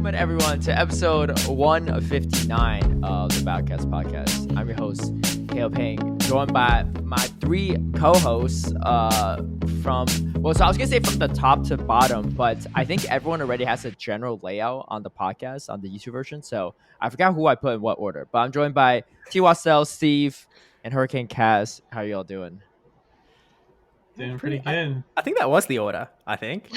welcome everyone to episode 159 of the Battlecast podcast. I'm your host, Peng, joined by my three co-hosts so I was going to say from the top to bottom, but I think everyone already has a general layout on the podcast, on the YouTube version, so I forgot who I put in what order, but I'm joined by T. Wassell, Steve, and Hurricane Kaz. How are y'all doing? Doing pretty good. I think that was the order. I think.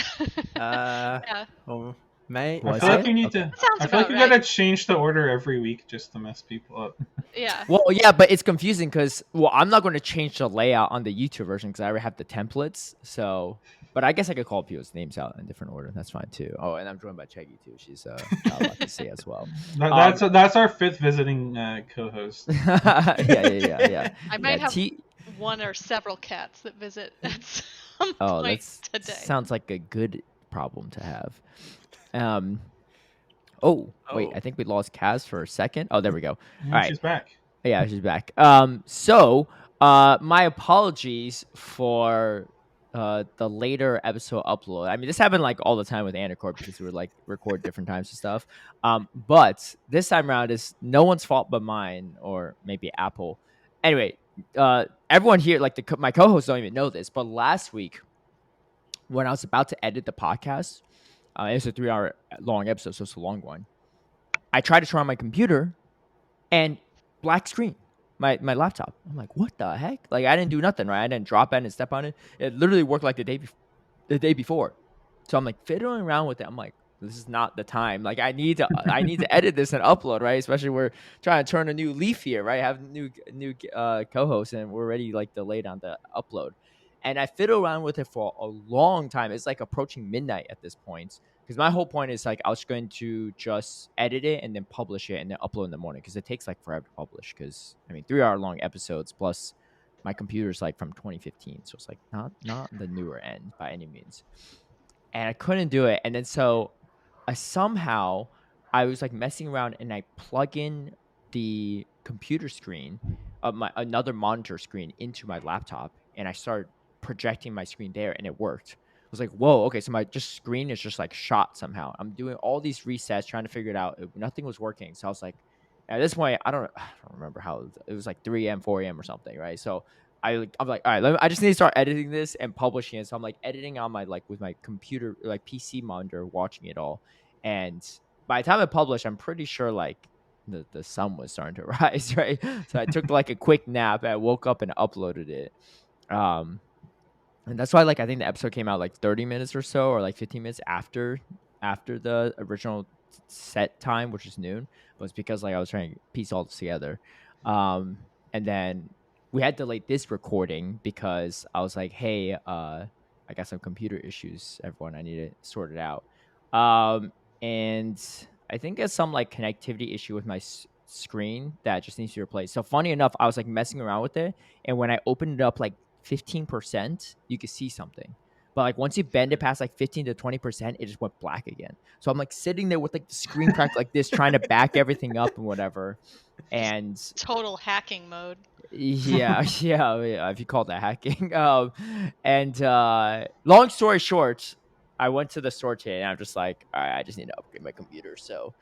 Yeah. Or may Was I feel it? like we need Okay. to. Sounds I feel like about we right. gotta change the order every week just to mess people up. Yeah. Well, yeah, but it's confusing because, I'm not going to change the layout on the YouTube version because I already have the templates. So, but I guess I could call people's names out in different order. That's fine too. Oh, and I'm joined by Cheggy too. She's got a lot to say as well. That's our fifth visiting co-host. Yeah. I might have T- one or several cats that visit at some Oh, point that today. sounds like a good problem to have. Oh, wait, I think we lost Kaz for a second. Oh, there we go. Yeah, All right. she's back. Yeah, she's back. So my apologies for the later episode upload. I mean, this happened like all the time with Anacord because we were like record different times and stuff. But this time around is no one's fault but mine, or maybe Apple. Anyway, everyone here, like my co-hosts don't even know this, but last week when I was about to edit the podcast, it's a 3-hour long episode, so it's a long one. I tried to turn on my computer and black screen, my laptop. I'm like, what the heck? Like, I didn't do nothing, right? I didn't drop it, I didn't step on it. It literally worked like the day before. So I'm like fiddling around with it. I'm like, this is not the time. Like, I need to edit this and upload, right? Especially we're trying to turn a new leaf here, right? Have new co-hosts, and we're already like delayed on the upload. And I fiddle around with it for a long time. It's like approaching midnight at this point. Because my whole point is like I was going to just edit it and then publish it and then upload in the morning because it takes like forever to publish. Because I mean, 3-hour long episodes plus my computer's like from 2015, so it's like not the newer end by any means. And I couldn't do it, and then so I was like messing around and I plug in the computer screen of another monitor screen into my laptop, and I started projecting my screen there, and it worked. I was like, whoa, okay, so my screen is just like shot somehow. I'm doing all these resets, trying to figure it out. Nothing was working. So I was like, at this point, I don't remember how it was like 3 a.m., 4 a.m. or something, right? So I'm like, all right, I just need to start editing this and publishing it. So I'm like editing on my with my computer, like PC monitor, watching it all. And by the time I published, I'm pretty sure like the sun was starting to rise, right? So I took like a quick nap. I woke up and uploaded it. And that's why, like, I think the episode came out like 30 minutes or so, or like 15 minutes after the original set time, which is noon. But it's because like I was trying to piece all this together. And then we had to delay this recording because I was like, hey, I got some computer issues, everyone. I need to sort it out. And I think there's some like connectivity issue with my screen that just needs to be replaced. So funny enough, I was like messing around with it, and when I opened it up like 15%, you could see something. But like once you bend it past like 15 to 20%, it just went black again. So I'm like sitting there with like the screen cracked like this, trying to back everything up and whatever. And Total hacking mode. yeah, if you call that hacking. And long story short, I went to the store today, and I'm just like, all right, I just need to upgrade my computer. So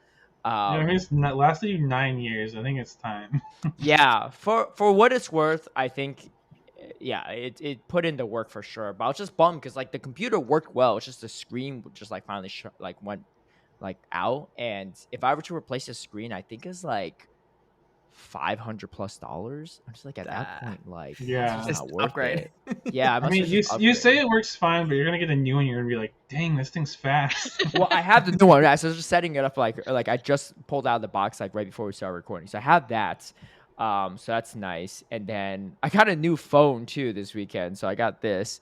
It's lasted you 9 years. I think it's time. yeah, for what it's worth, I think, yeah, it put in the work for sure. But I was just bummed because like the computer worked well. It's just the screen just like finally went like out. And if I were to replace the screen, I think it's like $500+. I'm just like at that point, like, Yeah. it's Just not worth upgrade. it. Yeah, I mean, you say it works fine, but you're gonna get a new one. You're gonna be like, dang, this thing's fast. Well, I have the new one. So I was just setting it up like I just pulled out of the box like right before we started recording. So I have that. So that's nice. And then I got a new phone too this weekend. So I got this,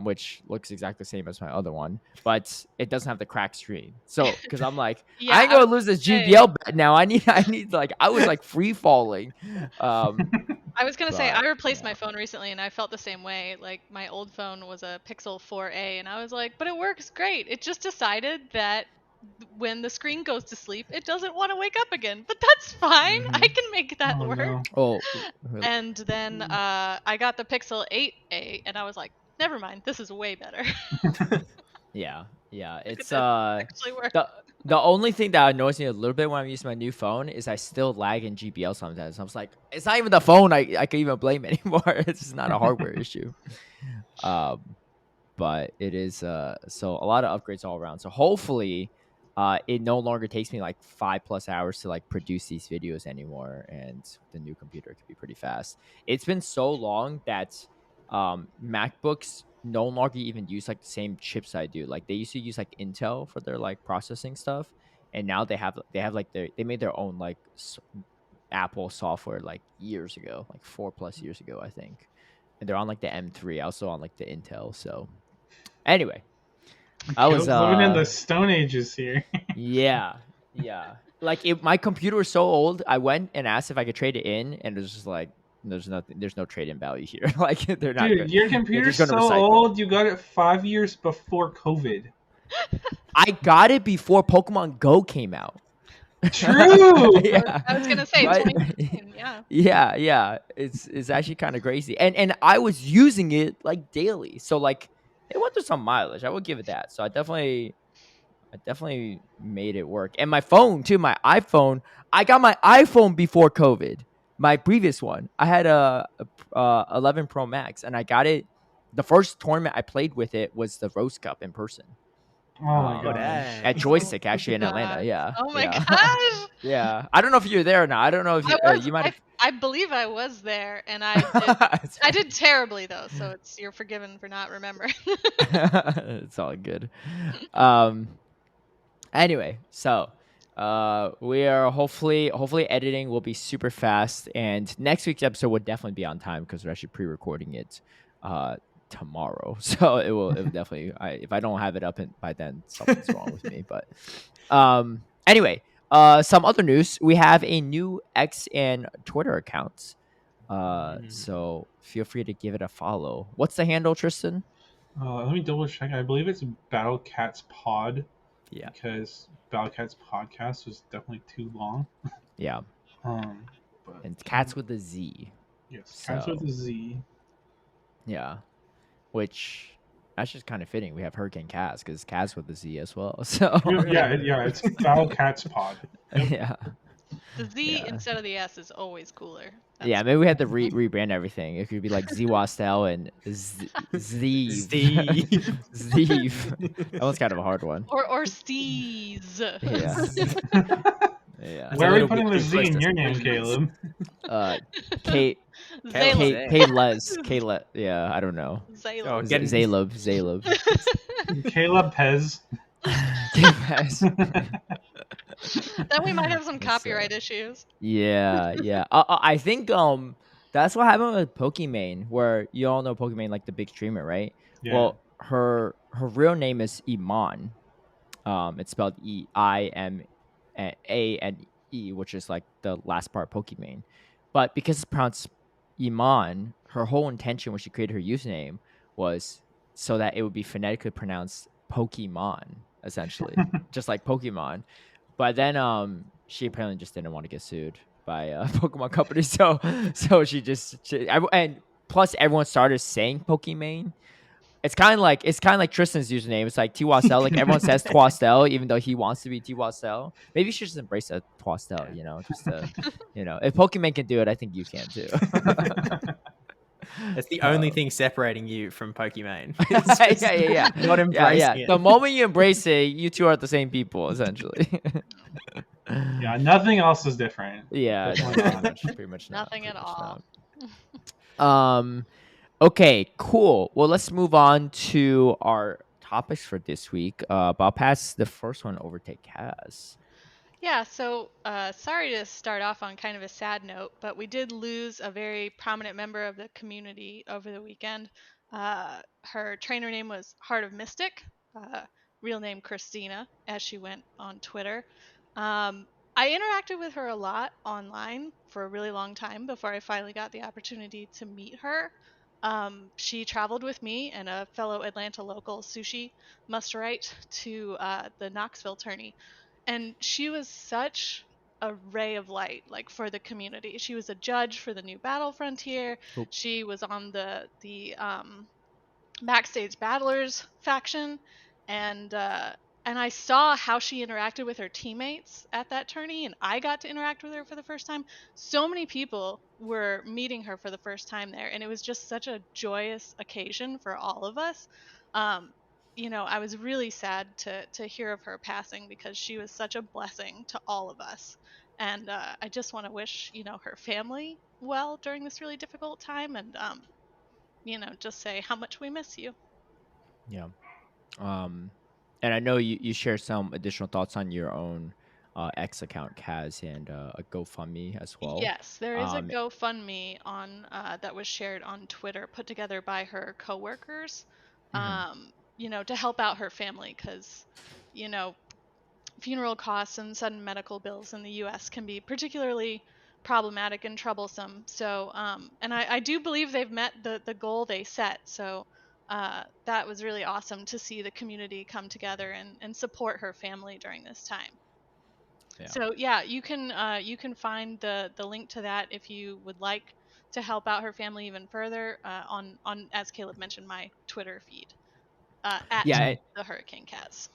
which looks exactly the same as my other one, but it doesn't have the cracked screen. So because I'm like, Yeah, I ain't gonna lose this GBL bet now. I need like I was like free falling. I was gonna say But, I replaced yeah. my phone recently, and I felt the same way. Like my old phone was a Pixel 4a, and I was like, but it works great. It just decided that when the screen goes to sleep, it doesn't want to wake up again. But that's fine. Mhm. I can make that Oh, work. no. Oh, And then I got the Pixel 8a, and I was like, never mind, this is way better. yeah. It's It actually works. The only thing that annoys me a little bit when I'm using my new phone is I still lag in GPL sometimes. I was like, it's not even the phone I can even blame anymore. It's just not a hardware issue. Um, but it is so a lot of upgrades all around. So hopefully, it no longer takes me like 5+ hours to like produce these videos anymore, and the new computer could be pretty fast. It's been so long that MacBooks no longer even use like the same chips I do. Like they used to use like Intel for their like processing stuff, and now they have like they made their own like Apple software like years ago, like 4+ years ago, I think. And they're on like the M3, also on like the Intel. So anyway, I was Caleb's living in the Stone Ages here. yeah, yeah. Like my computer was so old, I went and asked if I could trade it in, and it was just like there's no trade in value here. Like they're not Dude, good. your They're computer's just gonna so recycle. old. You got it 5 years before COVID. I got it before Pokemon Go came out. True. Yeah. I was gonna say Right? 2015. Yeah. Yeah. It's actually kind of crazy. And I was using it like daily. So like it went through some mileage. I would give it that. So I definitely made it work. And my phone too, my iPhone, I got my iPhone before COVID. My previous one, I had a 11 Pro Max, and I got it. The first tournament I played with it was the Rose Cup in person. Oh my Oh, gosh. At dang. Joystick, actually in Atlanta. Gosh. Yeah, Oh my yeah, gosh. yeah. I don't know if you were there or not. I don't know if I you was. you might I believe I was there, and I did. have. It's I fine. did terribly though, so you're forgiven for not remembering. It's all good. Um, Anyway, so we are hopefully editing will be super fast, and next week's episode will definitely be on time because we're actually pre-recording it tomorrow. So it will definitely, if I don't have it up by then, something's wrong with me. But anyway, some other news: we have a new X and Twitter accounts. So feel free to give it a follow. What's the handle, Tristan? Let me double check. I believe it's Battle Cats Pod Yeah. because Battle Cats Podcast was definitely too long. Yeah, But and cats with a Z. yes, Cats with So a Z. yeah, which that's just kind of fitting. We have Hurricane Kaz because Kaz with a Z as well. So Yeah, it's Battle Cats Pod. Yep. yeah, The Z yeah, instead of the S is always cooler. yeah. Maybe we had to rebrand everything. It could be like Zwastel and Zeeve. Steve. Zeeve. That one's kind of a hard one. Or Steez. Yeah, That's yeah. a Where are we little putting bit the too Z close in to your name, Steve's. Caleb? Kate, Caleb. Zaleb. Kate Les, Kayla. Yeah, I don't know. Oh, Zaleb. getting Zaleb. Caleb Pez. Then we might have some It's, copyright issues. Yeah. I think that's what happened with Pokimane, where you all know Pokimane like the big streamer, right? Yeah. Well, her real name is Iman. It's spelled Iman, which is like the last part Pokimane. But because it's pronounced Iman, her whole intention when she created her username was so that it would be phonetically pronounced Pokemon, essentially, just like Pokemon. But then she apparently just didn't want to get sued by Pokemon company, so and plus everyone started saying Pokimane. It's kind of like Tristan's username. It's like Twastel. Like everyone says Twastel, even though he wants to be Twastel. Maybe you should just embrace that Twastel. Just to, if Pokemon can do it, I think you can too. That's the only thing separating you from Pokemon. Yeah. Not embracing it. The moment you embrace it, you two are the same people, essentially. Yeah, nothing else is different. Yeah, Definitely not. pretty much not. Nothing at Pretty much all. not. Okay, cool. Well, let's move on to our topics for this week. But I'll pass the first one over to Kaz. Yeah, so sorry to start off on kind of a sad note, but we did lose a very prominent member of the community over the weekend. Her trainer name was Heart of Mystic, real name Christina, as she went on Twitter. I interacted with her a lot online for a really long time before I finally got the opportunity to meet her. She traveled with me and a fellow Atlanta local, Sushi Musterite, to the Knoxville tourney, and she was such a ray of light, like, for the community. She was a judge for the new Battle Frontier. Cool. She was on the backstage battlers faction, and and I saw how she interacted with her teammates at that tourney, and I got to interact with her for the first time. So many people were meeting her for the first time there, and it was just such a joyous occasion for all of us. Um, I was really sad to hear of her passing because she was such a blessing to all of us. And I just want to wish, her family well during this really difficult time, and just say how much we miss you. Yeah. And I know you share some additional thoughts on your own X account, Kaz, and a GoFundMe as well. Yes, there is a GoFundMe on that was shared on Twitter, put together by her coworkers, Mhm. to help out her family because, you know, funeral costs and sudden medical bills in the U.S. can be particularly problematic and troublesome. So, and I do believe they've met the goal they set. So, that was really awesome to see the community come together and support her family during this time. Yeah. So yeah, you can find the link to that if you would like to help out her family even further on as Caleb mentioned my Twitter feed at Yeah, the Hurricane Cats.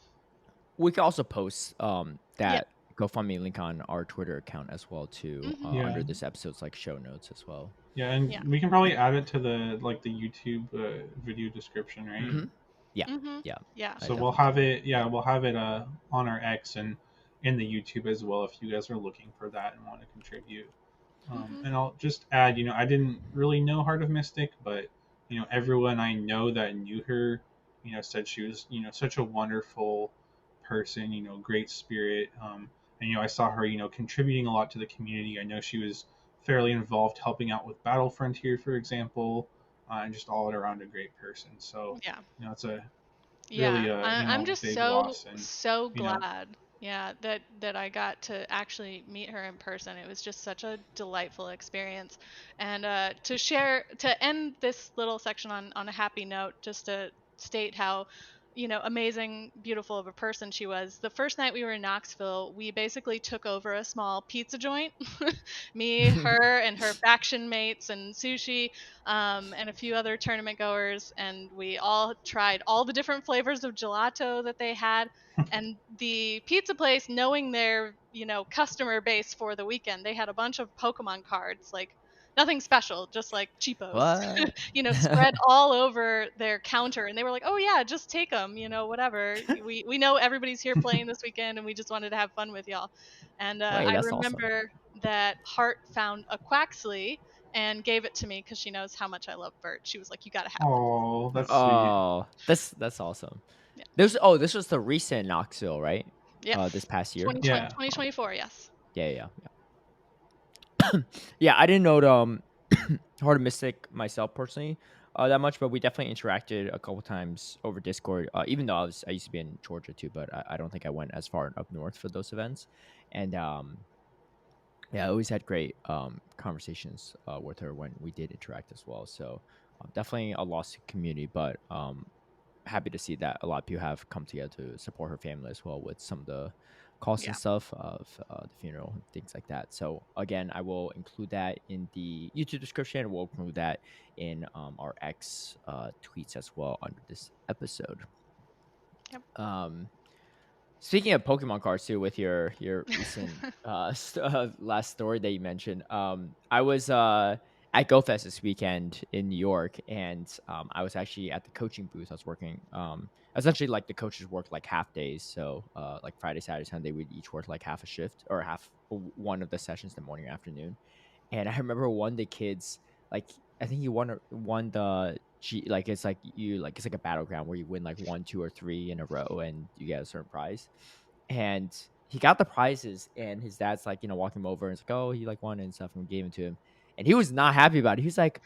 we can also post Yep. that GoFundMe link on our Twitter account as well too, Mhm. Yeah. under this episode's like show notes as well. Yeah, and Yeah. we can probably add it to the YouTube video description, right? Hmm. Yeah, Mhm. yeah. Yeah. So we'll have it. Yeah, we'll have it on our X and in the YouTube as well if you guys are looking for that and want to contribute. Mhm. And I'll just add, I didn't really know Heart of Mystic, but everyone I know that knew her, said she was, such a wonderful person, great spirit. And I saw her, contributing a lot to the community. I know she was fairly involved helping out with Battle Frontier, for example, and just all around a great person. So, Yeah. it's a Yeah, really I'm just big so loss, and so you know glad. Yeah, that I got to actually meet her in person. It was just such a delightful experience, and to end this little section on a happy note, just to state how amazing, beautiful of a person she was. The first night we were in Knoxville, we basically took over a small pizza joint. Me, her, and her faction mates, and Sushi, and a few other tournament goers, and we all tried all the different flavors of gelato that they had. And the pizza place, knowing their customer base for the weekend, they had a bunch of Pokemon cards, like nothing special, just like cheapos, What? spread all over their counter. And they were like, "Oh yeah, just take them, whatever. We know everybody's here playing this weekend, and we just wanted to have fun with y'all." And Wait, I that's awesome. remember that Hart found a Quaxley and gave it to me because she knows how much I love Bert. She was like, "You gotta have this." oh, that's sweet. Oh, that's awesome. Yeah. This was the recent Knoxville, right? Yep. This past year. 2020, Yeah. 2024, yes. Yeah. Yeah, I didn't know Heart of Mystic myself personally that much, but we definitely interacted a couple times over Discord. Even though I used to be in Georgia too, but I don't think I went as far up north for those events. And yeah, I always had great conversations with her when we did interact as well. So definitely a lost community, but happy to see that a lot of people have come together to support her family as well with some of the costs Yeah. and stuff of the funeral and things like that. So again, I will include that in the YouTube description. We'll include that in our X tweets as well under this episode. Yep. Speaking of Pokemon cards too, with your recent last story that you mentioned, I was at GoFest this weekend in New York, and I was actually at the coaching booth. I was working. Essentially, like the coaches work like half days, so like Friday, Saturday, Sunday, we'd each work like half a shift or one of the sessions, the morning or afternoon. And I remember one of the kids, like I think he won the like it's like it's like a battleground where you win like 1, 2, or 3 in a row, and you get a certain prize. And he got the prizes, and his dad's like walking him over and it's like, oh, he like won it and stuff, and we gave it to him, and he was not happy about it. He was like,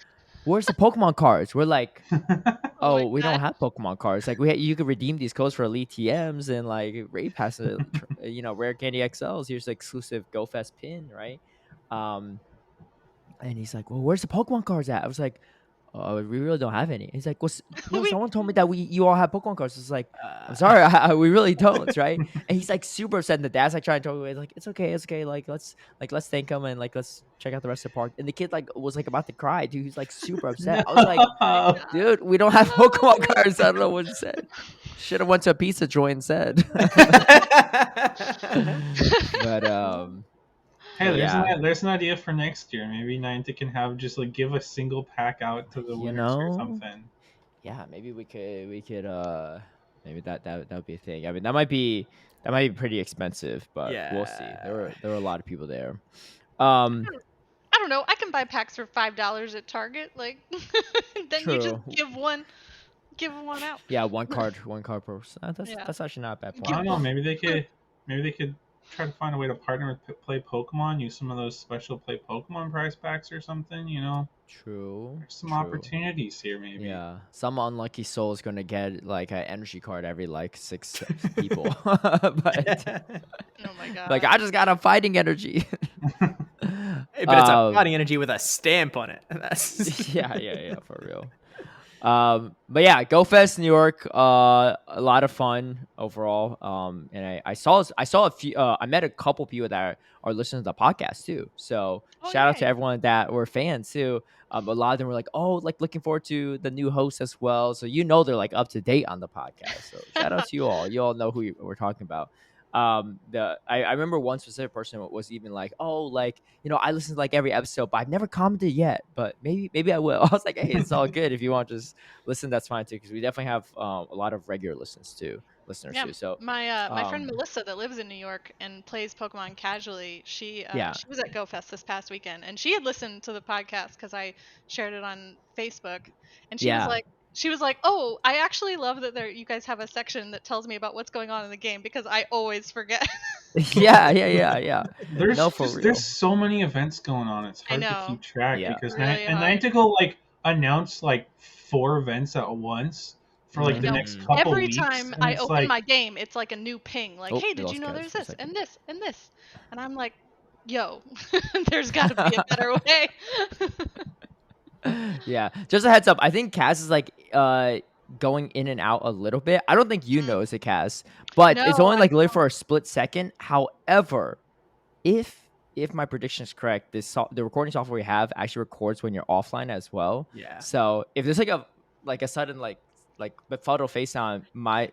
"Where's the Pokemon cards?" We're like, Oh my "Oh, we god. don't have Pokemon cards. Like you could redeem these codes for elite TMs and like raid passes, rare candy XLs. Here's the exclusive GoFest pin, right?" And he's like, "Well, where's the Pokemon cards at?" I was like, we really don't have any. He's like, well, no, We- someone told me that you all have Pokemon cards. It's like, I'm sorry, we really don't, right? And he's like super upset. And the dad's like trying to talk away, like, it's okay. Let's thank him and let's check out the rest of the park. And the kid was like about to cry, dude. He's like super upset. I was like, No. dude, we don't have Pokemon cards. I don't know what he said. Should have went to a pizza joint instead. But Hey, yeah. there's an idea for next year. Maybe Niantic can have just give a single pack out to the You winners or know? something. Yeah, maybe we could maybe that would be a thing. I mean, that might be pretty expensive, but we'll see. There were a lot of people there. I don't know. I can buy packs for $5 at Target. Like, then you just True. give one out. Yeah, one card per person. That's actually not a bad I don't plan. know. Maybe they could try to find a way to partner with Play Pokemon. Use some of those special Play Pokemon prize packs or something. True. There's some opportunities here. Maybe. Yeah, some unlucky soul is gonna get an energy card every 6 people. But Oh my god. I just got a fighting energy. But it's a fighting energy with a stamp on it. That's yeah, for real. But yeah, Go Fest New York, a lot of fun overall. And I saw a few. I met a couple people that are listening to the podcast too. So shout out to everyone that were fans too. A lot of them were like, oh, looking forward to the new host as well. So they're up to date on the podcast. So shout out to you all. You all know who we're talking about. I remember one specific person was even like, oh, I listened to every episode, but I've never commented yet, but maybe I will. I was like, hey, it's all good. If you want to just listen, that's fine too, because we definitely have a lot of regular listeners too. So my friend Melissa that lives in New York and plays Pokemon casually, she was at GoFest this past weekend, and she had listened to the podcast because I shared it on Facebook, and she was like, oh, I actually love that you guys have a section that tells me about what's going on in the game, because I always forget. yeah. There's so many events going on. It's hard to keep track because Niantic will announce 4 events at once for the next couple Every weeks. time I open my game, it's like a new ping. Hey, did you know there's this and this and this? And I'm like, yo, there's got to be a better way. Yeah, just a heads up. I think Kaz is going in and out a little bit. I don't think you notice it, Kaz, but it's only literally for a split second. However, if my prediction is correct, the recording software we have actually records when you're offline as well. Yeah. So if there's a sudden befuddled face on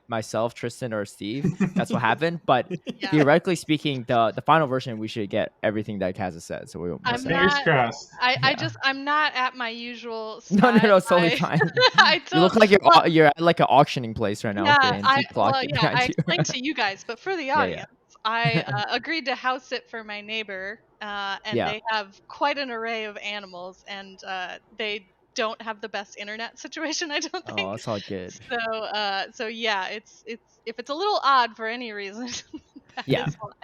myself, Tristen, or Steve, that's what happened. But theoretically speaking, the final version, we should get everything that Kaz has said. So we won't miss fingers crossed. I'm not at my usual spot. No, it's totally fine. You look like you're at an auctioning place right now. I explained to you guys, but for the audience, I agreed to house sit for my neighbor, and they have quite an array of animals, and they don't have the best internet situation, I don't think. Oh, that's all good. So yeah, it's if it's a little odd for any reason.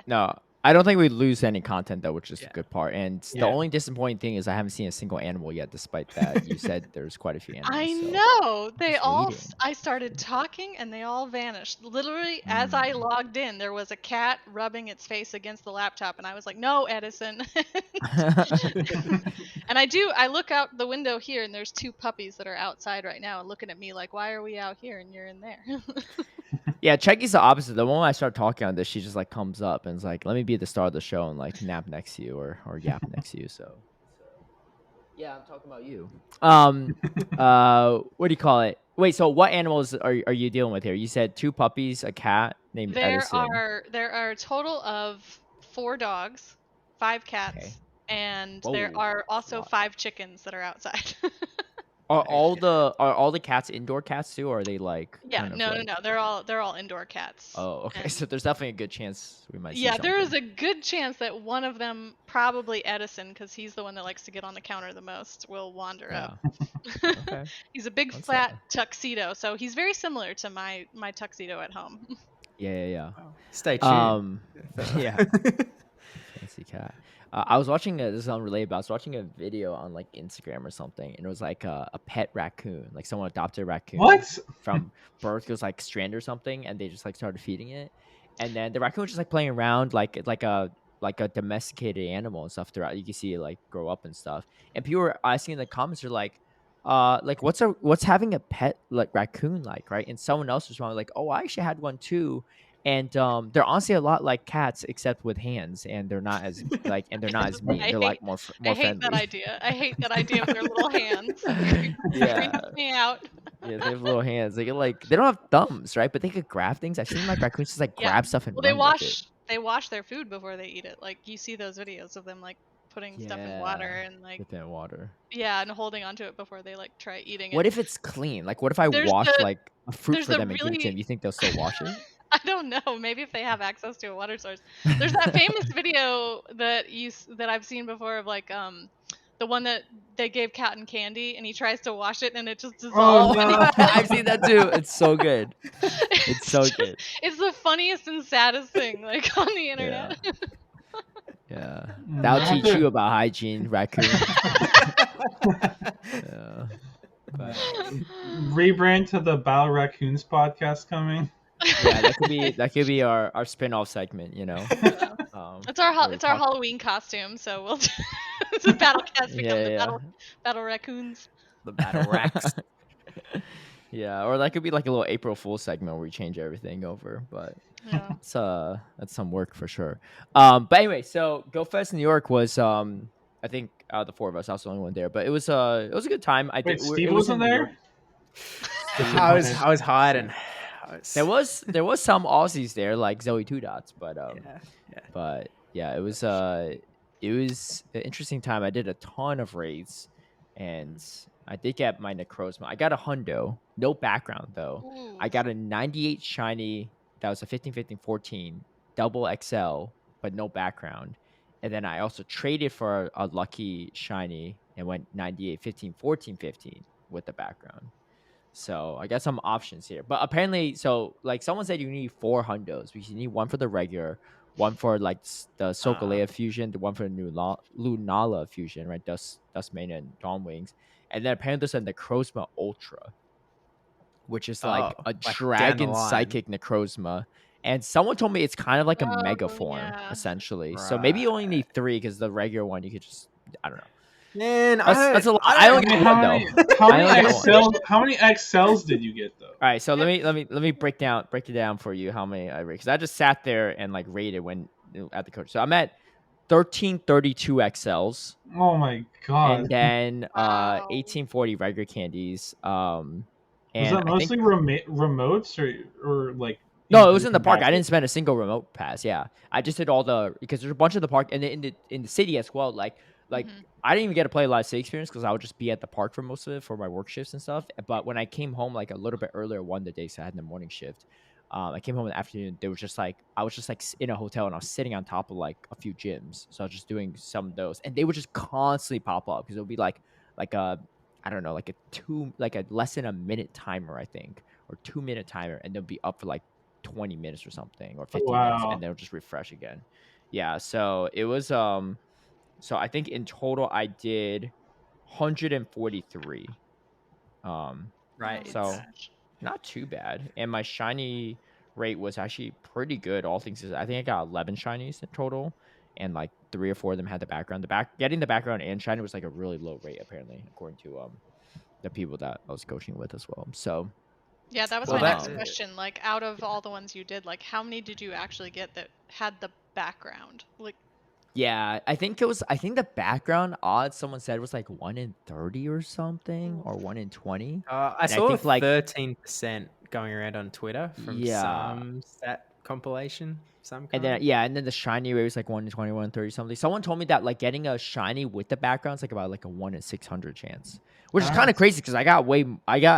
No, I don't think we lose any content though, which is a good part. And the only disappointing thing is I haven't seen a single animal yet, despite that you said there's quite a few animals. I know. They all. I started talking and they all vanished. Literally, as I logged in, there was a cat rubbing its face against the laptop, and I was like, "No, Edison." And I look out the window here, and there's 2 puppies that are outside right now, looking at me like, "Why are we out here and you're in there?" Yeah, Chucky's the opposite. The moment I start talking on this, she just comes up and is like, "Let me be the star of the show and nap next to you or yap next to you." So yeah, I'm talking about you. What do you call it? Wait, so what animals are you dealing with here? You said 2 puppies, a cat named Edison. There are a total of 4 dogs, 5 cats, and there are also 5 chickens that are outside. Are all the cats indoor cats too, or are they no, they're all indoor cats. Oh, okay. So there's definitely a good chance we might see there is a good chance that one of them, probably Edison, because he's the one that likes to get on the counter the most, will wander up. Okay. He's a big flat tuxedo, so he's very similar to my tuxedo at home. Yeah. Stay tuned. Yeah. Fancy cat. I was watching this is unrelated, but I was watching a video on Instagram or something, and it was a pet raccoon, someone adopted a raccoon from birth. It was stranded or something, and they just started feeding it, and then the raccoon was just playing around like a domesticated animal and stuff throughout. You can see it grow up and stuff, and people were asking in the comments, are like what's having a pet like raccoon like, right? And someone else was wrong, like, oh, I actually had one too. And they're honestly a lot like cats, except with hands, and they're not as like, and they're not as mean. I They're like hate more that friendly. idea. I hate that idea with their little hands. Yeah, Creeps me out. yeah, they have little hands. They get like they don't have thumbs, right? But they could grab things. I've seen like raccoons just like Yeah. grab stuff and Well, run with it. they wash their food before they eat it. Like you see those videos of them like putting stuff in water and like within water. yeah, and holding onto it before they like try eating What it. if it's clean? Like, what if I There's wash the like a fruit there's for the them and give it to really them? You think they'll still wash it? I don't know. Maybe if they have access to a water source. There's that famous video that I've seen before of like the one that they gave cotton candy and he tries to wash it and it just Oh dissolves. And no! I've seen that too. It's so good. It's so just- good. It's the funniest and saddest thing like on the Yeah. internet. Yeah. I That'll have teach to- you about hygiene, raccoon. Yeah. But, Rebrand to the Battle Raccoons podcast coming. yeah, that could be our spin-off segment, you know. It's our where we talk- Halloween costume, so we'll the battle cats become Yeah, the yeah. battle raccoons. The battle racks. Yeah, or that could be like a little April Fool segment where we change everything over, but Yeah. that's some work for sure. But anyway, so Go Fest New York was I think out of the four of us, I was the only one there, but it was a good time. I Wait, think Steve it was wasn't in New there? York. I was hiding. There was some Aussies there, like Zoe Two Dots, but yeah. but yeah, it was an interesting time. I did a ton of raids, and I did get my Necrozma. I got a hundo, no background though. Ooh. I got a 98 shiny that was a 15 15 14 double XL, but no background. And then I also traded for a lucky shiny and went 98 15 14 15 with the background. So I got some options here. But apparently, so like someone said you need 4 hundos because you need one for the regular, one for like the Sokolea fusion, the one for the new Lunala fusion, right? Dustmane and Dawn Wings. And then apparently there's a Necrozma Ultra, which is like a like down the dragon line. psychic Necrozma. And someone told me it's kind of like a Oh, mega form, yeah. essentially. So maybe you only need 3 because the regular one you could just, I don't know. Man, That's a lot. I I don't only I mean, got one though. how I many only got one. How many XLs did you get though? All right, so let me break it down for you how many I rated, because I just sat there and like rated when at the coach. So I'm at 1332 XLs, Oh my god! and then Wow. 1840 regular candies. Was And that I think mostly remotes or like? no, it was in the park. I passes? didn't spend a single remote pass. Yeah, I just did all the because there's a bunch of the park and in the city as well. Like Mhm. I didn't even get to play a lot of city experience because I would just be at the park for most of it for my work shifts and stuff. But when I came home like a little bit earlier one of the days I had the morning shift, I came home in the afternoon. There was just like I was just like in a hotel and I was sitting on top of like a few gyms, so I was just doing some of those, and they would just constantly pop up because it would be like a I don't know like a less than a minute timer I think or 2 minute timer, and they'll be up for like 20 minutes or something or 15 minutes, Wow. and they'll just refresh again. Yeah, so it was so I think in total I did 143. Right. So Gosh. not too bad. And my shiny rate was actually pretty good, all things considered. I think I got 11 shinies in total, and like 3 or 4 of them had the background. Getting the background and shiny was like a really low rate apparently, according to the people that I was coaching with as well. So Yeah, that was Well, my next that- question. Like, out of all the ones you did, like, how many did you actually get that had the background? Like, yeah, I think the background odds someone said was like 1 in 30 or something, or 1 in 20. I And saw think, like 13% going around on Twitter from Yeah. some stat compilation. Some And kind. then and then the shiny rate was like 1 in 20, 1 in 30 something. Someone told me that like getting a shiny with the background is like about like a 1 in 600 chance, which is kind of crazy because I got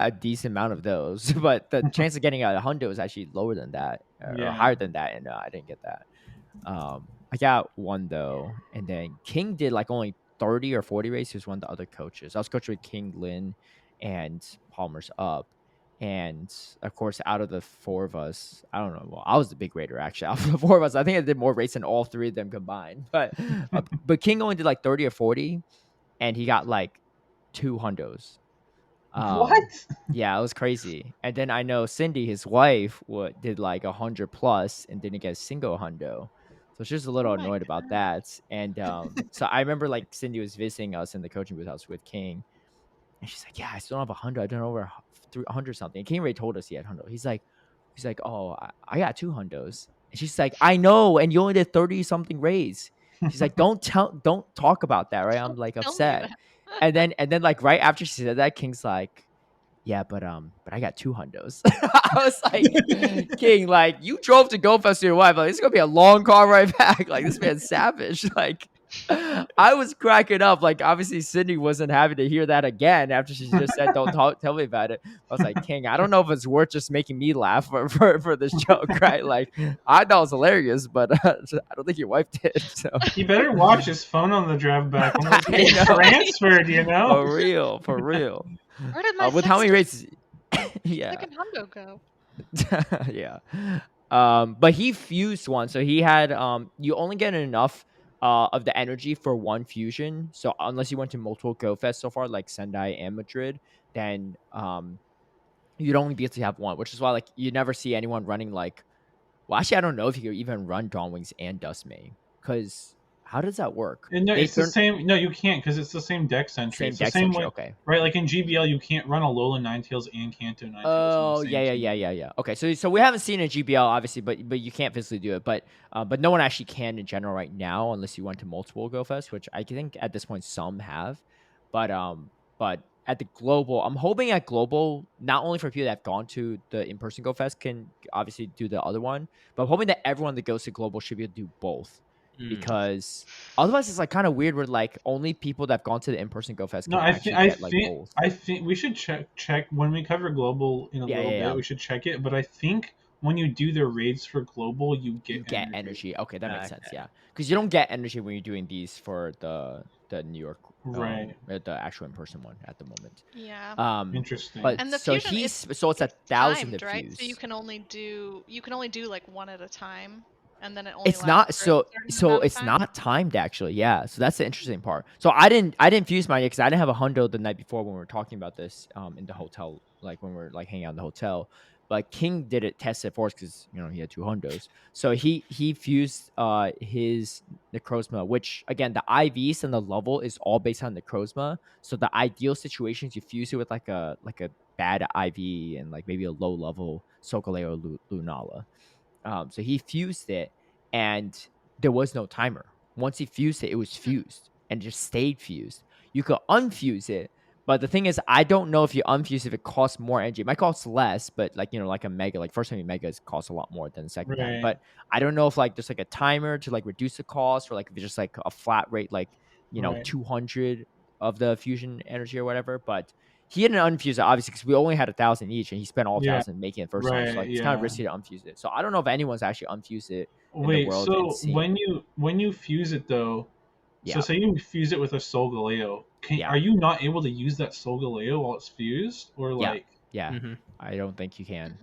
a decent amount of those, but the chance of getting a hundo is actually lower than that or Yeah. higher than that, and I didn't get that. I got one though, and then King did like only 30 or 40 races. He was one of the other coaches. I was coached with King, Lynn, and Palmer's up. And of course, out of the 4 of us, I don't know. Well, I was the big raider actually. Out of the 4 of us, I think I did more race than all 3 of them combined. But King only did like 30 or 40, and he got like 2 hundos. What? Yeah, it was crazy. And then I know Cindy, his wife, did like 100 plus and didn't get a single hundo. So she was a little Oh my annoyed about that. And so I remember like Cindy was visiting us in the coaching booth house with King. And she's like, yeah, I still don't have a hundo. I don't know over 300 something. King Ray told us he had hundo. He's like, oh, I got 2 hundos. And she's like, I know, and you only did 30 something raise. She's like, don't talk about that, right? I'm Don't like tell me upset. that. And then like right after she said that, King's like, yeah, but I got 2 hundos. I was like, King, like you drove to Go Fest with your wife. Like it's gonna be a long car ride back. Like this man's savage. Like I was cracking up. Like obviously Sydney wasn't happy to hear that again after she just said, "Don't tell me about it." I was like, King, I don't know if it's worth just making me laugh for this joke, right? Like I thought it was hilarious, but I don't think your wife did. So He better watch his phone on the drive back. Almost I get know. transferred, you know? For real. Where did my With how many sexy races? Yeah. second hundo go? Yeah. But he fused one, so he had you only get enough of the energy for one fusion. So unless you went to multiple Go Fest so far, like Sendai and Madrid, then you'd only be able to have one, which is why like you never see anyone running like well, actually I don't know if you could even run Dawn Wings and Dustmane. Because how does that work? And no, They it's the turn same. No, you can't because it's the same deck entry. same It's the deck same entry, way, okay. right? Like in GBL, you can't run Alola Ninetales and Kanto Ninetales on the Oh same yeah, team. yeah. Okay, so we haven't seen a GBL obviously, but you can't physically do it. But no one actually can in general right now unless you went to multiple Go Fest, which I think at this point some have. But at the global, I'm hoping at global, not only for people that have gone to the in-person Go Fest can obviously do the other one, but I'm hoping that everyone that goes to global should be able to do both because otherwise it's like kind of weird where like only people that have gone to the in-person Go Fest No, can actually get like both. I think we should check when we cover global in a little bit. We should check it, but I think when you do the raids for global, you get energy. Okay, that makes sense. Yeah, because you don't get energy when you're doing these for the New York, right? The actual in person one at the moment. Yeah. Interesting. But And the so fusion he's it's so it's 1,000 timed, to right? fuse. So you can only do like one at a time, and then it only It's lasts not for a certain amount of it's time. not timed actually. Yeah, so that's the interesting part. So I didn't fuse mine because I didn't have a hundo the night before when we were talking about this in the hotel, like when we were like hanging out in the hotel. But King did it test it for us because he had 2 hundos. So he fused his Necrozma, which again the IVs and the level is all based on Necrozma. So the ideal situations you fuse it with like a bad IV and like maybe a low level Sokoleo Lunala. So he fused it, and there was no timer. Once he fused it, it was fused and just stayed fused. You could unfuse it, but the thing is, I don't know if you unfuse if it costs more energy. It might cost less, but like like a mega, like first time you megas costs a lot more than the second time. Right. But I don't know if like there's like a timer to like reduce the cost, or like if it's just like a flat rate, like Right. 200 of the fusion energy or whatever. But he didn't unfuse it obviously because we only had 1,000 each, and he spent all 1,000 making it first time. So Right. like it's kind of risky to unfuse it. So I don't know if anyone's actually unfused it in the Wait, world and so seen. when you fuse it though, so Yeah. say you fuse it with a Solgaleo, are you not able to use that Solgaleo while it's fused, or like? Yeah. I don't think you can.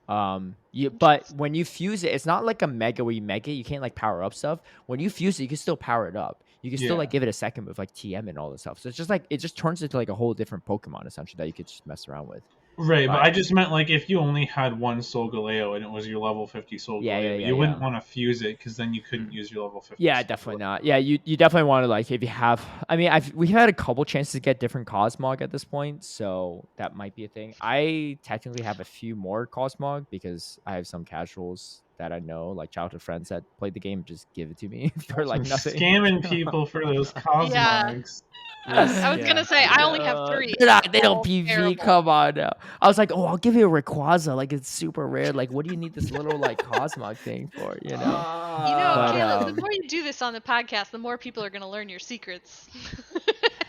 Mhm. But when you fuse it, it's not like a mega where you mega, you can't like power up stuff. When you fuse it, you can still power it up. You can still like give it a second move like TM and all this stuff. So it's just like it just turns into like a whole different Pokemon essentially that you could just mess around with. Right, but I just meant like if you only had one Solgaleo and it was your level 50 Solgaleo, you wouldn't want to fuse it because then you couldn't use your level 50. Yeah, definitely not. Yeah, you definitely want to like if you have. I mean, we've had a couple chances to get different Cosmog at this point, so that might be a thing. I technically have a few more Cosmog because I have some casuals that I know, like childhood friends that played the game, just give it to me for like nothing. Scamming people for those Cosmogs. I was gonna say I only have 3. They don't PV. Terrible. Come on now. I was like, oh, I'll give you a Rayquaza. Like it's super rare. Like, what do you need this little like Cosmog thing for? Caleb, the more you do this on the podcast, the more people are gonna learn your secrets.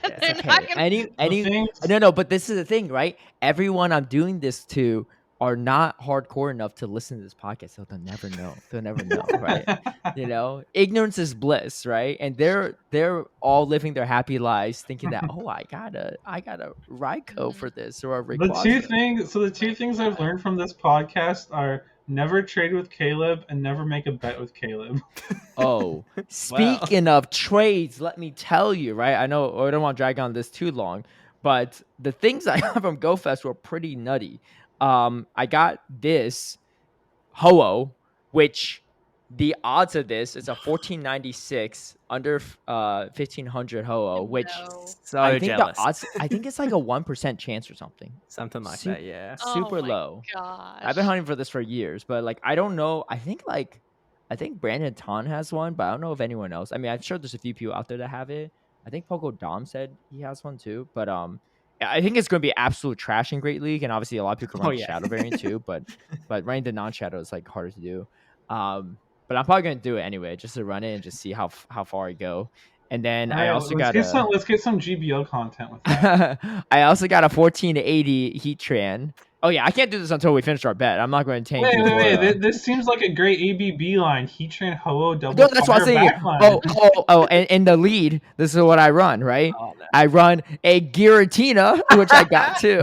It's okay. No, but this is the thing, right? Everyone I'm doing this to are not hardcore enough to listen to this podcast, so they'll never know. They'll never know, right? Ignorance is bliss, right? And they're all living their happy lives, thinking that I got a Raikou for this or a Rayquaza. The two things I've learned from this podcast are never trade with Caleb and never make a bet with Caleb. Oh, speaking of trades, let me tell you, right? I know I don't want to drag on this too long, but the things I got from GoFest were pretty nutty. I got this Ho-Oh, which the odds of this is a 1496 under 1500 Ho-Oh, which No. I So think the jealous. odds, I think it's like a 1% chance or something. Something like that, yeah. Oh Super my low. I've been gosh. hunting for this for years, but like I don't know. I think Brandon Ton has one, but I don't know if anyone else. I mean, I'm sure there's a few people out there that have it. I think Poco Dom said he has one too, but I think it's going to be absolute trash in Great League, and obviously a lot of people can Oh run the yeah. Shadow variant too, but running the non-Shadow is like harder to do. But I'm probably going to do it anyway, just to run it and just see how far I go. And then All I right, also got a let's get some GBL content with that. I also got a 1480 Heat Tran. Oh yeah, I can't do this until we finish our bet. I'm not going to tank before. This seems like a great ABB line. Heatran Ho-Oh No, double that's what I was fire thinking. backline. And in the lead, this is what I run, right? Oh no. I run a Giratina, which I got too.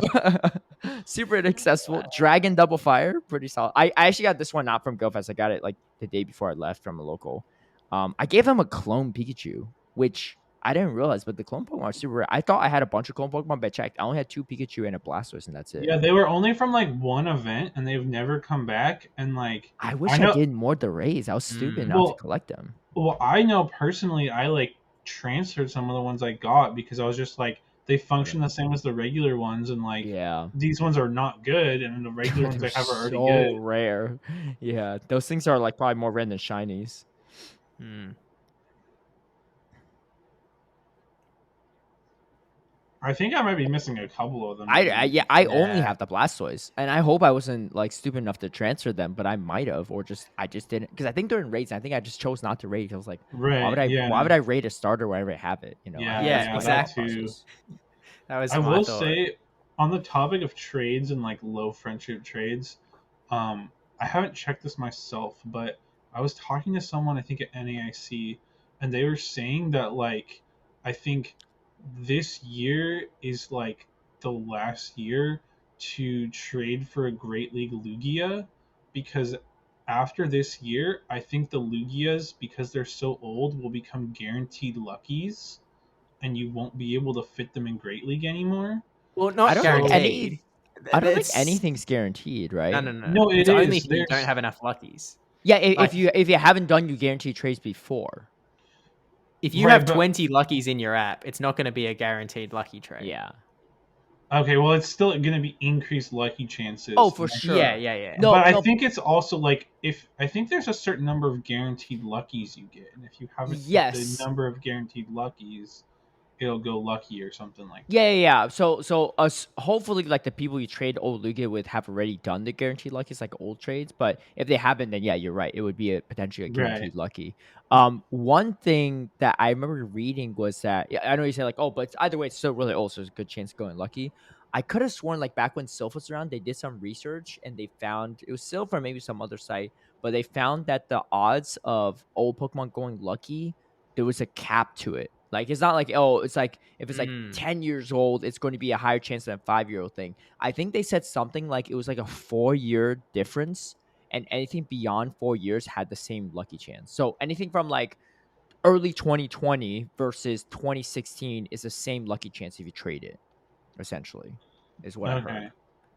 Super inaccessible. Dragon double fire, pretty solid. I actually got this one not from GoFest. I got it like the day before I left from a local. I gave him a clone Pikachu, which I didn't realize, but the clone Pokemon are super rare. I thought I had a bunch of clone Pokemon, but I checked. I only had 2 Pikachu and a Blastoise, and that's it. Yeah, they were only from like one event, and they've never come back. And like, I I wish I know, did more the rays. I was stupid not to well, collect them. I know personally, I like transferred some of the ones I got because I was just like, they function the same as the regular ones, and like, Yeah. these ones are not good, and the regular ones They're I have are already so good. rare. Yeah, those things are like probably more rare than shinies. Hmm. I think I might be missing a couple of them. I only Yeah. have the Blastoise, and I hope I wasn't like stupid enough to transfer them, but I might have, or I just didn't, because I think they're in raids. And I think I just chose not to raid. I was like, Right? why Yeah, would I raid a starter whenever I have it? You know, I hope yeah, it's Yeah, yeah. part of the That thought exactly. too. process. That was I my will thought. say, on the topic of trades and like low friendship trades, I haven't checked this myself, but I was talking to someone I think at NAIC, and they were saying that like I think this year is like the last year to trade for a Great League Lugia, because after this year, I think the Lugias, because they're so old, will become guaranteed luckies, and you won't be able to fit them in Great League anymore. Well, I not don't think So guaranteed. I don't think It's anything's guaranteed, no, right? no, no. no, it It's only is. if you don't There's have enough luckies. Yeah, Like if you haven't done you guaranteed trades before. if you right, have but 20 luckies in your app, it's not going to be a guaranteed lucky trade. Yeah. okay, well, it's still going to be increased lucky Oh, chances. for Yeah, sure. yeah, yeah. No, But I no. think it's also like if I think there's a certain number of guaranteed luckies you get, and if you haven't hit the Yes. number of guaranteed luckies, it'll go lucky or something like that. Yeah. So us hopefully like the people you trade old Lugia with have already done the guaranteed luckies like old trades. But if they haven't, then yeah, you're right. It would be potentially a Right. guaranteed lucky. One thing that I remember reading was that I know you say like, oh, but either way, it's still really old, so there's a good chance of going lucky. I could have sworn like back when Sylph was around, they did some research and they found it was Sylph or maybe some other site, but they found that the odds of old Pokemon going lucky, there was a cap to it. Like it's not like, oh, it's like if it's like Mm. 10 years old, it's going to be a higher chance than a 5-year-old thing. I think they said something like it was like a 4-year difference, and anything beyond 4 years had the same lucky chance. So anything from like early 2020 versus 2016 is the same lucky chance if you trade it, essentially, is what I heard. Okay.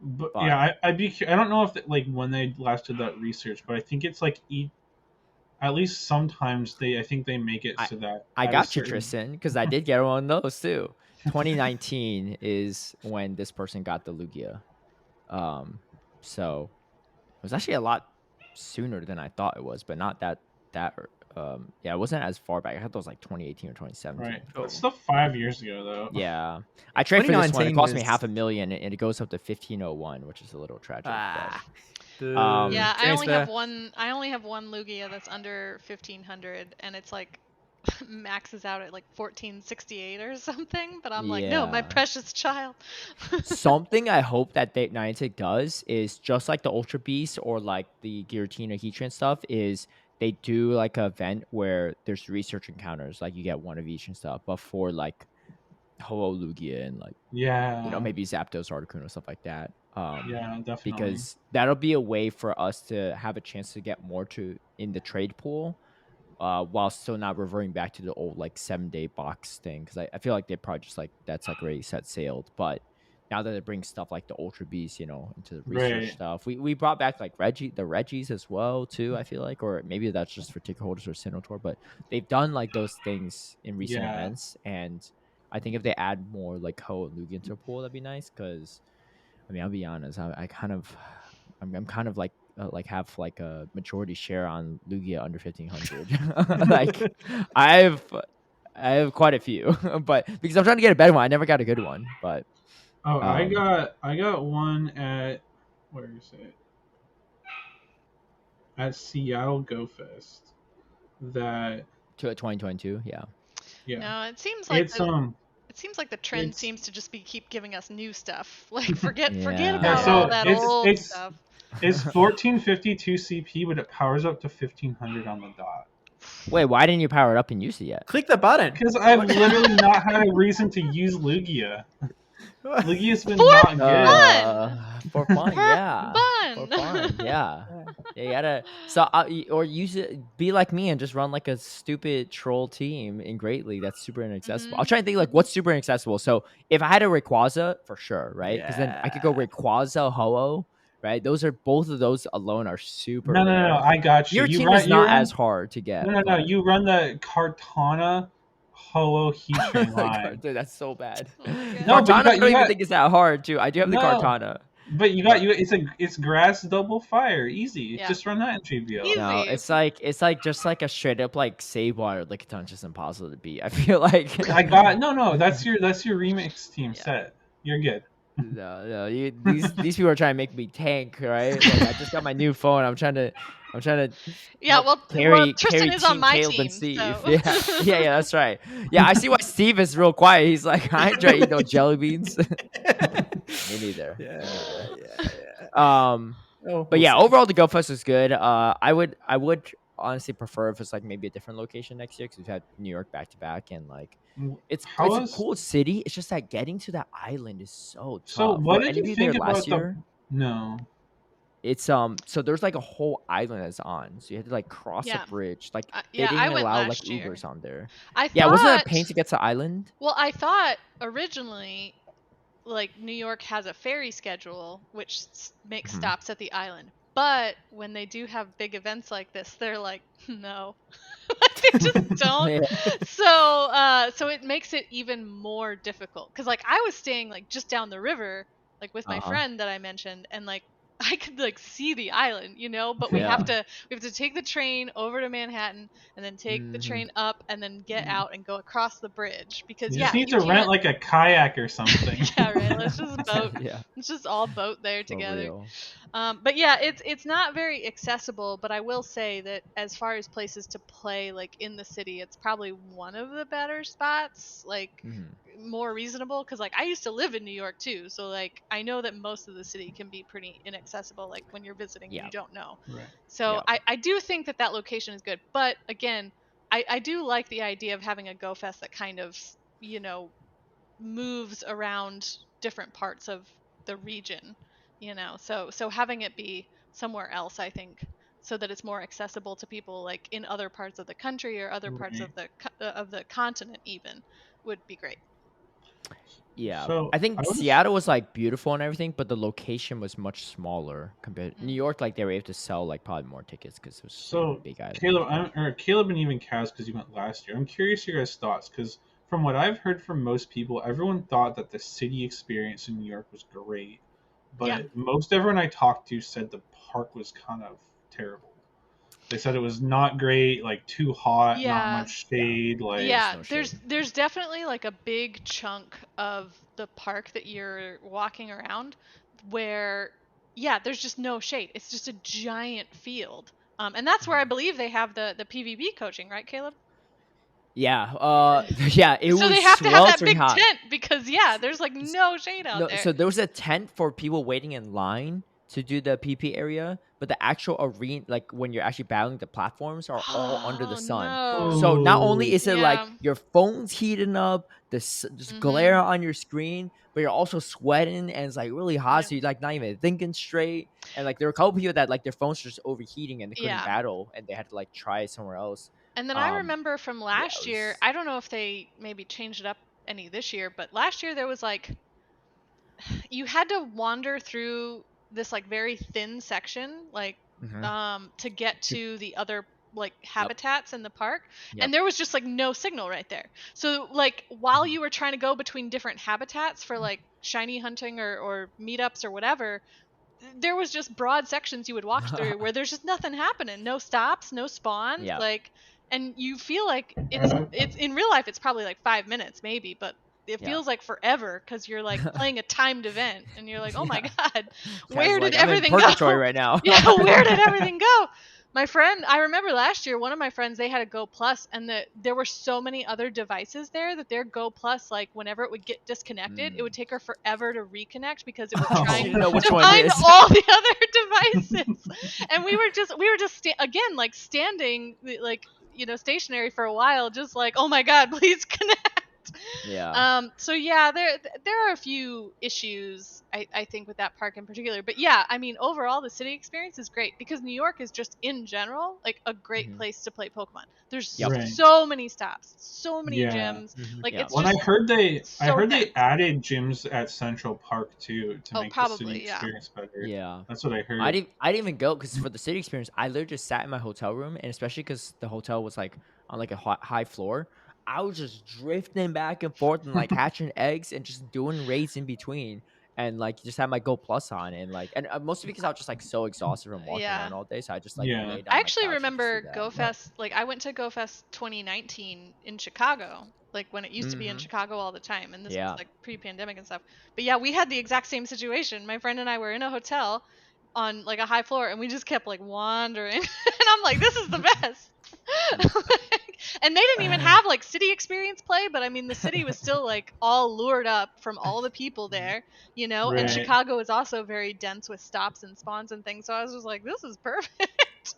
But But yeah, I don't know if like when they last did that research, but I think it's like at least sometimes I think they make it I so that I at a got you, certain Tristan, because I did get one of those too. 2019 is when this person got the Lugia. So it was actually a lot sooner than I thought it was, but not that yeah, it wasn't as far back. I thought it was like 2018 or right. 2017. That's Cool. still 5 years ago though. Yeah. I traded for this one. It 2019 cost me was $500,000 and it goes up to 1501, which is a little tragic. ah. Yeah, I only have Transfer. one. I only have one Lugia that's under 1500, and it's like maxes out at like 1468 or something. But I'm like, no, my Yeah. precious child. Something I hope that Niantic does is just like the Ultra Beast or like the Giratina Heatran stuff is they do like an event where there's research encounters, like you get one of each and stuff, but for like Ho-Oh Lugia and like, Yeah. maybe Zapdos, Articuno, stuff like that. Yeah, definitely. Because that'll be a way for us to have a chance to get more to in the trade pool, while still not reverting back to the old like 7-day box thing. Because I feel like they probably just like that's like already set sailed. But now that it brings stuff like the Ultra Beast, into the research Right. stuff. We brought back like the Reggies as well too, I feel like, or maybe that's just for ticket holders or Sinotaur, but they've done like those things in recent Yeah. events, and I think if they add more like Ho and Lugia into the pool, that'd be nice. Because I mean, I'll be honest, I kind of, I'm kind of like have like a majority share on Lugia under 1500. Like I have quite a few, but because I'm trying to get a better one, I never got a good one. But Oh, um, I got one at, where is it? At Seattle Go Fest. That, to a 2022, yeah. yeah. No, it seems like It's the trend it's seems to just be keep giving us new stuff. Like forget yeah. about all Yeah. So that it's old it's stuff. it's 1452 CP, but it powers up to 1500 on the dot. Wait, why didn't you power it up and use it yet? Click the button. Because I've literally not had a reason to use Lugia. Lugia's been For not good. fun. For fun, For yeah. For fun. fun, yeah. You gotta or use it. Be like me and just run like a stupid troll team in Great League that's super inaccessible. I'll try and think like what's super inaccessible. So if I had a Rayquaza, for sure, right? Because then I could go Yeah. Rayquaza, Ho-Oh, right? Both of those alone are super No. rare. I got you. Your You team is run. You not run. as hard to get, No. but You run the Kartana Ho-Oh Heatran line. Dude, that's so bad. Oh my god. No, but Kartana, I don't even think it's that hard too. I do have the no. Kartana. But you got But you. It's grass double fire, easy. Yeah. Just run that in GBO. Easy. no, it's like just like a straight up like Sableye or Lickitung, just impossible to beat. I feel like I got no. That's your remix team Yeah. set. You're good. no, these people are trying to make me tank, right? Like I just got my new phone. I'm trying to Yeah, help well, carry Tristan is on Team my Caleb and team, Steve. so Yeah, that's right. Yeah, I see why Steve is real quiet. He's like, I ain't trying to eat no jelly beans. Me neither. Um, Oh, but we'll yeah, see. overall the Go Fest was good. I would honestly prefer if it's like maybe a different location next year because we've had New York back to back and like How it's a was cool city. It's just that getting to that island is so so? tough. What Were did any you of you there think last about the? year? No. It's so there's like a whole island that's on, so you had to like cross a yeah. bridge. Like they Yeah, didn't I even went allow like last year. Ubers on there. I Yeah, wasn't it a thought pain to get to the island? well, I thought originally like New York has a ferry schedule which makes Mhm. stops at the island. But when they do have big events like this, they're like, no. Like, they just don't. Yeah. So it makes it even more difficult cuz like I was staying like just down the river like with my Uh-huh. friend that I mentioned and like I could like see the island, but Yeah. we have to take the train over to Manhattan and then take the Mhm. train up and then get out and go across the bridge because You just yeah, need you to rent can't. like a kayak or something. Yeah, right. Let's just boat. Yeah, Let's just all boat there for together. real. But yeah, it's not very accessible. But I will say that as far as places to play, like in the city, it's probably one of the better spots. Like Mhm. more reasonable because like I used to live in New York too, so like I know that most of the city can be pretty inaccessible. Like when you're visiting and Yeah. you don't know. Right. So Yeah. I do think that that location is good. But again, I do like the idea of having a Go Fest that kind of you know moves around different parts of the region, so having it be somewhere else, I think, so that it's more accessible to people like in other parts of the country or other parts Right. of the continent even would be great. Yeah. So I I think was Seattle was like beautiful and everything, but the location was much smaller compared New Mm. York. Like they were able to sell like probably more tickets because it was like a so big island. Caleb, But or Caleb and even Kaz, because you went last year. I'm curious your guys' thoughts because from what I've heard from most people, everyone thought that the city experience in New York was great, Yeah. but most everyone I talked to said the park was kind of terrible. They said it was not great, like too hot, not Yeah. much shade, like there's Yeah, no there's shade. there's definitely like a big chunk of the park that you're walking around where yeah, there's just no shade. It's just a giant field. And that's where I believe they have the PvP coaching, right, Caleb? Yeah. Yeah. It So was they have to have that sweltering big hot. tent because yeah, there's like no shade out No, there. so there was a tent for people waiting in line to do the PP area, but the actual arena, like when you're actually battling the platforms, are all under the Oh sun. no. So not only oh, is it like Yeah. your phone's heating up, just glare Mhm. on your screen, but you're also sweating and it's like really hot, Yep. so you're like not even thinking straight. And like there were a couple people that like their phones were just overheating and they couldn't Yeah. battle, and they had to like try it somewhere else. And then I Um, remember from yeah, it last year, was. I don't know if they maybe changed it up any this year, but last year there was like you had to wander through this like very thin section, like to get to the other like habitats in the park, and there was just like no signal right there. So like while you were trying to go between different habitats for like shiny hunting or meetups or whatever, there was just broad sections you would walk through where there's just nothing happening, no stops, no spawns, Yeah. like, and you feel like it's in real life it's probably like 5 minutes maybe, but it Yeah. feels like forever because you're like playing a timed event and you're like, oh my Yeah. god, Kaz where did like, I'm in everything purgatory go? right now. Yeah, where did everything go? My friend, I remember last year, one of my friends, they had a Go Plus, and there were so many other devices there that their Go Plus, like whenever it would get disconnected, it would take her forever to reconnect because it was She trying didn't know which to one it find is. all the other devices. And we were just again like standing like stationary for a while, just like, oh my god, please connect. Yeah. So yeah, there are a few issues I think with that park in particular, but yeah, I mean overall the city experience is great because New York is just in general like a great place to play Pokemon. There's Yep. Right. so many stops, so many Yeah. gyms, like Yeah. it's When I just heard they, I so heard dense. they added gyms at Central Park too to Oh, make the city probably, yeah. experience better. Yeah. That's what I I heard. didn't even go because for the city experience, I literally just sat in my hotel room, and especially because the hotel was like on like a high floor, I was just drifting back and forth and like hatching eggs and just doing raids in between, and like just had my Go Plus on, and like and mostly because I was just like so exhausted from walking Yeah. around all day, so I just like Yeah. laid I on my actually couch and just remember did that. GoFest. Like I went to GoFest 2019 in Chicago, like when it used to be in Mm-hmm. Chicago all the time, and this was Yeah. like pre-pandemic and stuff. But yeah, we had the exact same situation. My friend and I were in a hotel on like a high floor, and we just kept like wandering, and I'm like, this is the best. And they didn't even have like city experience play, but I mean the city was still like all lured up from all the people there, and Right. Chicago is also very dense with stops and spawns and things, so I was just like, this is perfect.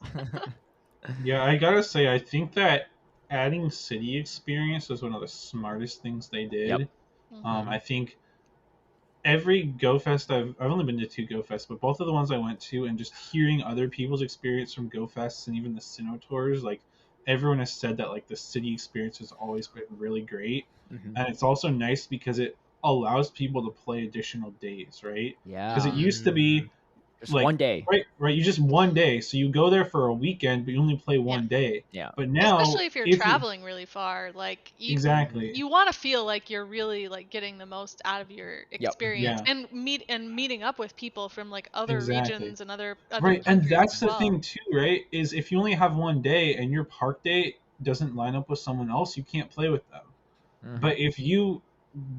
Yeah, I gotta say, I think that adding city experience was one of the smartest things they Yep. did. Mhm. I think every Go Fest I've only been to two Go Fests, but both of the ones I went to, and just hearing other people's experience from Go Fests and even the Sinnoh tours, like everyone has said that like the city experience has always been really great, Mm-hmm. and it's also nice because it allows people to play additional days, right? Because it Yeah. used to be Just like one day. right, you just one day, so you go there for a weekend, but you only play Yeah. one day. Yeah. But now, Especially if you're if you traveling really far, like exactly, you want to feel like you're really like getting the most out of your Yep. experience yeah, and meeting up with people from like other exactly. regions and other Right, and countries as that's the well. thing too, right? Is if you only have one day and your park day doesn't line up with someone else, you can't play with them. Mm-hmm. But if you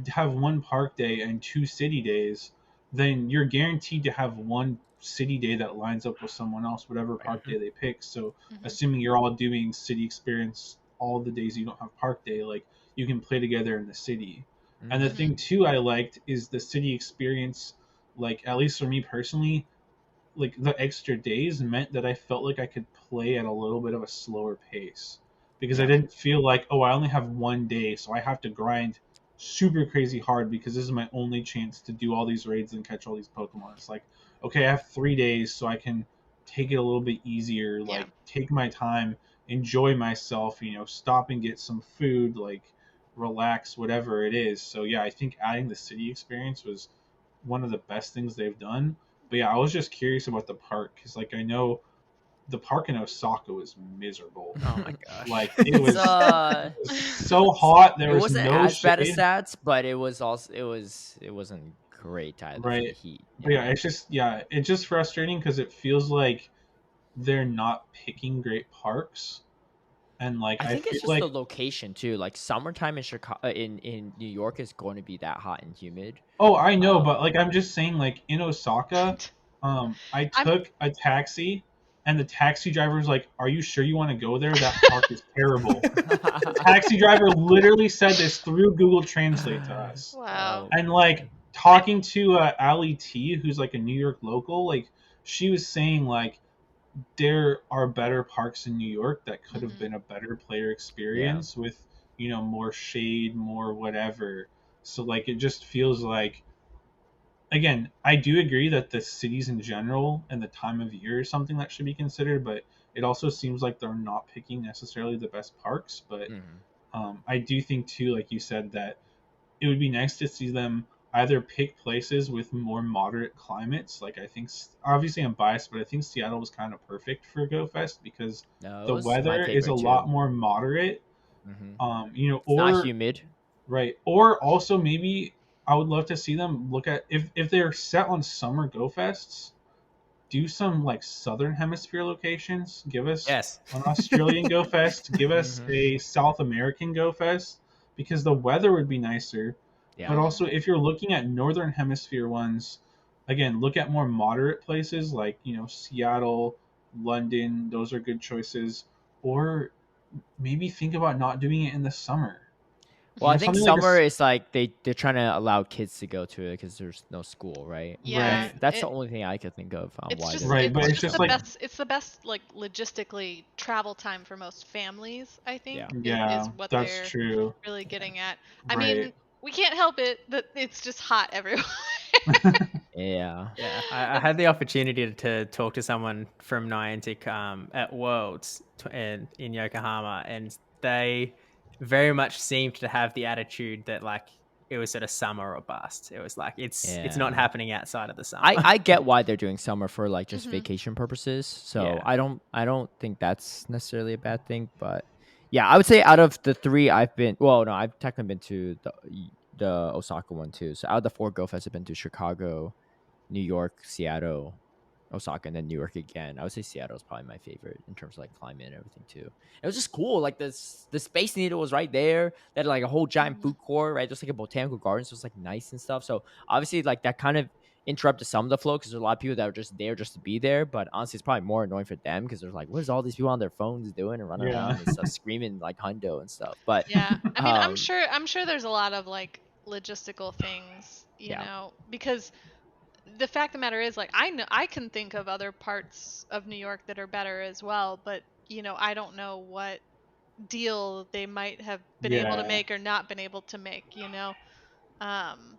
have one park day and two city days, then you're guaranteed to have one city day that lines up with someone else, whatever Right. park day they pick. So, Mhm. assuming you're all doing city experience all the days you don't have park day, like you can play together in the city. And the Mm-hmm. Mhm. thing too I liked is the city experience, like at least for me personally, like the extra days meant that I felt like I could play at a little bit of a slower pace because I Yeah. didn't feel like, oh, I only have one day, so I have to grind super crazy hard because this is my only chance to do all these raids and catch all these Pokemon. It's like, okay, I have 3 days, so I can take it a little bit easier, Yeah. like take my time, enjoy myself, stop and get some food, like relax, whatever it is. So yeah, I think adding the city experience was one of the best things they've done. But yeah, I was just curious about the park because, like, I know the park in Osaka was miserable. Oh my gosh. Like, It's so hot. There it was wasn't no as bad as shade. stats, but it wasn't great either for the Right. heat. But yeah, it's just frustrating because it feels like they're not picking great parks, and like I I think feel it's just the like, location too. Like summertime in Chicago, in New York is going to be that hot and humid. oh, I know, Um, but like I'm just saying, like in Osaka, I I'm took a taxi, and the taxi driver was like, "Are you sure you want to go there? That park is terrible." The taxi driver literally said this through Google Translate to us. wow. And like talking to Ali T, who's like a New York local, like she was saying like there are better parks in New York that could have Mhm. been a better player yeah. experience with more shade, more whatever. So like it just feels like, again, I do agree that the cities in general and the time of year is something that should be considered, but it also seems like they're not picking necessarily the best parks. But Mhm. I do think too, like you said, that it would be nice to see them either pick places with more moderate climates. Like I think, obviously I'm biased, but I think Seattle was kind of perfect for Go Fest because No, it the was my weather is a favorite too. lot more moderate. Hmm. It's not Or humid. right, or also maybe I would love to see them look at if they're set on summer Go Fests, do some like southern hemisphere locations. Give us Yes. an Australian Go Fest. Give us Hmm. a South American Go Fest because the weather would be nicer. But Yeah. Mhm. also, if you're looking at northern hemisphere ones, again, look at more moderate places like Seattle, London. Those are good choices. Or maybe think about not doing it in the summer. Well, I think Something like summer this. is like they're trying to allow kids to go to it because there's no school, right? Yeah, Right, That's the only thing I could think of on it's why just they're right, it's but it's partnering just just the with like, them. best it's the best like logistically travel time for most families, I Yeah. think, is yeah, what that's they're true. really Yeah. getting at. I Right. mean, we can't help it that it's just hot everywhere. Yeah. Yeah, I had the opportunity to talk to someone from Niantic at Worlds in Yokohama, and they very much seemed to have the attitude that like it was sort of summer or bust. It was like it's not Yeah. happening outside of the I summer. I get why they're doing summer for like just Mhm. vacation purposes. So Yeah. I don't think that's necessarily a bad thing, but yeah, I would say out of the 3 I've been, well, no, I've technically been to the Osaka one too. So out of the 4 Go Fest, I've been to Chicago, New York, Seattle, Osaka, and then New York again. I would say Seattle is probably my favorite in terms of like climate and everything too. It was just cool. Like the Space Needle was right there. They had like a whole giant Mhm. food court, right? Just like a botanical garden. So it was like nice and stuff. So obviously like that kind of interrupted some of the flow because there's a lot of people that were just there just to be there. But honestly, it's probably more annoying for them because they're like, what is all these people on their phones doing and running Yeah. around and stuff, screaming like hundo and stuff. But Yeah. I mean, I'm um, sure I'm sure there's a lot of like logistical things, yeah, because the fact of the matter is like I know I can think of other parts of New York that are better as well, but I don't know what deal they might have been able to Yeah, make or not been able to make, um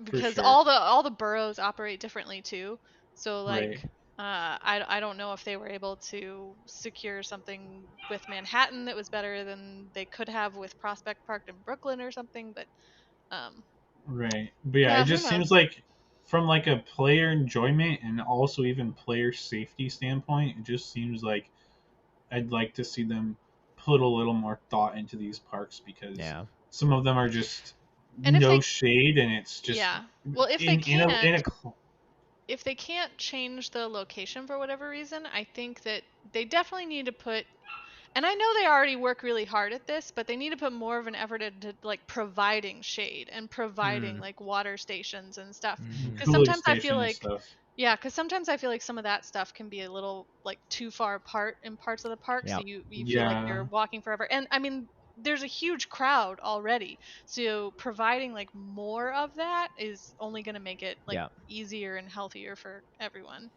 for because sure. all the boroughs operate differently too. So Right. like I don't know if they were able to secure something with Manhattan that was better than they could have with Prospect Park in Brooklyn or something, but um Right. But yeah, it yeah, who just seems knows. like from like a player enjoyment and also even player safety standpoint, it just seems like I'd like to see them put a little more thought into these parks because yeah, some of them are just And if no they shade and it's just yeah. Well, if they in a can't change the location for whatever reason, I think that they definitely need to put, and I know they already work really hard at this, but they need to put more of an effort into like providing shade and providing Mm. like water stations and stuff. hmm, Because cooling sometimes I feel station and like, stuff. yeah, because sometimes I feel like some of that stuff can be a little like too far apart in parts of the park, so yeah. you feel like Yeah. you're walking forever. And I mean, there's a huge crowd already, so providing like more of that is only going to make it like Yeah. easier and healthier for everyone.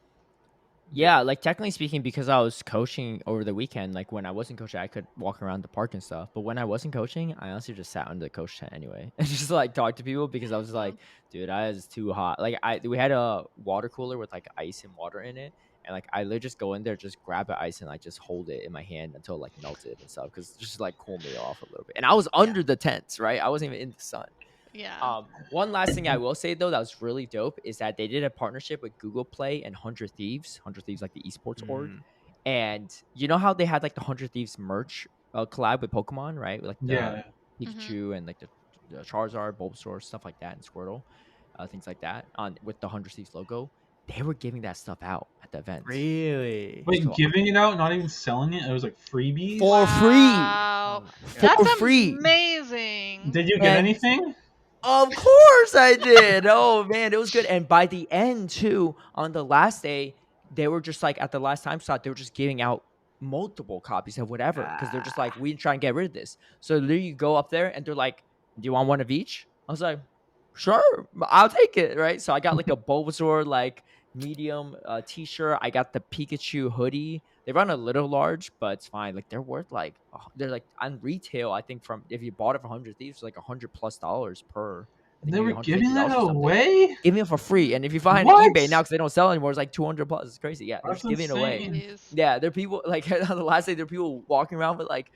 Yeah, like technically speaking, because I was coaching over the weekend, like when I wasn't coaching, I could walk around the park and stuff. But when I wasn't coaching, I honestly just sat under the coach tent anyway and just like talk to people because I was Mm. like, dude, I was too hot. Like we had a water cooler with like ice and water in it. And like I literally just go in there, just grab the ice and like just hold it in my hand until it like melted and stuff. Cause just like cool me off a little bit. And I was Yeah. under the tents, right? I wasn't even in the sun. Yeah. One last thing I will say though that was really dope is that they did a partnership with Google Play and Hundred Thieves, like the esports org. Mm. And you know how they had like the Hundred Thieves merch collab with Pokemon, right? Like the Yeah. Mhm. Pikachu and like the Charizard, Bulbasaur, stuff like that, and Squirtle, things like that on with the Hundred Thieves logo. They were giving that stuff out at the event. Really? Wait, So giving it out, not even selling it. It was like freebies. for free, Oh Wow. my That's for god. free. amazing. Did you get And anything? of course I did. Oh man, it was good. And by the end too, on the last day, they were just like at the last time slot, they were just giving out multiple copies of whatever because they're just like, Ah. we try and get rid of this. So literally you go up there and they're like, do you want one of each? I was like, sure, I'll take it. Right. So I got like a Bulbasaur like medium t-shirt. I got the Pikachu hoodie. They run a little large, but it's fine. Like they're worth like they're like on retail. I think from if you bought it for 100 Thieves, it's like $100+ per. I think They maybe were one hundred giving fifty that dollars or something. away? Giving it for free, Mhm. and if you find it on eBay now What? because they don't sell anymore, it's like 200+. It's crazy. Yeah, they're That's just giving it away. insane. Jeez. Yeah, there are people like on the last day. There are people walking around with like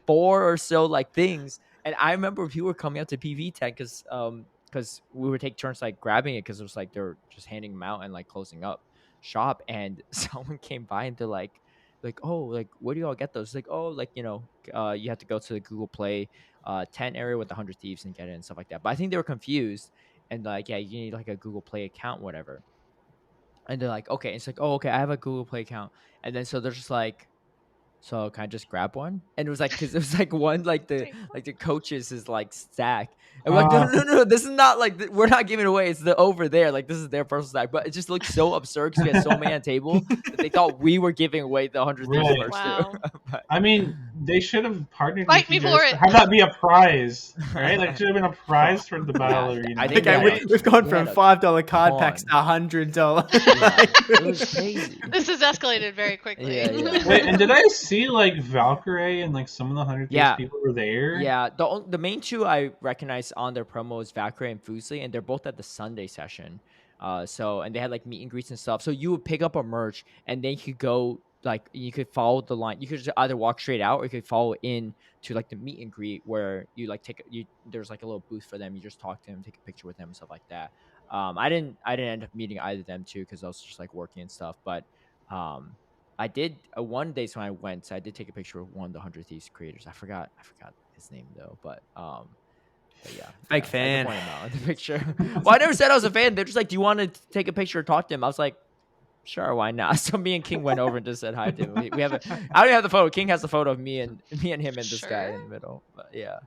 4 or so like things, and I remember people were coming up to PV tent because because we would take turns like grabbing it because it was like they're just handing them out and like closing up shop, and someone came by and they're like, oh, like, where do y'all get those? Like, oh, like, you have to go to the Google Play 10 area with the 100 Thieves and get it and stuff like that. But I think they were confused and like, yeah, you need like a Google Play account, whatever. And they're like, okay. It's like, oh, okay, I have a Google Play account. And then so they're just like, so can I just grab one? And it was like, because it was like one, Wait, what? like the coaches is like stack. And we're like, no, no, no, no, this is not like, we're not giving it away. It's the over there. Like, this is their personal stack. But it just looked so absurd because we had so many on the table that they thought we were giving away the 100 Thieves Right. first Wow. too. But, I mean, they should have partnered Fight with you me for guys. it. Have that be a prize, right? Like, should have been a prize for the battle Yeah, arena. I think Okay, they had we've gone we from had a $5 card packs to ton. $100. Yeah, it was crazy. This has escalated very quickly. Yeah, yeah. Wait, and did I see like Valkyrie and like some of the 100 Thieves Yeah. people were there? Yeah, the main two I recognize on their promo is Valkyrie and Fusli, and they're both at the Sunday session. And they had like meet and greets and stuff. So you would pick up a merch, and then you could go like you could follow the line. You could just either walk straight out, or you could follow in to like the meet and greet where you like there's like a little booth for them. You just talk to them, take a picture with them, and stuff like that. I didn't end up meeting either of them too because I was just like working and stuff, but I did one day when I went, so I did take a picture with one of the 100 Thieves creators. I forgot his name though, but yeah, Fake I fan. did point him out in the picture. Well, I never said I was a fan. They're just like, "Do you want to take a picture or talk to him?" I was like, "Sure, why not?" So me and King went over and just said hi to him. We have I don't have the photo. King has the photo of me and him and this guy in Sure. the middle. But yeah,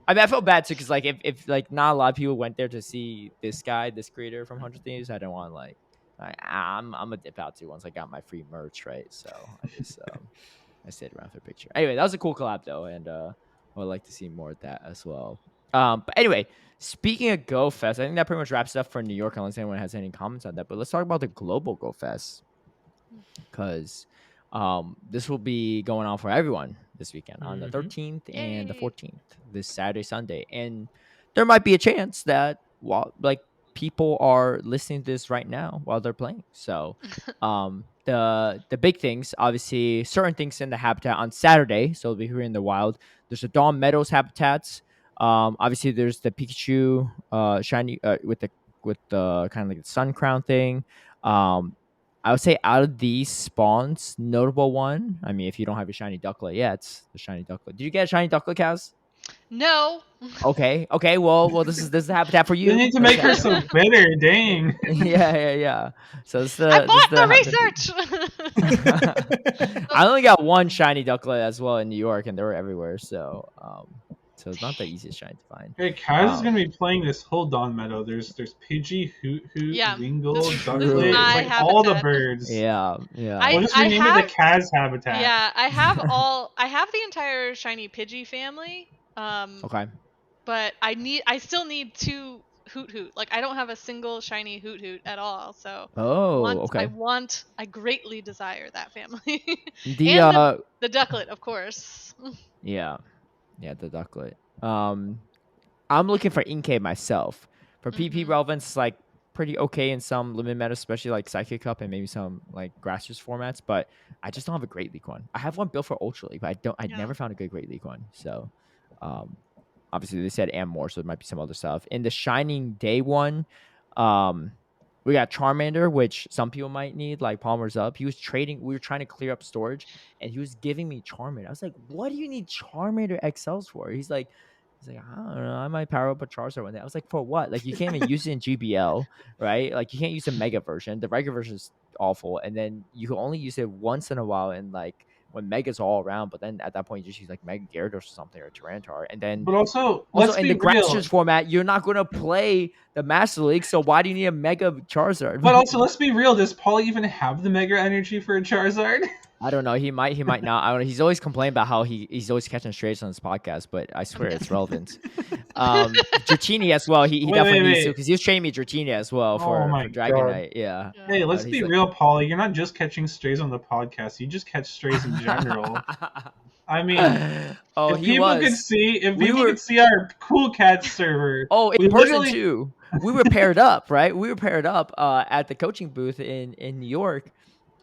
I mean, I felt bad too because like if like not a lot of people went there to see this guy, this creator from 100 Thieves, I don't want like. I'm gonna dip out too once I got my free merch, right? So I just I stayed around for a picture. Anyway, that was a cool collab though, and I would like to see more of that as well. But anyway, speaking of Go Fest, I think that pretty much wraps it up for New York, unless anyone has any comments on that. But let's talk about the global Go Fest because this will be going on for everyone this weekend on the 13th and the Yay. 14th, this Saturday, Sunday, and there might be a chance that while like people are listening to this right now while they're playing. So the big things, obviously certain things in the habitat on Saturday, so they'll be here in the wild. There's the Dawn Meadows habitats. Obviously there's the Pikachu shiny with the kind of like the sun crown thing. I would say out of these spawns, notable one. I mean, if you don't have your shiny ducklet yet, it's the shiny ducklet. Did you get a shiny ducklet, Kaz? No. Okay. Well, this is the habitat for you. You need to make her so bitter, dang. Yeah. So this is the I bought the habitat research. I only got one shiny ducklet as well in New York, and they were everywhere. So it's not the easiest shiny to find. Hey, Kaz is gonna be playing this whole Dawn Meadow. There's Pidgey, Hoot Hoot, Yeah, Wingle, this is Ducklet. my It's like all the habitat. birds. Yeah. We'll just rename it the Kaz habitat. Yeah, I have the entire shiny Pidgey family. Okay. But I still need 2 Hoot Hoot. Like I don't have a single shiny Hoot Hoot at all. So Okay. I greatly desire that family. The and the ducklet, of course. Yeah, the ducklet. I'm looking for Inkay myself. For PvP relevance, it's like pretty okay in some limit meta, especially like Psychic Cup and maybe some like Grassroots formats. But I just don't have a Great League one. I have one built for Ultra League, but I never found a good Great League one. So, obviously they said and more, so there might be some other stuff. In the Shining Day one, we got Charmander, which some people might need, like Palmer's up. He was trading. We were trying to clear up storage, and he was giving me Charmander. I was like, "What do you need Charmander XLs for?" He's like, I don't know. I might power up a Charizard one day. I was like, "For what? Like, you can't even use it in GBL, right? Like, you can't use the Mega version. The regular version is awful, and then you can only use it once in a while, and like when Mega's all around. But then at that point, you just use like Mega Gyarados or something or Tyranitar, and then But also let's in be the real. Grassroots format, you're not going to play the Master League, so why do you need a Mega Charizard? But also, let's be real. Does Paul even have the Mega Energy for a Charizard? I don't know. He might not. I don't know. He's always complaining about how he's always catching strays on his podcast, but I swear it's relevant. Dratini as well. He definitely needs to, because he was training me Dratini as well for Dragonite. Yeah. Hey, let's be real, Paulie. You're not just catching strays on the podcast. You just catch strays in general. I mean, if people could see our Cool Cats server. Oh, in person too. We were paired up, right? We were paired up at the coaching booth in New York,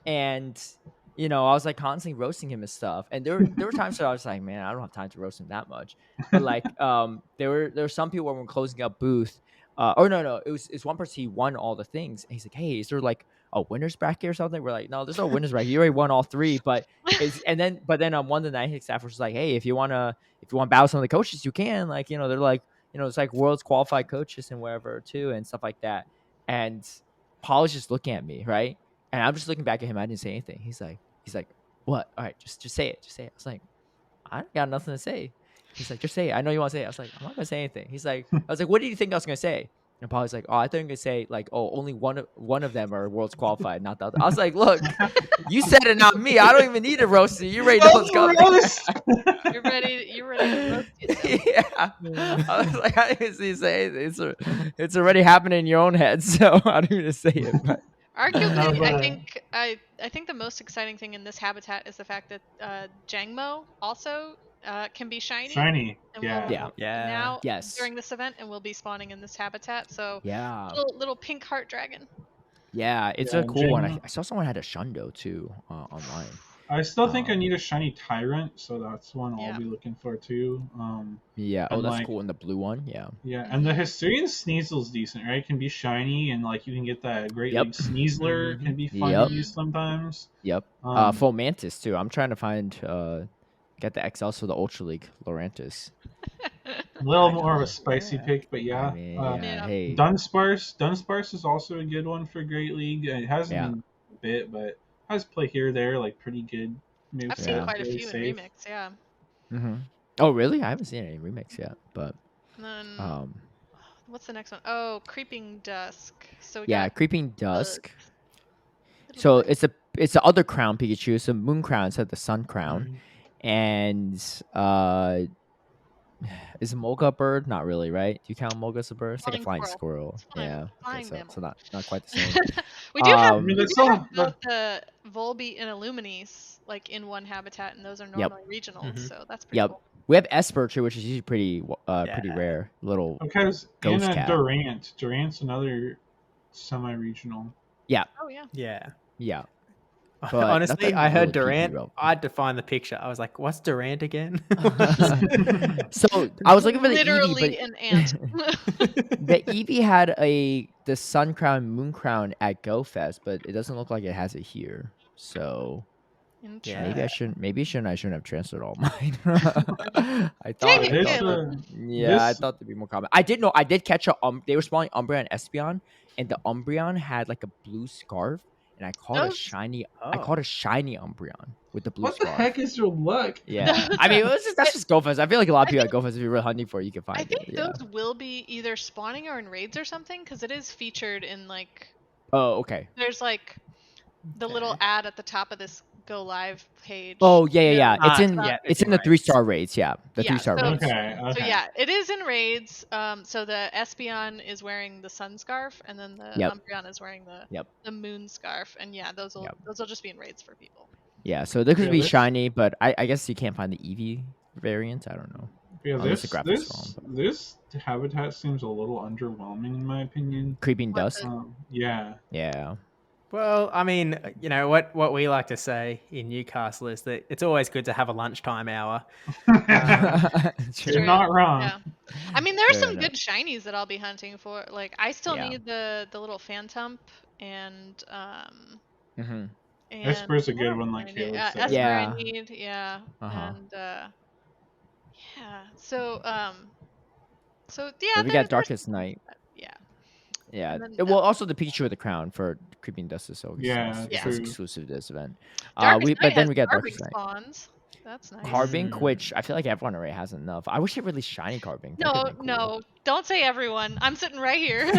and I was like constantly roasting him and stuff. And there were times where I was like, man, I don't have time to roast him that much. But like, there were some people when we're closing up booth, or no, it's one person. He won all the things, and he's like, "Hey, is there like a winners bracket or something?" We're like, "No, there's no winners bracket. You already won all three." But one of the Niantic staff was like, "Hey, if you wanna battle some of the coaches, you can. Like, they're like, it's like world's qualified coaches and whatever too, and stuff like that." And Paul is just looking at me, right? And I'm just looking back at him. I didn't say anything. He's like, "What? All right, just say it. Just say it." I was like, "I got nothing to say." He's like, "Just say it. I know you want to say it." I was like, "I'm not gonna say anything." I was like, "What do you think I was gonna say?" And Paul's like, "Oh, I thought you were gonna say like, oh, only one of them are worlds qualified, not the other." I was like, "Look, you said it, not me. I don't even need to roast you. You already know what's coming." You're ready to roast yourself. Yeah, I was like, I didn't see you say it. It's already happening in your own head, so I don't even say it. But Arguably, No, I but think I think the most exciting thing in this habitat is the fact that Jangmo also can be shiny. and Yeah. yeah, now yes, during this event and will be spawning in this habitat. So yeah, little pink heart dragon. yeah, it's a Yeah. cool one. I saw someone had a Shundo too online. I still think I Um, need a shiny Tyrant, so that's one I'll Yeah. be looking for too. yeah. Oh, And that's like, cool. And the blue one, yeah. yeah, and the Hysterian Sneasel's decent, right? It can be shiny, and like you can get that Great Yep. League Sneasler. Can be fun to Yep. use sometimes. Yep. Um, Full Mantis too. I'm trying to find get the XLs for the Ultra League Lorantis. a little I more of know. a spicy Yeah. pick, but I yeah. mean, yeah. Yeah. Hey. Dunsparce is also a good one for Great League. It hasn't Yeah. been a bit, but has play here or there, like pretty good I've seen Yeah. moveset, quite a really few in safe. remix. Yeah. Mm-hmm. Oh, really? I haven't seen any remix yet, but And then um, what's the next one? Oh, Creeping Dusk. So we yeah. got Creeping Bug. Dusk. Little So bug. it's the other crown Pikachu. It's the Moon Crown instead of the Sun Crown, and is Mocha a bird? Not really, right? Do you count Mocha as a bird? It's like a Flying flying squirrel. squirrel. It's Yeah. Okay. flying So mammal. not quite the same. we do have I mean, we that's do have still both the Volbeat and Illuminis like in one habitat, and those are Yep. normally regionals, so that's pretty Yep. cool. We have Esper too, which is usually pretty Yeah. rare. Little because ghost Anna cat. Durant. Durant's another semi-regional. Yeah. Oh yeah. Yeah. Yeah. But Honestly, nothing I heard really PG Durant. relevant. I had to find the picture. I was like, "What's Durant again?" So I was looking for the Eevee, Literally an ant. but the Eevee had the Sun Crown, Moon Crown at Go Fest, but it doesn't look like it has it here. So maybe Yeah. I shouldn't have transferred all mine. I Dang thought it, this Caleb. yeah, I this thought there'd be more common. I did catch they were spawning Umbreon and Espeon, and the Umbreon had like a blue scarf, and I caught Those Oh. a shiny Umbreon with the blue what the scarf. heck is your luck? Yeah, those I mean that's just Go Fest. I feel like a lot of I people think at Go Fest, if you're really hunting for it, you can I find think it. Yeah. those will be either spawning or in raids or something, because it is featured in like Oh, okay. there's like the little Okay. ad at the top of this go live page. Oh yeah. Ah, It's in yeah, it's it's in the in 3-star raids. Yeah, the Yeah, 3-star so raids. Okay, so okay. yeah, it is in raids. So the Espeon is wearing the sun scarf, and then the Yep. Umbreon is wearing the Yep. moon scarf, and yeah, those Yep. will just be in raids for people. Yeah. So there could Yeah, be this shiny, but I guess you can't find the Eevee variant. I don't know. yeah Unless the this graphics are wrong. this But. this habitat seems a little underwhelming in my opinion. Creeping What Dusk. the Yeah. Yeah. Well, I mean, what we like to say in Newcastle is that it's always good to have a lunchtime hour. You're not wrong. Yeah. I mean, there are Fair some enough. good shinies that I'll be hunting for. Like, I still Yeah. need the little Phantump and Mm-hmm. and Esper's a what good else one, do like I need? Caleb said. Esper Yeah. I need, yeah, Uh-huh. and yeah. So yeah, But we got there's Darkest some things Night. like that. Yeah, Yeah. and then Well, also the Pikachu with the crown for Creeping Dust is Yeah, it's yeah, true. exclusive to this event. Darkest Night But then has we got Carbink Darkest Night. spawns. That's nice. Carbink, which I feel like everyone already has enough. I wish it really shiny Carbink. That could've been cool. No, don't say everyone. I'm sitting right here.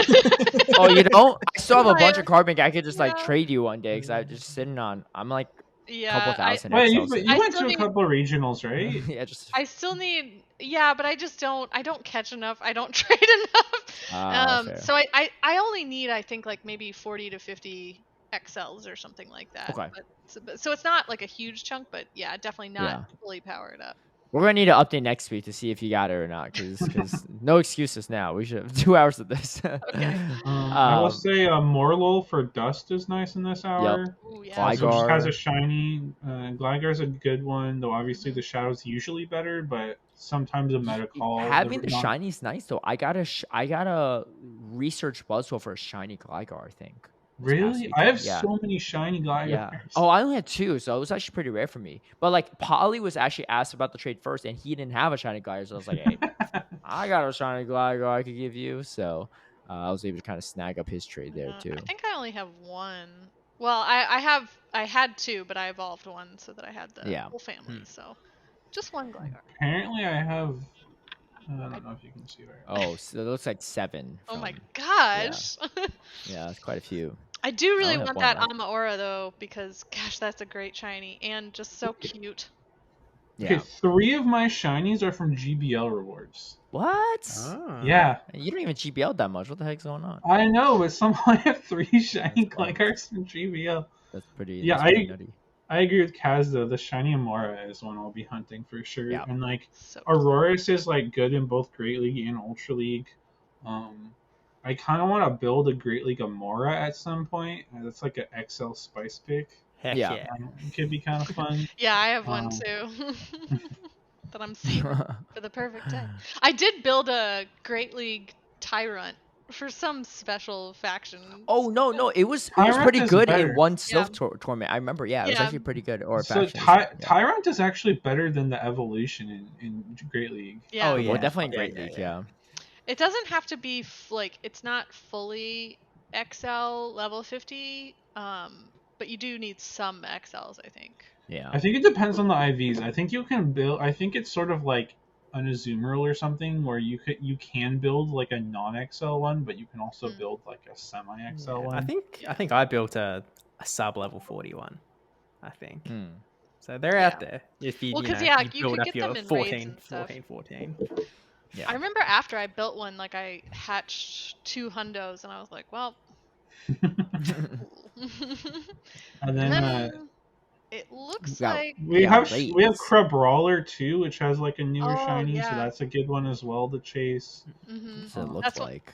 Oh, you don't? I still have a bunch I- of Carbink. I could just like yeah. trade you one day because I'm just sitting on. I'm like a couple Yeah, thousand Wait, XLs in. you I went still to a need couple of regionals, right? Yeah, just. I still need, yeah, but I just don't. I don't catch enough. I don't trade enough. Fair. So I only need, I think, like maybe 40 to 50 XLs or something like that. Okay. So it's not like a huge chunk, but yeah, definitely not Yeah. fully powered up. We're gonna need to update next week to see if you got it or not, because no excuses now. We should have 2 hours of this. Okay. I will say Morlul for dust is nice in this Yep. hour. Ooh, yeah. Also just has a Gligar. shiny. Gligar's a good one, though obviously Mhm. the shadow's usually better, but sometimes a meta call. Having the shiny's nice though. I got a research Buzzwell for a shiny Gligar, I think. This past Really? I weekend. have Yeah. so many shiny Gligars. Yeah. Oh, I only had 2, so it was actually pretty rare for me. But like Polly was actually asked about the trade first, and he didn't have a shiny Gligar, so I was like, "Hey, I got a shiny Gligar I could give you." So I was able to kind of snag up his trade there too. I think I only have one. Well, I had 2, but I evolved one so that I had the whole family. So just one Gligar. Apparently, I have. I don't know if you can see right. Oh, so it looks like 7. Oh my from- gosh. Yeah, that's quite a few. I do really only have want one that left. Amaura though, because gosh, that's a great shiny and just so cute. Yeah. Okay, 3 of my shinies are from GBL rewards. What? Oh. Yeah, You don't even GBL that much. What the heck's going on? I know, but somehow I have 3 shiny That's wild. Gligars from GBL. That's pretty. Yeah, that's pretty nutty. I agree with Kaz though. The shiny Amora is one I'll be hunting for sure. Yeah. And like So Auroras is like good in both Great League and Ultra League. I kind of want to build a Great League Amora at some point. That's like an XL spice pick. Heck Yeah. yeah. It could be kind of fun. yeah, I have one too. That I'm saving for the perfect day. I did build a Great League Tyrant for some special faction. Oh no! It was Tyrant pretty is good better. in one Sylph tournament. I remember. Yeah, it was Yeah. actually pretty good. Or So faction. Yeah. Tyrant is actually better than the evolution in Great League. Yeah. Oh, Well, yeah. definitely in Yeah, Great yeah, League. yeah. Yeah. It doesn't have to be like it's not fully XL level 50, but you do need some XLs, I think. Yeah. I think it depends on the IVs. I think you can build. I think it's sort of like an Azumarill or something where you can build like a non-XL one, but you can also build like a semi-XL Yeah, one. I think I built a sub level 41. I think. Hmm. So they're out there. If you, Well, you 'cause, know, yeah, you you build could up get your them in raids 14, and stuff. 14. Yeah. I remember after I built one, like I hatched 2 hundos, and I was like, well. And then it looks Yeah. like we have raids. Crabrawler too, which has like a newer Oh, shiny, so yeah. that's a good one as well to chase. Mhm. What's it look That's what- like?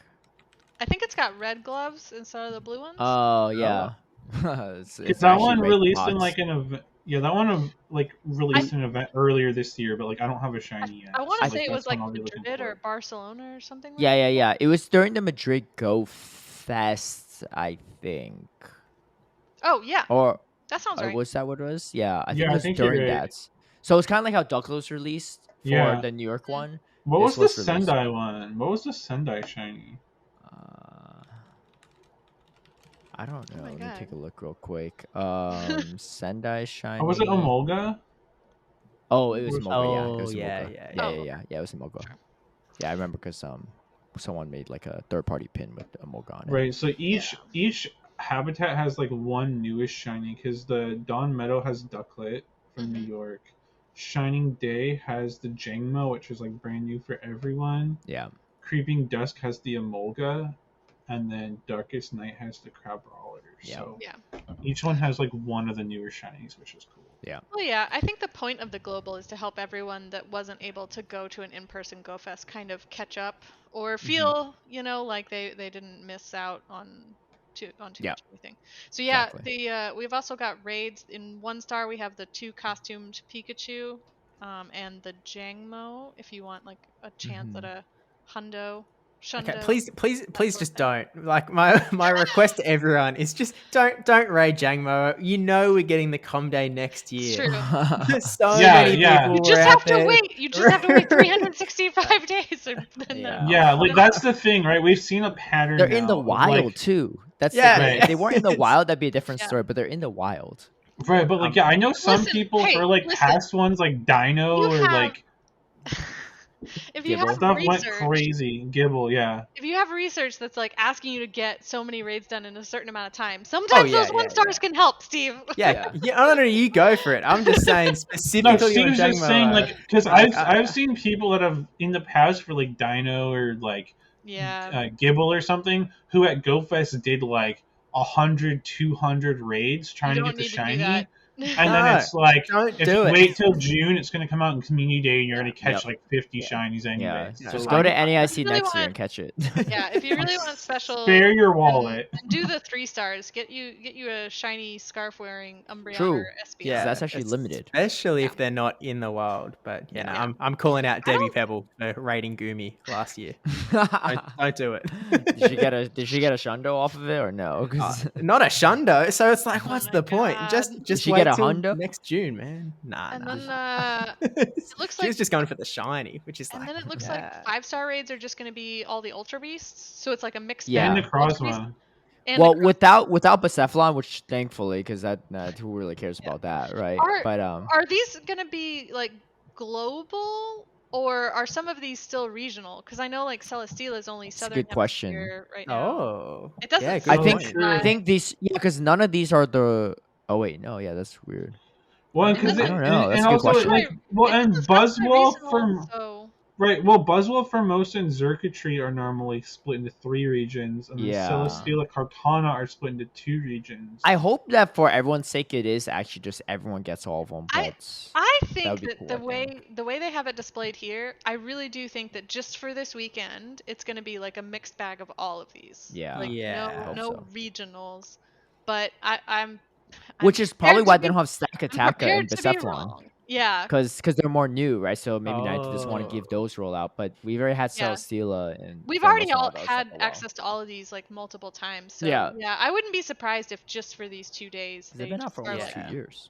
I think it's got red gloves instead of the blue ones. Oh yeah. Because it's that actually one red released in spots. like an event. Yeah, that one released in an event earlier this year, but like I don't have a shiny yet. I want so, to say it that's was like one I'll be looking Madrid or for. Barcelona or something. Like Yeah, that. yeah, yeah. It was during the Madrid Go Fest, I think. Oh yeah, Or that sounds right. was that what it was? Yeah, I think Yeah, it I was think you're during right. that. So it's kind of like how Ducklo was released for Yeah. the New York one. What This was the was released. Sendai one? What was the Sendai shiny? I don't know. my Let me God. take a look real quick. Sendai shiny. Oh, was it Omolga? Oh, it was Was- Moga. Yeah, it Oh, was yeah, Moga. yeah, Yeah, yeah. yeah. It was Moga. Sure. Yeah, I remember because someone made like a third-party pin with a Moga on it. Right. So each habitat has like one newest shiny because the Dawn Meadow has Ducklet from New York. Shining Day has the Jangmo, which is like brand new for everyone. Yeah. Creeping Dusk has the Emolga, and then Darkest Night has the Crabrawler. Yeah. So Yeah. each one has like one of the newer shinies, which is cool. Yeah. Well, yeah, I think the point of the global is to help everyone that wasn't able to go to an in-person Go Fest kind of catch up or feel, like they didn't miss out on too Yeah. much anything. So yeah, Exactly. we've also got raids in 1 star. We have the 2 costumed Pikachu, and the Jangmo. If you want like a chance at a hundo. Okay, Shundo. please just don't. Like my request to everyone is just don't raid Jangmo. You know we're getting the Com Day next It's year. true. So Yeah, many yeah. people You were just out have to there. wait. You just have to wait 365 days. And then Yeah. Yeah, like that's the thing, right? We've seen a pattern. They're in the now of, wild like, too. That's Yeah, the thing. right. If they weren't in the wild, that'd be a different Yeah. story. But they're in the wild. Right, but like yeah, I know some Listen, people hey, for like listen. past ones like Dino You or have like if you Gibble. have stuff research, went crazy. Gibble, yeah. if you have research that's like asking you to get so many raids done in a certain amount of time, sometimes yeah, those yeah, 1 stars can help, Steve. Yeah, I don't know. You go for it. I'm just saying No, specifically on Steve's just Jangmo. saying like because like, I've seen people that have in the past for like Dino or like Yeah. Gibble or something who at GoFest did like 100, 200 raids trying You to don't get the need to do shiny. that. And then No, it's like, don't if do you it. wait till June, it's going to come out in Community Day, and you're going to catch Yep. like 50 Yeah. shinies anyway. Yeah, Yeah, So just go like, to If NAIC you really next year want, and catch it. yeah, if you really want special, spare your and, wallet. and do the 3 stars. Get you a shiny scarf wearing Umbreon True. or Espeon. Yeah, Yeah, that's actually limited. especially Yeah. if they're not in the wild. But yeah, no, Yeah. I'm calling out I Debbie don't- Pebble for raiding Gumi last year. Don't do it. Did she get a shundo off of it or no? 'Cause Not a shundo. So it's like, Oh what's my the point? God. Just she get wait a till hundo? next June, man. Nah, And nah. then nah. it looks She like was just going for the shiny, which is and like, then it looks like yeah. 5-star raids are just going to be all the Ultra Beasts. So it's like a mixed Yeah. And bag the of Ultra Beasts Crossma. and well, the cross. without Bucephalon, which thankfully, because who really cares about that, right? But Are these going to be like global or are some of these still regional? Because I know like Celesteela is only it's a Southern good question. Hemisphere right now. Oh, It doesn't yeah, I good think point. I think these because none of these are the. Oh wait, no, yeah, that's weird. Well, It because doesn't. I don't know. That's and a good also question. like, well, It and doesn't specify Buzzwole regional, from so right, well, Buzzwole, Formosa, and Xurkitree are normally split into 3 regions, and then Yeah. Celesteela, Kartana are split into 2 regions. I hope that for everyone's sake, it is actually just everyone gets all of them. But I would think be that cool, the I think. way they have it displayed here, I really do think that just for this weekend, it's going to be like a mixed bag of all of these. Yeah. Like Yeah. I hope no so. regionals, but I'm Which is probably prepared why to they be don't have Stack I'm Attacker prepared and to be Bucephalon. wrong. Yeah. Because they're more new, right? So maybe Niantic doesn't want to give Oh, those roll out. But we've already had Yeah. Celesteela and We've already Famos and all all that stuff had for a while. access to all of these like multiple times. So Yeah. yeah, I wouldn't be surprised if just for these 2 days They've they been out just for are almost like Yeah. 2 years.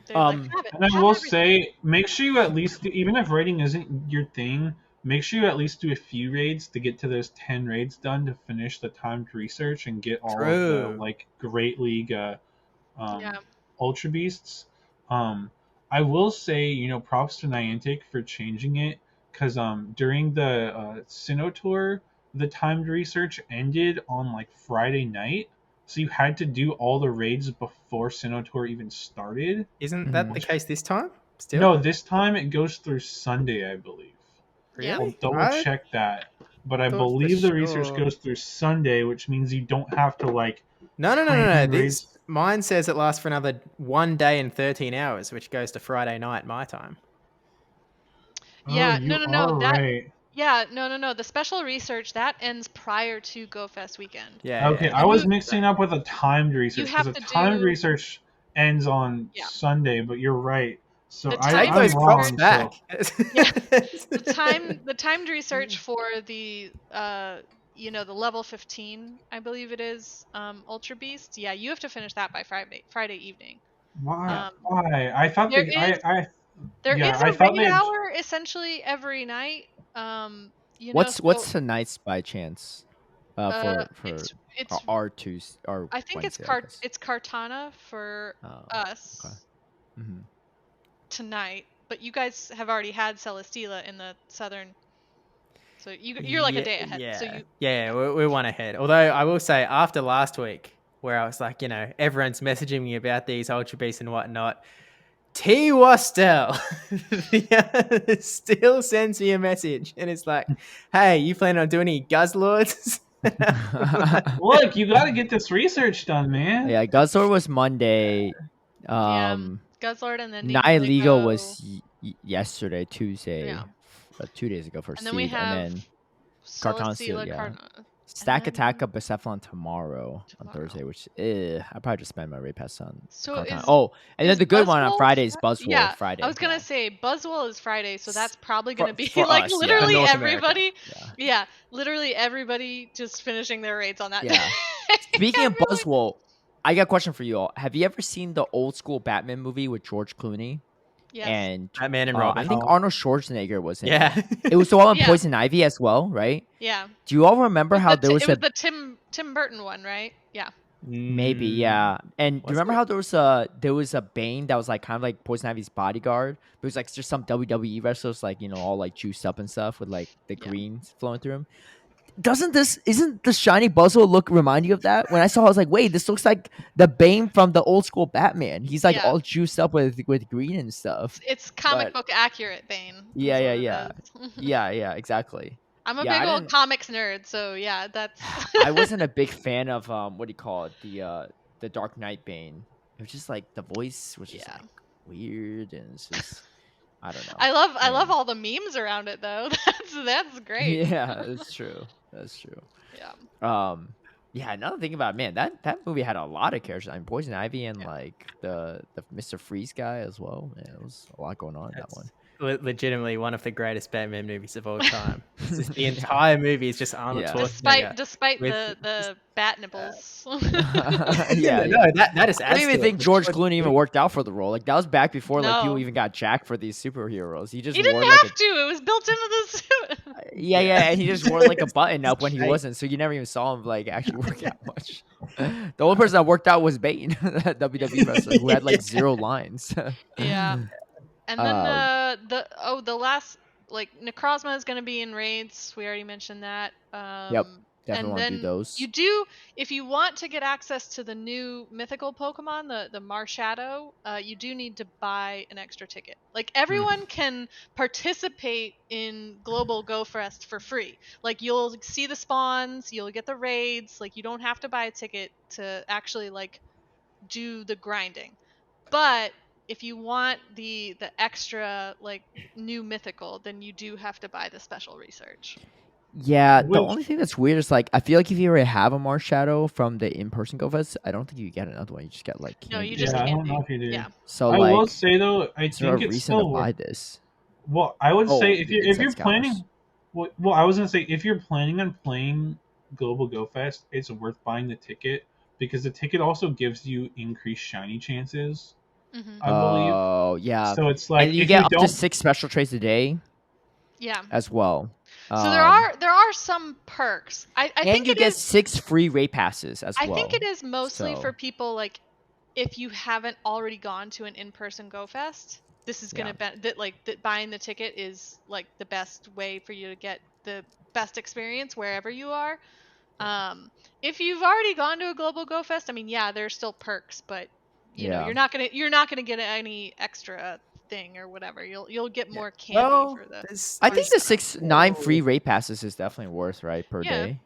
they're like And I have will everything. say, make sure you at least, even if raiding isn't your thing, make sure you at least do a few raids to get to those 10 raids done to finish the timed research and get all of the true. like Great League Yeah. Ultra Beasts. I will say, props to Niantic for changing it, because during the Sinnoh tour, the timed research ended on like Friday night, so you had to do all the raids before Sinnoh tour even started. Isn't that the Which case this time? Still? no, this time it goes through Sunday, I believe. Yeah. I'll Really? double I check that, but I thought for believe the research sure. goes through Sunday, which means you don't have to like No. cram raids. This mine says it lasts for another 1 day and 13 hours, which goes to Friday night my time. Oh, Yeah, you no. are That right. yeah, no. The special research that ends prior to Go Fest weekend. Yeah. Okay, yeah. I was You- mixing up with a timed research because have a to timed do research ends on Yeah. Sunday, but you're right. So The I, Take timed those I'm props wrong. back. So Yeah. the timed research for the the level 15, I believe it is, Ultra Beast. Yeah, you have to finish that by Friday evening. why? Um Why? I thought there they. is there Yeah, is I a thought raid they. hour essentially every night. So What's tonight's by chance? For it's R2 or I think Wednesday, I guess. it's Cartana for Oh, us okay. Mm-hmm. tonight, but you guys have already had Celesteela in the southern, so you're like a day ahead. Yeah. So you Yeah, we're 1 ahead. Although I will say, after last week, where I was like, everyone's messaging me about these Ultra Beasts and whatnot, T. Wastel still sends me a message, and it's like, "Hey, you planning on doing any Guzzlords?" Look, you got to get this research done, man. Yeah, Guzzlord was Monday. yeah, Guzzlord and then Nai Legal Nico. was yesterday, Tuesday, Yeah. 2 days ago for And then we Seed, and have then Carton Seal, Celesteela, yeah. Cartana. Stack And then- Attack of Bucephalon tomorrow on Thursday, which I probably just spend my raid pass on So Carton. is- Oh, and then is the good one on Buzzwole Friday is Fri- Buzzwole Yeah, Friday. I was gonna yeah. say Buzzwole is Friday, so that's probably gonna be for like us, yeah. literally North America. everybody. Yeah. Yeah, literally everybody just finishing their raids on that Yeah. day. Speaking of I feel like- Buzzwole, I got a question for you all. Have you ever seen the old school Batman movie with George Clooney? Yes. And Batman and I Robin. think Arnold Schwarzenegger was in it. Yeah. It was the one with Yeah. Poison Ivy as well, right? Yeah. Do you all remember how there was it a was the Tim Burton one, right? Yeah. maybe, yeah. And do you Was remember it? how there was a Bane that was like kind of like Poison Ivy's bodyguard? But it was like just some WWE wrestlers like, all like juiced up and stuff with like the Yeah. greens flowing through him. Isn't the shiny Buzzle look remind you of that? When I saw it, I was like, wait, this looks like the Bane from the old school Batman. He's like Yeah. all juiced up with green and stuff. It's comic But- book accurate, Bane. is Yeah, what yeah, it yeah. is. Yeah, exactly. I'm a Yeah, big I old didn't- comics nerd, so yeah, that's. I wasn't a big fan of what do you call it? The Dark Knight Bane. was just like the voice was just Yeah. like weird, and it's just I don't know. I love And- all the memes around it though. That's great. Yeah, that's true. That's true. Yeah. Yeah, another thing about man, that movie had a lot of characters. I mean, Poison Ivy and Yeah. like the Mr. Freeze guy as well. Man, it was a lot going on in that That's one. legitimately one of the greatest Batman movies of all time. It's just the Yeah. entire movie is just Arnold Yeah. Schwarzenegger. Despite with the bat nipples. Yeah, no, that is. I don't even think George Clooney even worked out for the role. Like that was back before like people No. even got jacked for these superheroes. He just He wore didn't like have to. It was built into the suit. yeah, and he just wore like a button up when he Shape. wasn't, so you never even saw him like actually work out much. The only person that worked out was Bane, that WWE wrestler who had like 0 lines. Yeah. And then Um, the last like Necrozma is going to be in raids. We already mentioned that. Yep, definitely And want to do then those. you do, if you want to get access to the new mythical Pokemon, the Marshadow, you do need to buy an extra ticket. Like everyone can participate in Global Go Fest for free. Like you'll see the spawns, you'll get the raids. Like you don't have to buy a ticket to actually like do the grinding. But if you want the extra like new mythical, then you do have to buy the special research. Yeah, the Which only thing that's weird is like I feel like if you already have a Marshadow from the in-person Go Fest, I don't think you get another one. You just get like No, candy. you just I can't don't know do. if you do. Yeah. So I will like, say though, I is there a think it's reason to still buy this? Well, I would say if the you're incense counters. planning, well, I was gonna say if you're planning on playing Global Go Fest, it's worth buying the ticket because the ticket also gives you increased shiny chances, Mm-hmm. I believe. Oh yeah, So it's and like you if you get up to don't, 6 special trades a day Yeah. as well. So there are some perks. I And think you it get is 6 free raid passes as I well. think it is mostly So for people like if you haven't already gone to an in-person Go Fest. This is gonna yeah, be that buying the ticket is like the best way for you to get the best experience wherever you are. If you've already gone to a Global Go Fest, I mean, yeah, there's still perks, but yeah. you're not gonna get any extra thing or whatever. You'll get Yeah. more candy Well, for the. I think the there's 9 free raid passes is definitely worth right per Yeah. day.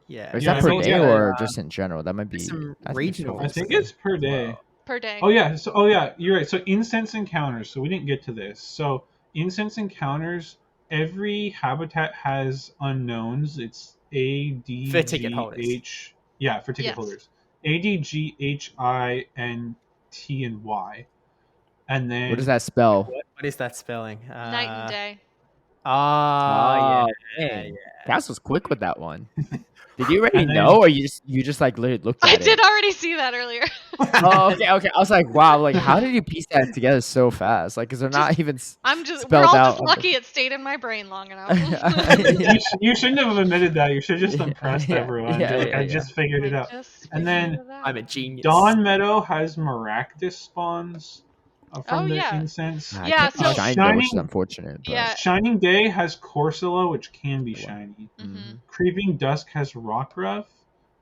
yeah. Or is yeah, that I per know, Also, day yeah, or just in general? That might there's be. some I think it's regional. I always per think day. it's per as day. well. Per day. Oh yeah, you're right. So incense encounters. So we didn't get to this. So incense encounters. Every habitat has unknowns. It's A D For ticket G holders. H. Yeah, for ticket Yes. holders. A D G H I N T and Y. And then What does that spell? What is that spelling? Night and day. Oh yeah, Dang. yeah. Cass was quick with that one. Did you already And then- know, or you just like literally looked at I it? did already see that earlier. Oh, okay. I was like, wow. Like, how did you piece that together so fast? Like, because they're not even We're spelled all out. just lucky it stayed in my brain long enough. you shouldn't have admitted that. You should have just impressed everyone. Yeah, Be like, yeah, I yeah. just figured it I out. just And then figured it out. I'm a genius. Dawn Meadow has Maractus spawns from Oh, the yeah. incense. I Yeah, can't be so- shiny though, which is Shining- unfortunate. But Yeah. Shining Day has Corsola, which can be Wow. shiny. Mhm. Creeping Dusk has Rockruff,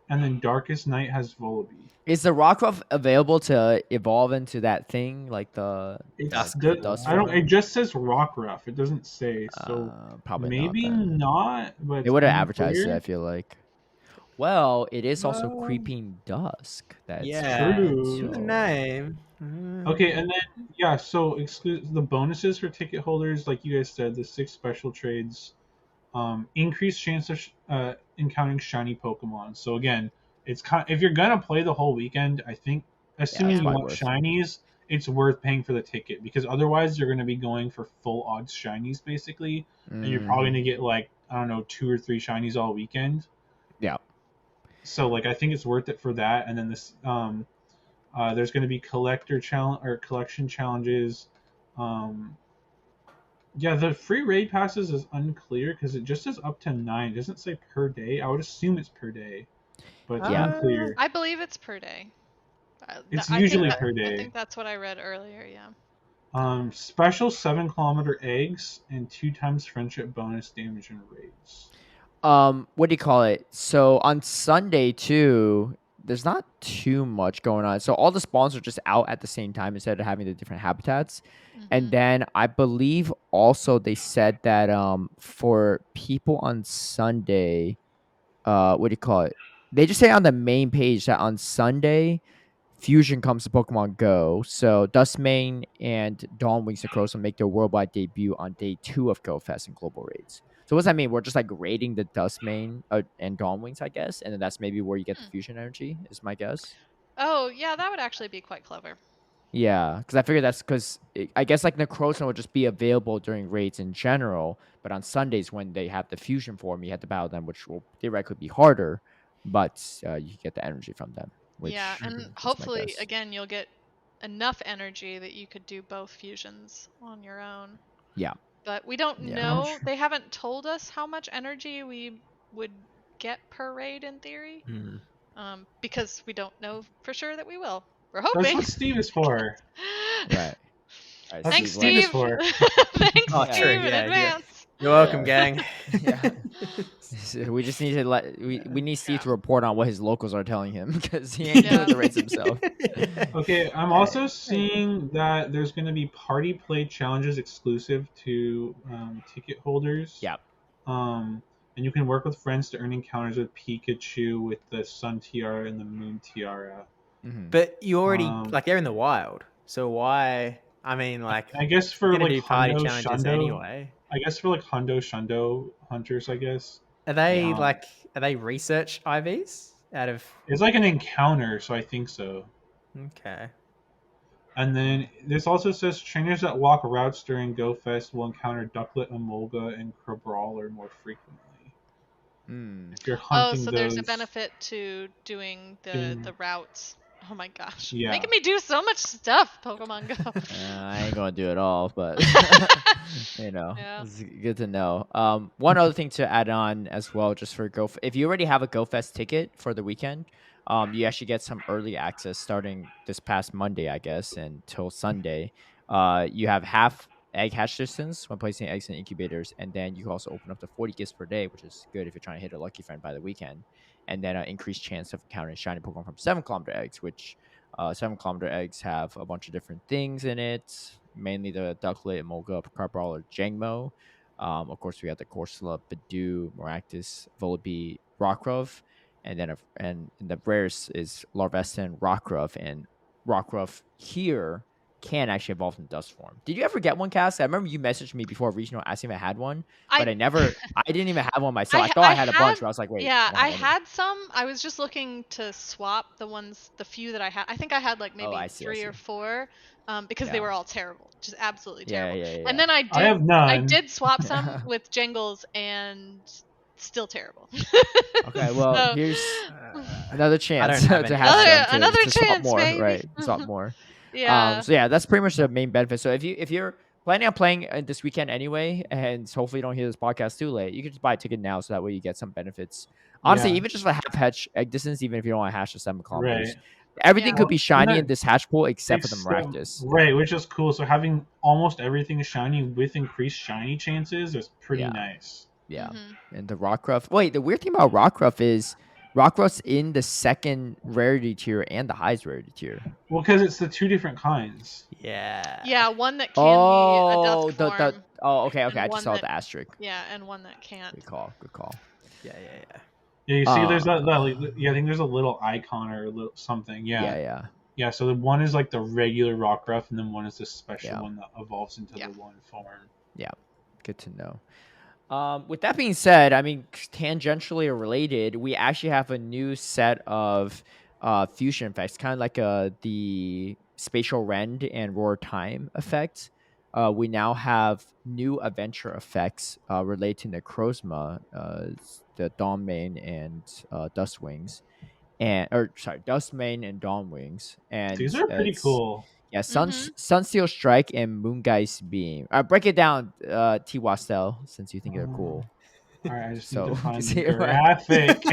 and then Darkest Night has Volibee. Is the Rockruff available to evolve into that thing, like the It's the dust I don't. form? It just says Rockruff. It doesn't say. So Probably maybe not. Then. not. But They it's would have advertised it. unclear. I feel like. Well, it is also Well, Creeping Dusk. That's Yeah, True. the name. Okay, and then yeah, so the bonuses for ticket holders, like you guys said, the 6 special trades, increased chance of encountering shiny Pokemon. So again, it's if you're gonna play the whole weekend, I think assuming it's you probably want worth. shinies, it's worth paying for the ticket because otherwise you're gonna be going for full odds shinies basically, and you're probably gonna get like I don't know 2 or 3 shinies all weekend. Yeah. So like I think it's worth it for that, and then this there's going to be collection challenges. Yeah, the free raid passes is unclear because it just says up to 9. It doesn't say per day. I would assume it's per day, but it's Yeah. unclear. I believe it's per day. It's I usually think per I day. think that's what I read earlier. Yeah. Special 7-kilometer eggs and 2 times friendship bonus damage in raids. What do you call it? So on Sunday too, there's not too much going on. So all the spawns are just out at the same time instead of having the different habitats. And Mhm. then I believe also they said that for people on Sunday, what do you call it? They just say on the main page that on Sunday, Fusion comes to Pokemon Go. So Dustmane and Dawnwings Necrozma make their worldwide debut on day 2 of Go Fest and global raids. So what's that mean? We're just like raiding the Dustmane and Dawnwings, I guess, and then that's maybe where you get the Hmm. fusion energy. Is my guess. Oh, yeah, that would actually be quite clever. Yeah, because I figured that's because I guess like Necrozma would just be available during raids in general, but on Sundays when they have the fusion form, you have to battle them, which will theoretically be harder, but you get the energy from them, Yeah, which and is my hopefully, guess. again, you'll get enough energy that you could do both fusions on your own. Yeah, But we don't yeah. I'm know. sure. They haven't told us how much energy we would get per raid in theory. Hmm. Because we don't know for sure that we will. We're That's hoping. what Steve is for. Right. All right, That's Thanks, what Steve. Steve is Steve. for. Thanks, Oh, true. Steve, in Yeah, advance. you're welcome, Yeah. gang. Yeah. We just need to we need Steve to report on what his locals are telling him because he ain't doing Yeah. the raids himself. Okay, I'm also seeing that there's going to be party play challenges exclusive to ticket holders. Yeah. And you can work with friends to earn encounters with Pikachu with the Sun Tiara and the Moon Tiara. Mm-hmm. But you already Um, like they're in the wild, so why? I mean, like I guess you're for gonna like do party Hundo challenges Shundo, anyway. I guess for like Hundo Shundo hunters, I guess. Are they Yeah. like are they research IVs out of? It's like an encounter, so I think so. Okay. And then this also says trainers that walk routes during Go Fest will encounter Ducklet, Emolga, and Crabrawler more frequently. Mm. If you're Oh, hunting so there's a those, benefit to doing the doing routes. Oh my gosh. yeah, Making me do so much stuff, Pokemon Go. I ain't gonna do it all, but Yeah. it's good to know. One other thing to add on as well, just for if you already have a GoFest ticket for the weekend, you actually get some early access starting this past Monday, I guess, until Sunday. You have half egg hatch distance when placing eggs in incubators, and then you can also open up to 40 gifts per day, which is good if you're trying to hit a lucky friend by the weekend. And then an increased chance of encountering shiny Pokemon from 7 kilometer eggs, which 7 kilometer eggs have a bunch of different things in it, mainly the Ducklet, Molga, Crabrawler, Jangmo. Of course, we have the Corsola, Bidoof, Maractus, Volibee, Rockruff, and then and the rarest is Larveston, Rockruff, and Rockruff here can actually evolve in dust form. Did you ever get one, Cass? I remember you messaged me before regional asking if I had one, but I I didn't even have one myself. I thought I had a had bunch, but I was like, wait, yeah, I don't I have any. had some. I was just looking to swap the few that I had. I think I had like Oh, maybe I see, I 3 see. or 4 because they Yeah. were all terrible. Just absolutely Yeah, terrible. yeah, And yeah. then I have I none. did swap some Yeah. with Jingles and still terrible. Okay, well, So here's Uh, another I chance don't have to any of hatch those. them another to swap chance more, maybe. right? Swap more. Yeah. So yeah, that's pretty much the main benefit. So if you're planning on playing this weekend anyway, and hopefully you don't hear this podcast too late, you can just buy a ticket now, so that way you get some benefits. Honestly, Yeah, even just for half hatch egg distance, even if you don't want to hash the 7 kilometers, right. everything Yeah. could be Well, and shiny in that this hatch pool except for the except Maractus. right, which is cool. So having almost everything shiny with increased shiny chances is pretty Yeah, nice. yeah. Mhm. And the Rockruff. Wait, the weird thing about Rockruff is Rockruff's in the second rarity tier and the highest rarity tier. Well, because it's the two different kinds. Yeah. Yeah, one that can be a dusk The form okay. and I just one saw that the asterisk. yeah, and one that can't. Good call. Good call. Yeah, yeah, yeah. Yeah, you see, there's that Uh, like, yeah, I think there's a little icon or a little something. yeah, Yeah, yeah, yeah. So the one is like the regular Rockruff, and then one is the special yeah, one that evolves into Yeah. the one form. yeah. Good to know. With that being said, I mean, tangentially related, we actually have a new set of fusion effects, kind of like the spatial rend and roar time effects. We now have new adventure effects related to Necrozma, the Dawnmane and Dustwings, and or sorry, Dustmane and Dawnwings, and These are pretty it's cool. yeah, Mhm. Sunsteel Strike and Moongeist Beam. Break it down, T Wastel, since you think they're cool. All right, I just need to So find the see what- graphic.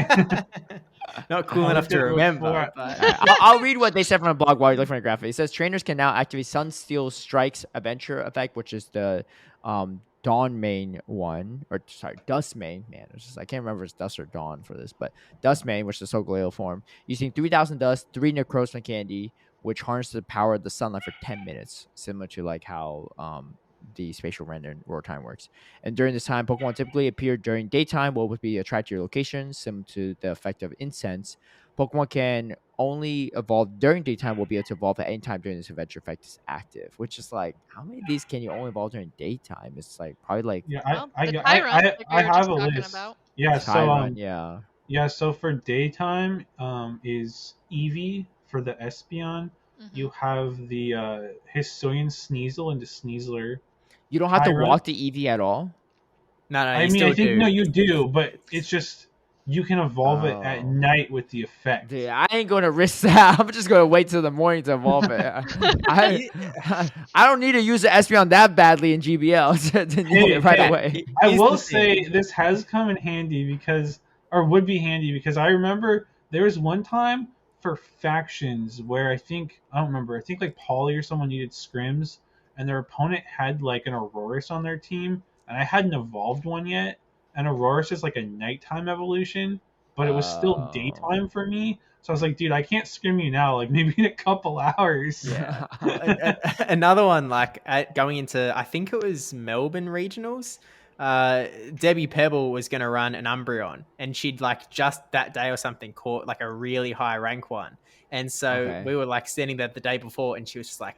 Not I cool enough looked to at it remember, before. but Alright, I'll read what they said from the blog while you look for the graphic. It says trainers can now activate Sunsteel Strike's adventure effect, which is the Dawn main one, or sorry, Dust main. Man, it's just I can't remember if it's Dust or Dawn for this, but Dust main, which is the Solgaleo form, using 3,000 Dust, 3 Necrozma Candy, which harnesses the power of the sunlight for 10 minutes, similar to like how the spatial render where time works. And during this time, Pokemon typically appear during daytime, what would be attract to your location, similar to the effect of incense. Pokemon can only evolve during daytime, will be able to evolve at any time during this adventure effect is active, which is like, how many of these can you only evolve during daytime? It's like probably like Yeah, Well, the Tyrunt, like we I were have just a talking list. about. Yeah, so Tyrant, yeah. yeah, so for daytime, is Eevee for the Espeon. Hmm. You have the Hisuian Sneasel and the Sneasler. You don't have to Tyrunt. walk the EV at all. No, I you mean, I still think no, do. you do, but it's just you can evolve it at Oh. night with the effect. Dude, I ain't gonna risk that. I'm just gonna wait till the morning to evolve it. I I don't need to use the Espeon that badly in GBL to need Hey, it right hey, away. I Here's will the thing. say this has come in handy because, or would be handy because I remember there was one time for factions where I don't remember, I think like Polly or someone needed scrims and their opponent had like an Aurorus on their team and I hadn't evolved one yet. And Aurorus is like a nighttime evolution, but it was still Oh. daytime for me. So I was like, dude, I can't scrim you now, like maybe in a couple hours. Yeah. Another one, like going into, I think it was Melbourne regionals. Debbie Pebble was going to run an Umbreon, and she'd like just that day or something caught like a really high rank one. And so Okay. we were like standing there the day before, and she was just like,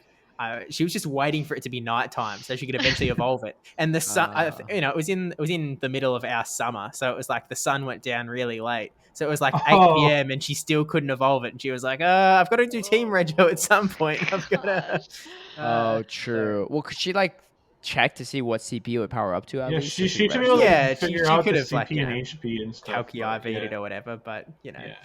she was just waiting for it to be nighttime so she could eventually evolve it. And the sun, it was in the middle of our summer, so it was like the sun went down really late. So it was like 8 Oh, p.m. and she still couldn't evolve it. And she was like, I've got to do Team Rego at some point. I've got to. Gosh. Oh, So, true. Well, could she like check to see what CP would power up to at yeah, least, so she she could should be able actually? to yeah, figure she out could the have like, CP and HP and stuff. calci But IV'd yeah, it or whatever, but yeah.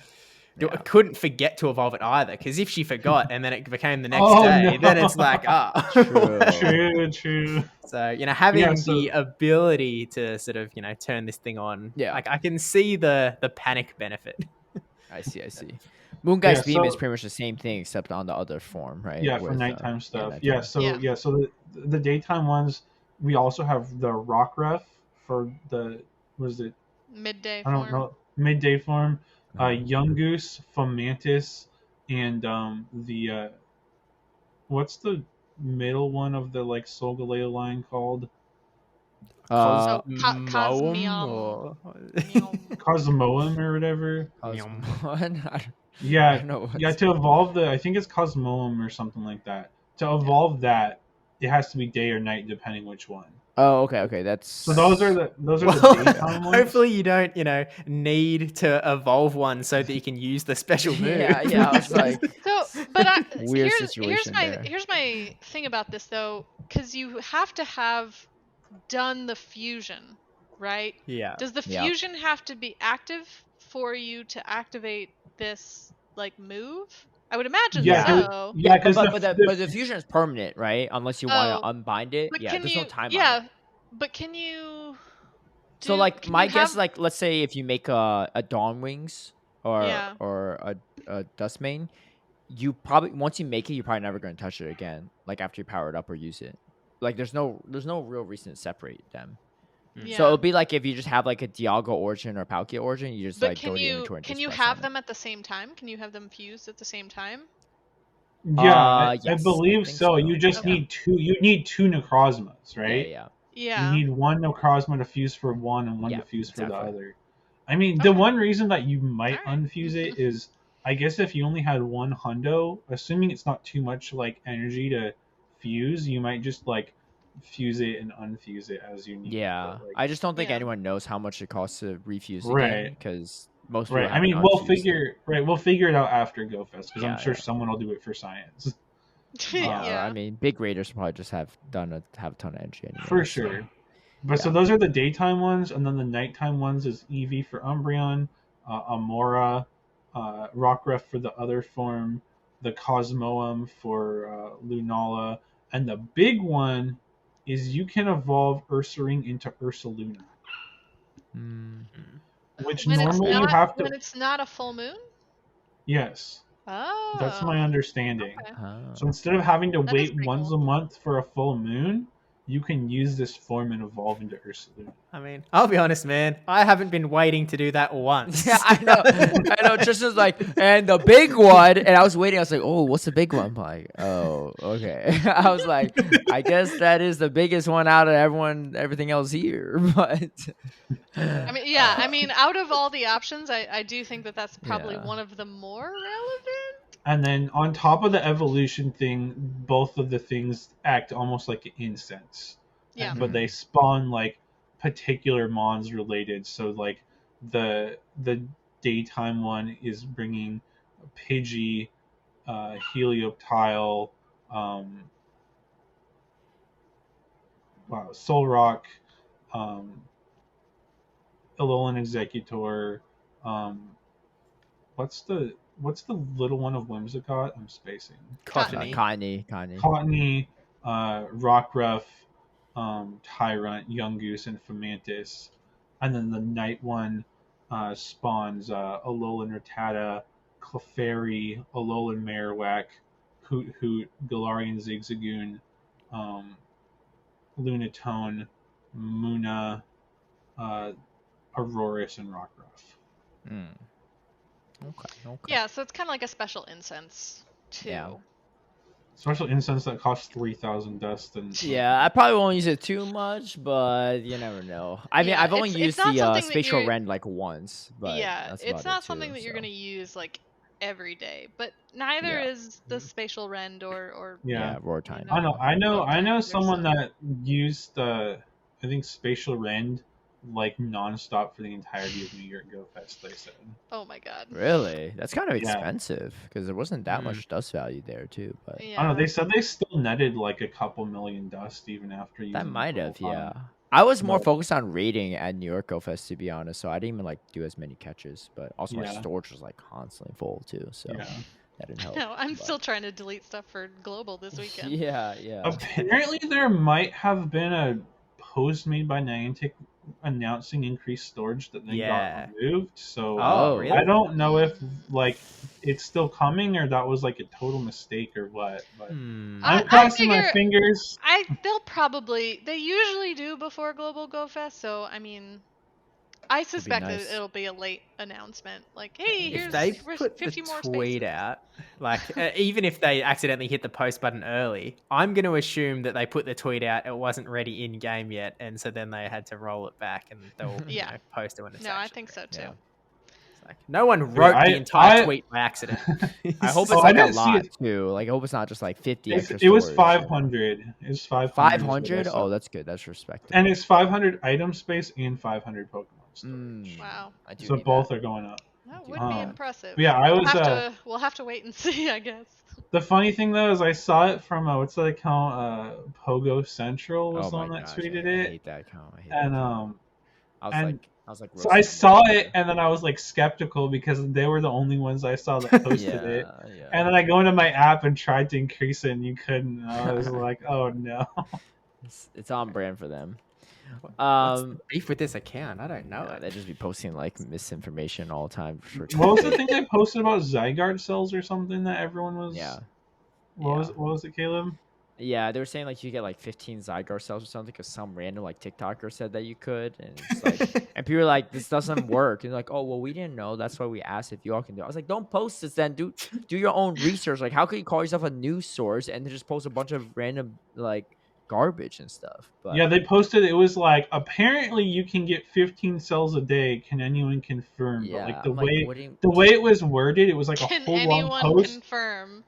Yeah. couldn't forget to evolve it either. Because if she forgot and then it became the next Oh day, then no. it's like, True. True, true. So, Yeah, having so the ability to sort of, turn this thing on, Yeah. like I can see the panic benefit. I see. I see. Moonguy's yeah, beam is so pretty much the same thing except on the other form, right? yeah, for With nighttime yeah, stuff. Yeah, nighttime. so Yeah. yeah, so the daytime ones we also have the rock ref for the what is it? Midday I don't form. know, midday form. Uh-huh. Young Goose, Fomantis, and the what's the middle one of the like Solgaleo line called? Uh, So Cosmoem or Meowm. Cosmoem or whatever. Meowm. Cosmon? I Yeah, don't know yeah. what's. To evolve I think it's Cosmoem or something like that. To evolve that, it has to be day or night depending which one. Oh, okay, okay. So those are That's the Well, daytime ones. hopefully you don't, need to evolve one so that you can use the special move. yeah, yeah. I was like, So, but weird here's situation there. here's my thing about this though, because you have to have done the fusion, right? Yeah. Does the Yeah. fusion have to be active for you to activate this like move? I would imagine Yeah, Yeah. so. yeah, But because but the fusion is permanent, right? Unless you want Oh, to unbind it. but Yeah, can there's no you? time on it. Yeah, but can you So do? like Can my you guess have? is like let's say if you make a Dawn Wings Yeah. or a Dust Mane, you probably once you make it, you're probably never going to touch it again. Like after you power it up or use it. Like there's no real reason to separate them. So Yeah. it'll be like if you just have like a Dialga origin or Palkia origin, you just But like go to your inventory and can just you press on have it. them at the same time? Can you have them fused at the same time? yeah, I Yes, I believe think so. so. You just Okay. need two. You need two Necrozmas, Yeah, right? yeah. You Yeah. need one Necrozma to fuse for one and one Yeah, to fuse for the exactly. other. I mean, the Okay. one reason that you might Alright. unfuse it is, I guess, if you only had one hundo, assuming it's not too much like energy to fuse, you might just like fuse it and unfuse it as you need. Yeah, But, like, I just don't think Yeah. anyone knows how much it costs to refuse the right, game because most people right. I haven't mean, unfused it. we'll figure it out after GoFest because I'm Yeah, sure yeah. someone will do it for science. Yeah, or I Yeah. mean, big raiders probably just have a ton of energy anyway. For so, sure. But so yeah. those are the daytime ones, and then the nighttime ones is Eevee for Umbreon, Amora, Rockruff for the other form, the Cosmoem for Lunala, and the big one is you can evolve Ursaring into Ursaluna, Mm. which When it's normally you not have to. when it's not a full moon? Yes, that's my Oh. understanding. Okay. Oh. So instead of having to That is wait pretty once cool. a month for a full moon, you can use this form and evolve into Ursaluna. I mean, I'll be honest, man. I haven't been waiting to do that once. Yeah, I know. I know. Tristan's like, and the big one. And I was waiting. I was like, oh, what's the big one? I'm like, oh, okay. I was like, I guess that is the biggest one out of everything else here. But I mean, yeah. I mean, out of all the options, I do think that that's probably Yeah. one of the more relevant. And then on top of the evolution thing, both of the things act almost like an incense. Yeah. But they spawn like particular mons related. So like the daytime one is bringing Pidgey, Helioptile, Solrock, Alolan Executor. What's the little one of Whimsicott? I'm spacing. Cottony. Cottony, Rockruff, Tyrant, Yungoos, and Fomantis. And then the night one spawns Alolan Rattata, Clefairy, Alolan Marowak, Hoot Hoot, Galarian Zigzagoon, Lunatone, Munna, Aurorus, and Rockruff. Okay. Yeah, so it's kind of like a special incense too. Yeah. Special incense that costs 3,000 dust and Yeah, I probably won't use it too much, but you never know. I mean, Yeah, I've only it's used not the something that spatial you're- rend like once, but yeah, that's it's about not it something too, that you're so. gonna use like every day, but neither Yeah. is the spatial rend or Yeah. Roar Tiny. I know Time someone either, that used I think Spatial Rend like nonstop for the entirety of New York Go Fest, they said. Oh my god. Really? That's kind of Yeah. expensive because there wasn't that much dust value there too. But Yeah. I don't know, they said they still netted like a couple million dust even after using that it might the have, whole yeah. time. I was more But- focused on raiding at New York Go Fest to be honest, so I didn't even like do as many catches. But also my Yeah. storage was like constantly full too, so Yeah. that didn't help. No, I'm but- still trying to delete stuff for global this weekend. Yeah. Apparently there might have been a post made by Niantic announcing increased storage that then Yeah. got removed. So Oh, really? I don't know if like it's still coming or that was like a total mistake or what. But Hmm. I'm I crossing my figure- fingers. They usually do before Global Go Fest, so I mean, I suspect nice. that it'll be a late announcement. Like, hey, If here's they here's put the 50 more tweet spaces. out, like even if they accidentally hit the post button early, I'm going to assume that they put the tweet out. It wasn't ready in game yet, and so then they had to roll it back, and they'll Yeah. post it when it's. No, I actually think so ready. too. Yeah. It's like, no one wrote the entire tweet by accident. I hope it's Oh, I like a didn't see lot it. too. Like I hope it's not just like 50 extra It was storage. 500. It was 500. 500? Oh, that's good. That's respectable. And it's 500 item space and 500 Pokemon storage. Wow, I do So need both that. are going up. that would be Um, impressive. But yeah, I was. We'll have to wait and see, I guess. The funny thing though is I saw it from what's that account? Pogo Central was Oh the my one that gosh, tweeted I it. hate that account. I hate And that account. I was like, so I roasting saw them. it and then I was like skeptical because they were the only ones I saw that posted it. Yeah. And then I go into my app and tried to increase it and you couldn't. And I was like, oh no. It's on brand for them. What's the Um, beef with this account? I don't know. they just be posting like misinformation all the time. For What was the thing they posted about Zygarde cells or something that everyone was? Yeah. What was it, Caleb? Yeah, they were saying like you get like 15 Zygarde cells or something because some random like TikToker said that you could, and it's like, and people were like, this doesn't work, and they're like, oh well, we didn't know. That's why we asked if you all can do it. I was like, don't post this then. Do your own research. Like, how could you call yourself a news source and then just post a bunch of random like garbage and stuff? But Yeah, they posted it was like apparently you can get 15 cells a day. Can anyone confirm? yeah, But like I'm like, what do you- the way it was worded, it was like a Can whole long anyone post. confirm?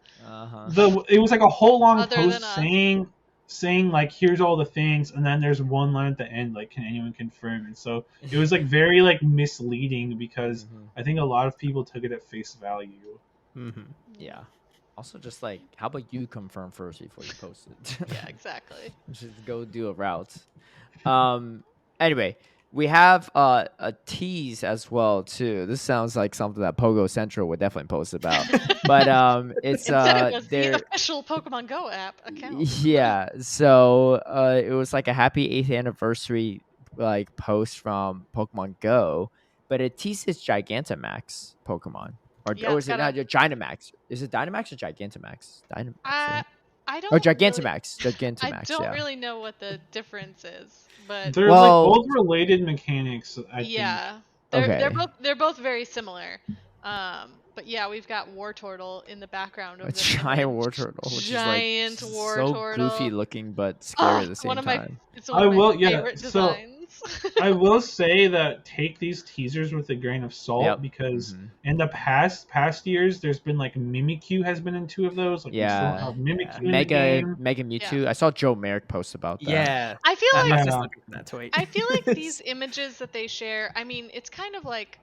It was like a whole long Other post than us. saying like here's all the things, and then there's one line at the end like can anyone confirm? And so it was like very like misleading because I think a lot of people took it at face value. Mm-hmm. Yeah. Also, just like, how about you confirm first before you post it? Yeah, exactly. Just go do a route. Anyway, we have a tease as well too. This sounds like something that Pogo Central would definitely post about. But it's Instead, it was they're the official Pokemon Go app account. yeah. So it was like a happy 8th anniversary like post from Pokemon Go, but it teases Gigantamax Pokemon. Or Yeah, is it's it got not Dynamax? Is it Dynamax or Gigantamax? Dynamax. I I Or don't really, I Gigantamax, don't yeah. really know what the difference is, but They're like Well, both related mechanics, I think. yeah, okay. they're both very similar. But yeah, we've got War Turtle in the background A of this giant image. war turtle, which is like Giant War so goofy Turtle. looking but scary Oh, at the one same of my time. it's one I of my will, yeah. favorite So designs. I will say that take these teasers with a grain of salt, Yep. because Hmm. in the past years, there's been like Mimikyu has been in 2 of those. Like we still don't Yeah. have Yeah. Mimikyu in the game. Mega Yeah. Mewtwo. I saw Joe Merrick post about that. Yeah. I feel I like was just Yeah, looking for that tweet. I feel like these images that they share, I mean, it's kind of like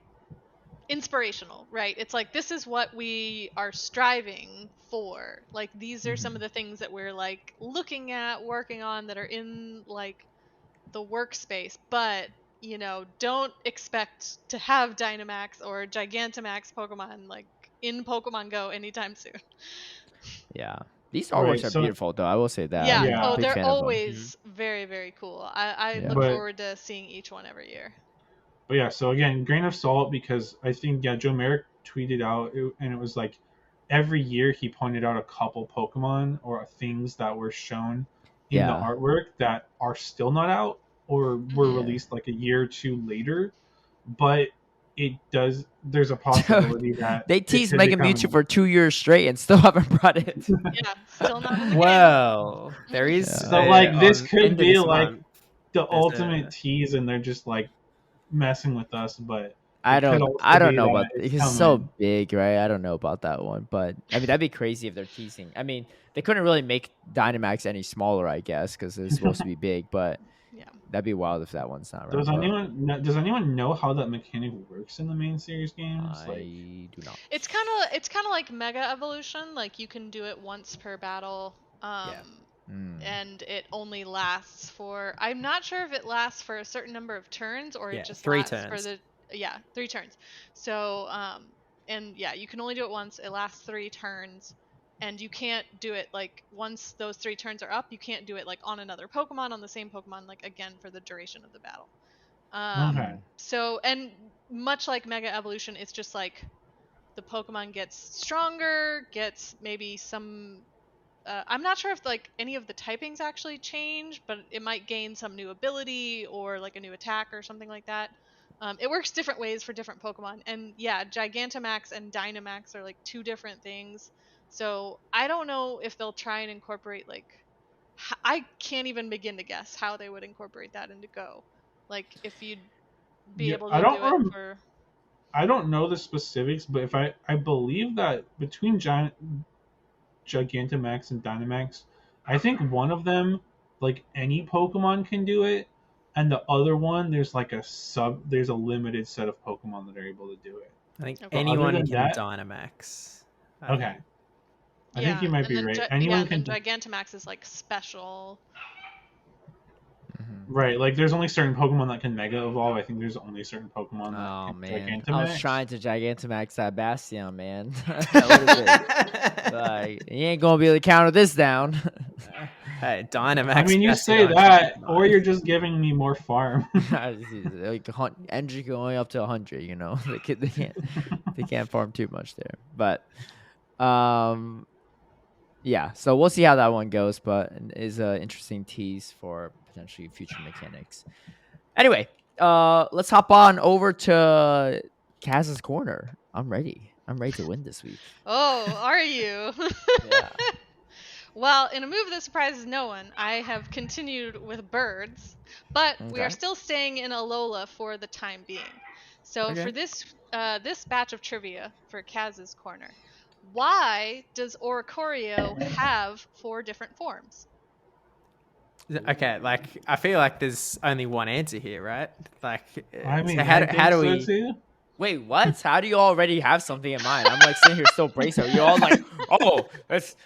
inspirational, right? It's like this is what we are striving for. Like these are some of Mhm. the things that we're like looking at, working on that are in like the workspace, but don't expect to have Dynamax or Gigantamax Pokemon like in Pokemon Go anytime soon. Yeah. These right. artworks are So beautiful though. I will say that. Yeah, I'm a oh, yeah, big they're fan of them. Mhm. always very, very cool. I Yeah. look but forward to seeing each one every year. but yeah. So again, grain of salt, because I think, yeah, Joe Merrick tweeted out, and it was like every year he pointed out a couple Pokemon or things that were shown in the Yeah. artwork that are still not out or were Hmm. Yeah. released like a year or two later. But it does. There's a Dude, possibility that they it teased could be Mega Mewtwo coming. for 2 years straight and still haven't brought it. Yeah, still not in the game. Well, there is Yeah. So like this on could end of be this like month. the There's ultimate a tease, and they're just like messing with us. But I it could don't also I don't be know that about it's it's so coming. big, right? I don't know about that one, but I mean that'd be crazy if they're teasing. I mean, they couldn't really make Dynamax any smaller, I guess, because it's supposed to be big, but Yeah. that'd be wild if that one's not Does around. But anyone know how that mechanic works in the main series games? Like, I do not. It's kind of like Mega Evolution. Like you can do it once per battle. yeah. Mm. And it only lasts for, I'm not sure if it lasts for a certain number of turns or Yeah, it just 3 lasts for turns. the, yeah, 3 turns. So and yeah, you can only do it once. It lasts 3 turns, and you can't do it like once those 3 turns are up, you can't do it like on another Pokemon, on the same Pokemon, like again for the duration of the battle. okay, Mm. So, and much like Mega Evolution, it's just like the Pokemon gets stronger, gets maybe some. I'm not sure if like any of the typings actually change, but it might gain some new ability or like a new attack or something like that. It works different ways for different Pokemon, and yeah, Gigantamax and Dynamax are like 2 different things. So I don't know if they'll try and incorporate like. I can't even begin to guess how they would incorporate that into Go. Like if you'd be yeah, able to do it for. I don't know the specifics, but if I believe that between Gigantamax and Dynamax, I think one of them, like any Pokemon can do it, and the other one there's a limited set of Pokemon that are able to do it. I think Okay. But other anyone than can that, Dynamax. okay, I think Yeah, you might and be then right. yeah, Anyone and then can. Gigantamax is like special. Mhm. Right, like there's only certain Pokemon that can Mega Evolve. I think there's only certain Pokemon that Oh can man, I was Gigantamax. trying to Gigantamax that Bastion, man. That would have been like you ain't gonna be able to counter this down. Hey, Dynamax. I mean, you say Bastion that, should be or nice. you're just giving me more farm. Like energy going up to 100. You know, they can't farm too much there. But yeah. So we'll see how that one goes. But it is an interesting tease for potentially future mechanics. Anyway, let's hop on over to Kaz's corner. I'm ready. I'm ready to win this week. Oh, are you? Yeah. Well, in a move that surprises no one, I have continued with birds, but we are Okay. still staying in Alola for the time being. So Okay. for this batch of trivia for Kaz's corner, why does Oricorio have 4 different forms? Okay, like I feel like there's only one answer here, right? Like, I so mean, how I do, how think do so we? too. Wait, what? How do you already have something in mind? I'm like sitting here still bracing. You're all like, "Oh, this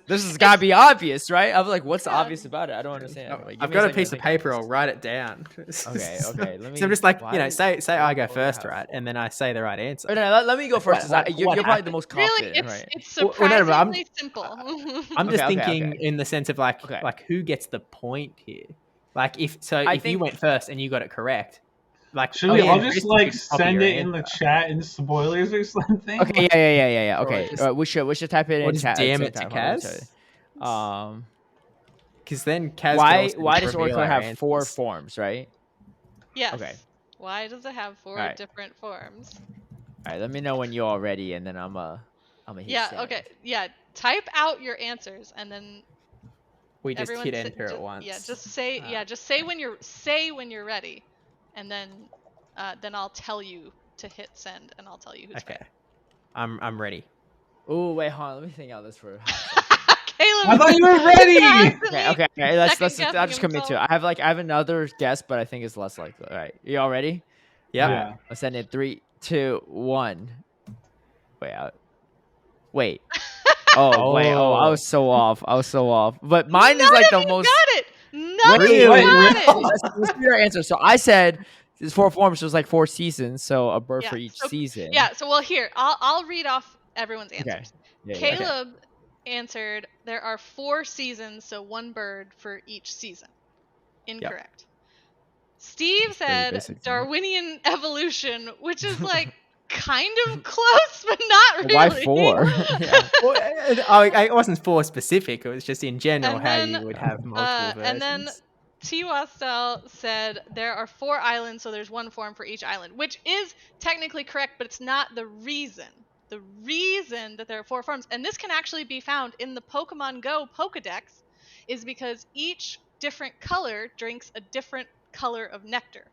has got to be obvious, right?" I was like, "What's Yeah. obvious about it? I don't understand." Like, give I've me got a second to piece of think on paper. I'll this. write it down. Okay, okay. Let me. So I'm just like, why say does I go Oreo first, have right, four? and then I say the right answer. Oh, no, let me go Like, first. 'Cause you're probably the happened? most Really, confident, right? it's Well, no, but surprisingly simple. I'm Okay, just okay, thinking okay. in the sense of like Okay. who gets the point here. Like if I you think. went first and you got it correct, like Should me we all and just Tristan like could just copy send your it in the answer, chat in spoilers or something? Okay, yeah. or Okay, just we should type it or in just chat at the DM same it to time. Hold on, let me tell you. Kaz. Because then Kaz could also why just does reveal Orko our have 4 answers. forms, right? Yes. Okay. Why does it have 4 Alright. different forms? All right, let me know when you're all ready, and then I'm hit Yeah. send. Okay. Yeah. Type out your answers, and then We just everyone hit enter at once. Yeah. Just say when you're ready, and then I'll tell you to hit send, and I'll tell you who's Okay. right. I'm ready. Oh wait, hold on. Let me think out this for a hot second. I Caleb. thought you were ready. Okay. Let's. I'll second-guessing just commit to it. himself. I have another guess, but I think it's less likely. All right, you all ready? Yep. All right, Yeah. I'll send it 3, 2, 1. Wait out. Wait. Oh wait. Oh, I was so off. But mine is None like of the you most. got it. None of Wait, you wait, got really? it. Let's read our answer. So I said there's 4 forms. So it's like 4 seasons. So a bird for each season. Yeah. So here I'll read off everyone's Okay. answers. Yeah. Caleb answered there are 4 seasons, so 1 bird for each season. Incorrect. Steve It's pretty said basic. Darwinian evolution, which is like kind of close, but not really. Why 4? Yeah. Well, I wasn't 4 specific. It was just in general And how then, you would have multiple versions. And then Tiwastel said there are 4 islands, so there's 1 form for each island, which is technically correct, but it's not the reason. The reason that there are 4 forms, and this can actually be found in the Pokemon Go Pokedex, is because each different color drinks a different color of nectar.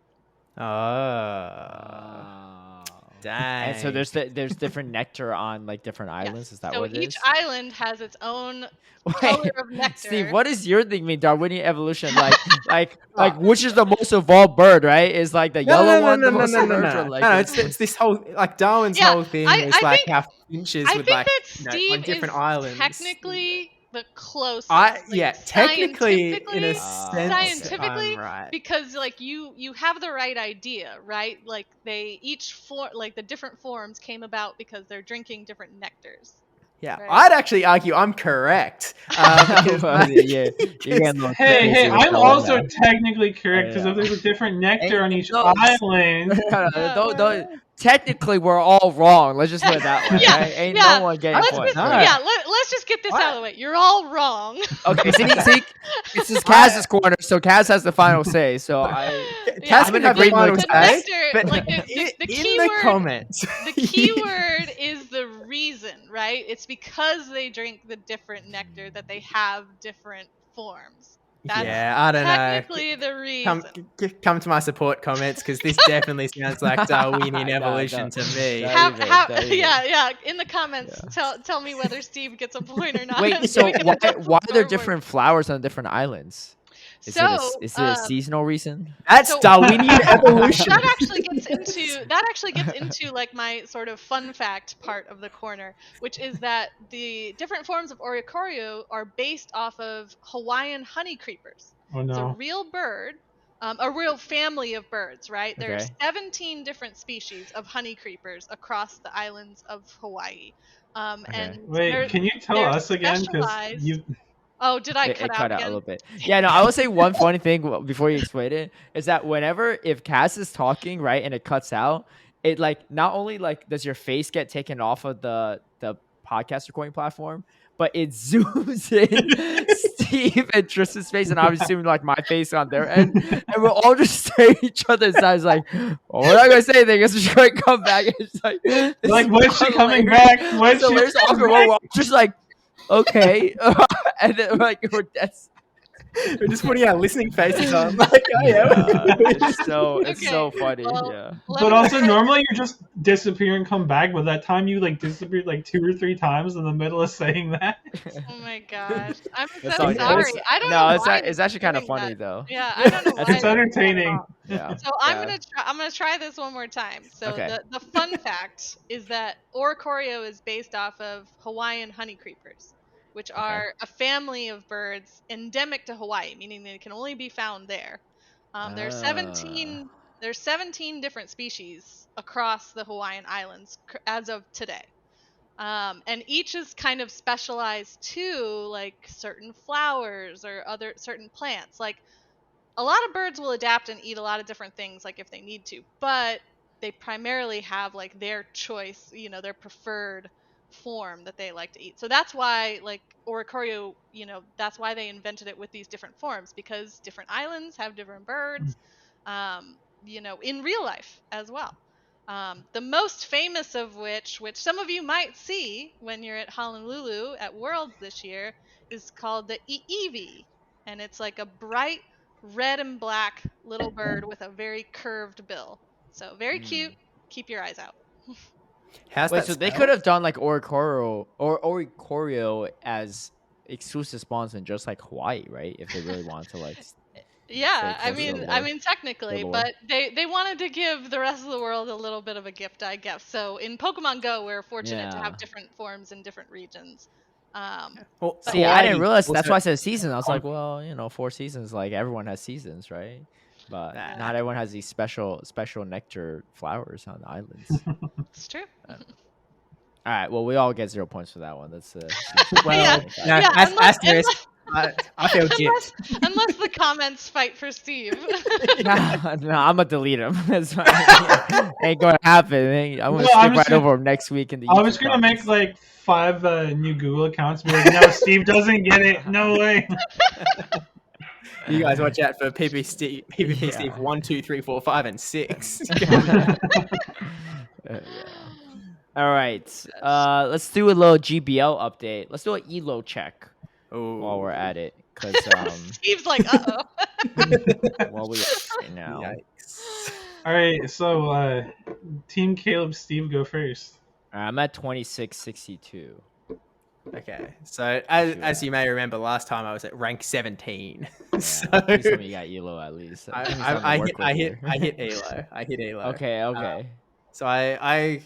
Dang. And so there's different nectar on like different islands. Yes. Is that So what it each is? island has its own color Wait, of nectar. Steve, what is your thing mean Darwinian evolution? Like which is the most evolved bird, right? Is like the yellow one the most evolved? Or like No, it's this whole like Darwin's whole thing was I like think, how finches I would think like that on Steve different is islands. technically the closest. Like, Technically in a sense scientifically, I'm right. because like you have the right idea, right? Like they each like the different forms came about because they're drinking different nectars. Yeah, right? I'd actually argue I'm correct. Because you're getting a little Hey, crazy with I'm that one also now. technically correct because Yeah. if there's a different nectar on each No, island. technically we're all wrong. Let's just put it that way. Right? Ain't no one getting points. Right? Let's just get this out of the way. You're all wrong. Okay, see, this is Kaz's corner, so Kaz has the final say. So Kaz can have the final say, but like in the the comments, the keyword is the reason, right? It's because they drink the different nectar that they have different forms. That's I don't technically know. the reason. Come to my support comments because this definitely sounds like Darwinian evolution to me. Yeah. In the comments, tell me whether Steve gets a point or not. Wait, so why are there different flowers on different islands? Is it a seasonal reason? That's Darwinian evolution. That actually gets into like my sort of fun fact part of the corner, which is that the different forms of Oricorio are based off of Hawaiian honey creepers. Oh no. It's a real bird, a real family of birds, right? There are Okay. 17 different species of honey creepers across the islands of Hawaii. And wait, can you tell us again? Because you. Oh, did I It cut cut out again? a little bit. Yeah, no, I will say one funny thing before you explain it is that if Cass is talking, right, and it cuts out, it like not only like does your face get taken off of the podcast recording platform, but it zooms in Steve and Tristan's face, and I'm assuming like my face on their end, and we'll all just stare at each other's eyes like, well, we're not gonna say anything. I guess we're just gonna come back. It's like when's she coming back? When's she coming back? We're all just like, okay, and then we're dead. We're just putting our listening faces on. Like, it's so funny. Well, but also, normally you're just disappear and come back. But that time you like disappeared like 2 or 3 times in the middle of saying that. Oh my gosh, I'm so sorry. I don't know. It's actually kind of funny though. Yeah, I don't know why. It's entertaining. Yeah. So I'm gonna try this one more time. So the fun fact is that Oricorio is based off of Hawaiian honey creepers, which are a family of birds endemic to Hawaii, meaning they can only be found there. There's 17 different species across the Hawaiian Islands as of today. And each is kind of specialized to like certain flowers or other certain plants. Like a lot of birds will adapt and eat a lot of different things like if they need to, but they primarily have like their choice, their preferred form that they like to eat. So that's why like Oricorio, that's why they invented it with these different forms, because different islands have different birds, in real life as well. The most famous of which some of you might see when you're at Honolulu at Worlds this year, is called the Iiwi. And it's like a bright red and black little bird with a very curved bill. So very cute. Keep your eyes out. How's Wait, that so they could spelled? have done like Oricorio as exclusive spawns in just like Hawaii, right? If they really wanted to like stay Yeah, I close to mean, the technically, lore. but they wanted to give the rest of the world a little bit of a gift, I guess. So in Pokemon Go, we're fortunate to Yeah. have different forms in different regions. Well, But See, I didn't Hawaii realize that's also. why I said season. I was like, well, 4 seasons, like everyone has seasons, right? But Yeah. not everyone has these special nectar flowers on the islands. It's true. All right, well, we all get 0 points for that one. That's Well, Yeah, no, yeah. asterisk. I feel gypped. Unless the comments fight for Steve. no, I'm gonna delete him. That's fine. Ain't gonna happen. I'm gonna No, I'm skip just right gonna- over him next week in the I was YouTube gonna make comments. like 5 new Google accounts. Be like, no, Steve doesn't get it. No way. You guys watch out for PvP Yeah. Steve 1, 2, 3, 4, 5, and 6. Yeah. All right. Let's do a little GBL update. Let's do an ELO check while we're at it, because Steve's like, uh oh. while we are right now. Yikes. All right, so Team Caleb, Steve, go first. I'm at 2662. Okay, so as you may remember, last time I was at rank 17. Yeah, So please tell me you got ELO at least. That means something to I work hit with here. Elo. I hit Elo. Okay. So I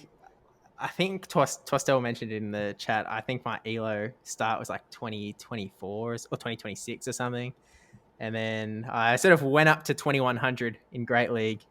think Twastel mentioned in the chat, I think my Elo start was like 2024 or 2026 or something. And then I sort of went up to 2100 in Great League,